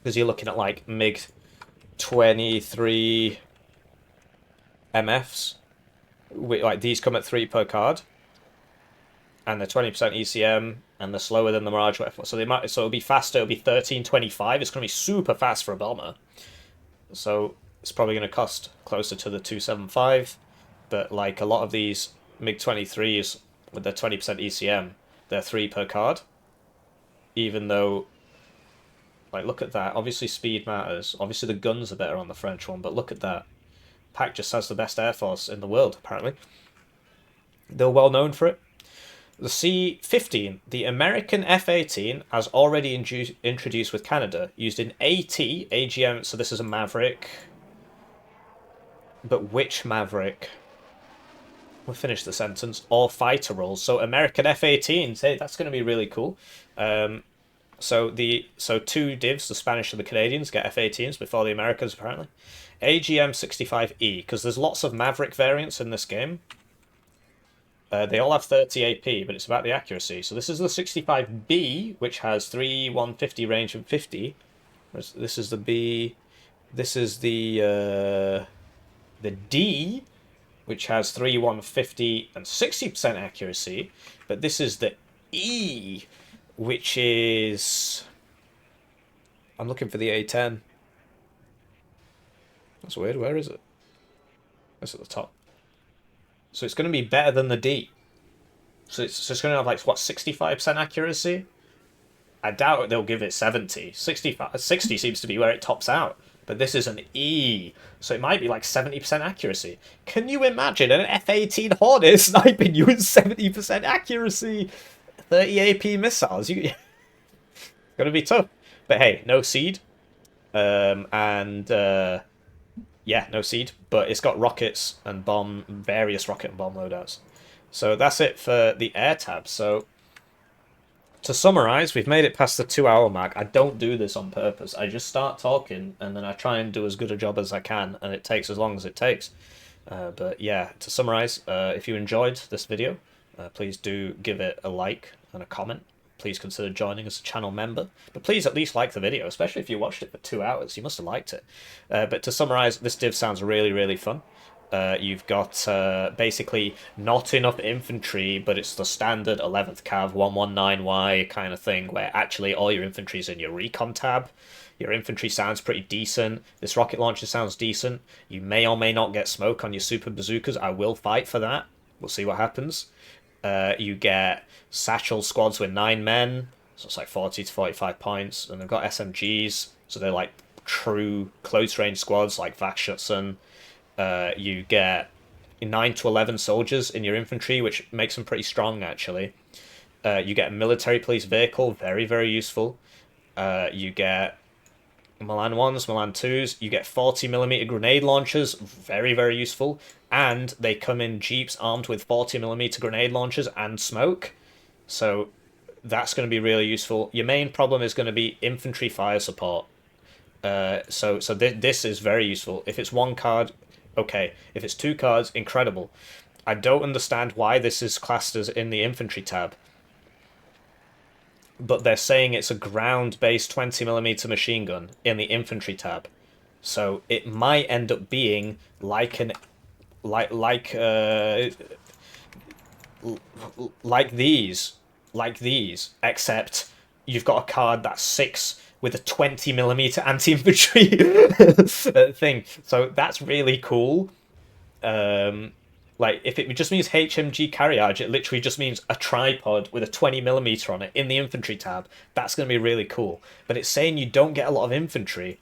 Because you're looking at like MiG-23... MFs, like these come at 3 per card, and they're 20% ECM, and they're slower than the Mirage. So it'll be faster. It'll be 1325. It's going to be super fast for a bomber. So it's probably going to cost closer to the 275. But like a lot of these MiG-23s with their 20% ECM, they're 3 per card. Even though, like, look at that. Obviously, speed matters. Obviously, the guns are better on the French one. But look at that. Pack just has the best air force in the world, apparently. They're well known for it. The C-15, the American F-18, as already introduced with Canada, used in AT, AGM, so this is a Maverick. But which Maverick? We'll finish the sentence. Or fighter roles. So American F-18s, hey, that's going to be really cool. So 2 divs, the Spanish and the Canadians, get F-18s before the Americans, apparently. AGM-65E, because there's lots of Maverick variants in this game. They all have 30 AP, but it's about the accuracy. So this is the 65B, which has 150 range and 50. This is the B. This is the D, which has 150 and 60% accuracy. But this is the E, which is... I'm looking for the A10. That's weird. Where is it? It's at the top. So it's going to be better than the D. So it's just going to have, like, what, 65% accuracy? I doubt they'll give it 70. 60 seems to be where it tops out. But this is an E. So it might be, like, 70% accuracy. Can you imagine an F-18 Hornet sniping you with 70% accuracy? 30 AP missiles? Going to be tough. But hey, no seed. Yeah, no seed, but it's got rockets and various rocket and bomb loadouts. So that's it for the air tab. So to summarize, we've made it past the 2-hour mark. I don't do this on purpose. I just start talking and then I try and do as good a job as I can, and it takes as long as it takes. But yeah, to summarize, if you enjoyed this video, please do give it a like and a comment. Please consider joining as a channel member. But please at least like the video, especially if you watched it for 2 hours. You must have liked it. But to summarize, this div sounds really, really fun. You've got basically not enough infantry, but it's the standard 11th Cav 119Y kind of thing, where actually all your infantry is in your Recon tab. Your infantry sounds pretty decent. This rocket launcher sounds decent. You may or may not get smoke on your super bazookas. I will fight for that. We'll see what happens. You get satchel squads with 9 men, so it's like 40 to 45 points, and they've got SMGs, so they're like true close range squads like Vaxschutzen. You get 9 to 11 soldiers in your infantry, which makes them pretty strong, actually. You get a military police vehicle, very, very useful. You get Milan 1s, Milan 2s. You get 40mm grenade launchers, very, very useful. And they come in jeeps armed with 40mm grenade launchers and smoke. So that's going to be really useful. Your main problem is going to be infantry fire support. This is very useful. If it's one card, okay. If it's two cards, incredible. I don't understand why this is classed as in the infantry tab, but they're saying it's a ground-based 20mm machine gun in the infantry tab. So it might end up being like an like these, except you've got a card that's 6 with a 20mm anti-infantry thing. So that's really cool. Like, if it just means HMG carriage, it literally just means a tripod with a 20mm on it in the infantry tab. That's going to be really cool. But it's saying you don't get a lot of infantry,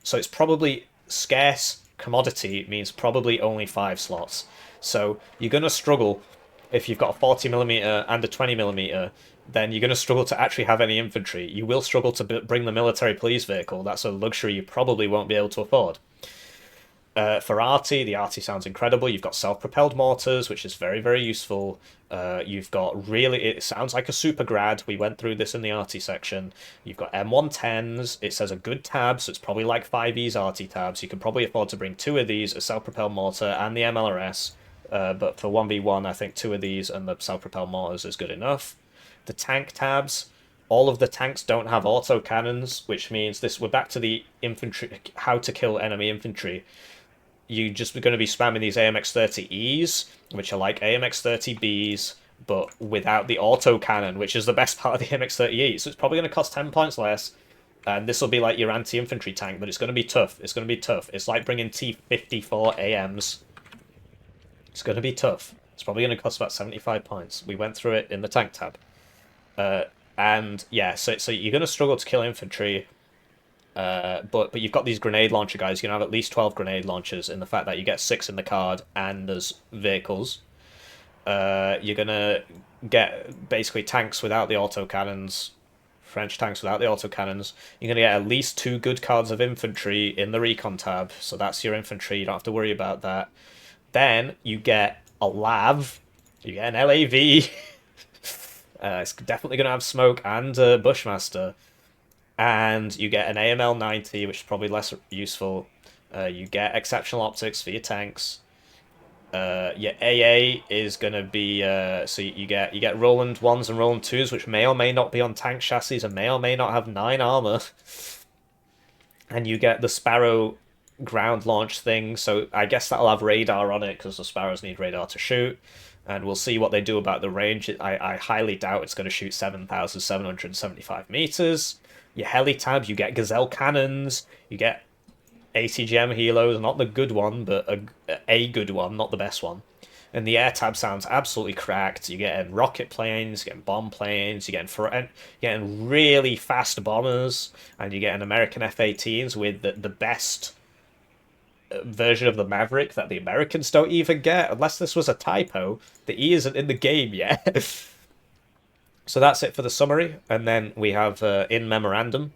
so it's probably scarce commodity, means probably only 5 slots. So you're going to struggle if you've got a 40mm and a 20mm, then you're going to struggle to actually have any infantry. You will struggle to bring the military police vehicle. That's a luxury you probably won't be able to afford. For arty, the arty sounds incredible. You've got self-propelled mortars, which is very, very useful. You've got really, it sounds like a super grad. We went through this in the arty section. You've got M110s. It says a good tab, so it's probably like 5E's arty tabs. You can probably afford to bring 2 of these, a self-propelled mortar and the MLRS. But for 1v1, I think 2 of these and the self-propelled mortars is good enough. The tank tabs, all of the tanks don't have auto cannons, which means we're back to the infantry, how to kill enemy infantry. You're just going to be spamming these AMX-30Es, which are like AMX-30Bs, but without the auto cannon, which is the best part of the AMX-30E. So it's probably going to cost 10 points less, and this will be like your anti-infantry tank, but it's going to be tough. It's going to be tough. It's like bringing T-54 AMs. It's going to be tough. It's probably going to cost about 75 points. We went through it in the tank tab. And yeah, so you're going to struggle to kill infantry. But you've got these grenade launcher guys. You can have at least 12 grenade launchers in the fact that you get 6 in the card and there's vehicles. You're going to get basically tanks without the autocannons, French tanks without the autocannons. You're going to get at least 2 good cards of infantry in the Recon tab, so that's your infantry. You don't have to worry about that. Then you get a LAV, you get an LAV. It's definitely going to have smoke and Bushmaster. And you get an AML 90, which is probably less useful. You get exceptional optics for your tanks. Your AA is going to be so you get Roland 1s and Roland 2s, which may or may not be on tank chassis and may or may not have 9 armor. And you get the Sparrow ground launch thing, so I guess that'll have radar on it because the Sparrows need radar to shoot. And we'll see what they do about the range. I highly doubt it's going to shoot 7,775 meters. Your heli tabs, you get Gazelle cannons, you get ATGM helos, not the good one, but a good one, not the best one. And the air tab sounds absolutely cracked. You're getting rocket planes, you're getting bomb planes, you're getting really fast bombers, and you're getting American F-18s with the best version of the Maverick that the Americans don't even get. Unless this was a typo, the E isn't in the game yet. So that's it for the summary, and then we have in memorandum,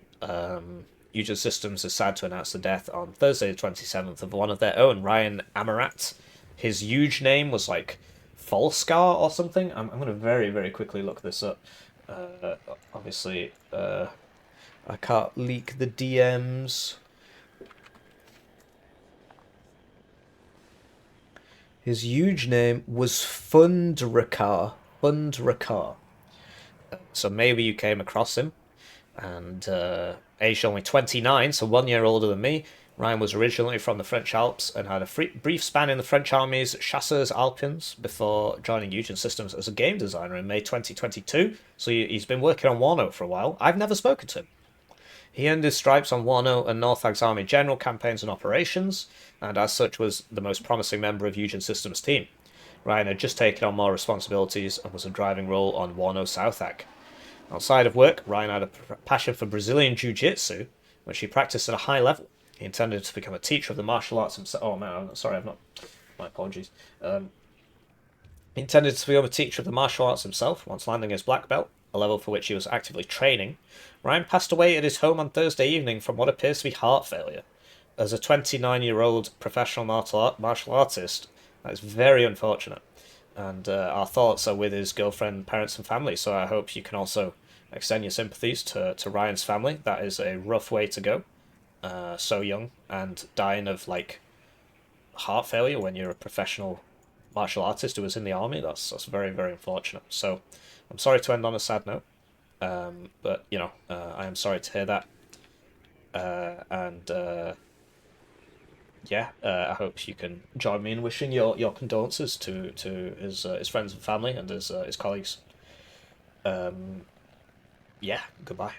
Eugen Systems is sad to announce the death on Thursday the 27th of one of their own, Ryan Amarat. His huge name was like Folscar or something. I'm going to very, very quickly look this up. Obviously, I can't leak the DMs. His huge name was Fundrakar. So maybe you came across him, and aged only 29, so 1 year older than me. Ryan was originally from the French Alps and had a brief span in the French Army's Chasseurs Alpins before joining Eugen Systems as a game designer in May 2022, so he's been working on Warno for a while. I've never spoken to him. He earned his stripes on Warno and Northag's Army General campaigns and operations, and as such was the most promising member of Eugen Systems' team. Ryan had just taken on more responsibilities and was a driving role on Warno Southag. Outside of work, Ryan had a passion for Brazilian Jiu-Jitsu, which he practiced at a high level. He intended to become a teacher of the martial arts himself. Oh man, sorry, I've not My apologies. He intended to become a teacher of the martial arts himself once landing his black belt, a level for which he was actively training. Ryan passed away at his home on Thursday evening from what appears to be heart failure. As a 29-year-old professional martial artist, that is very unfortunate. And our thoughts are with his girlfriend, parents, and family. So I hope you can also extend your sympathies to Ryan's family. That is a rough way to go. So young and dying of like heart failure when you're a professional martial artist who was in the army. That's very very unfortunate. So I'm sorry to end on a sad note. But you know, I am sorry to hear that. And yeah, I hope you can join me in wishing your condolences to his friends and family and his colleagues. Yeah, goodbye.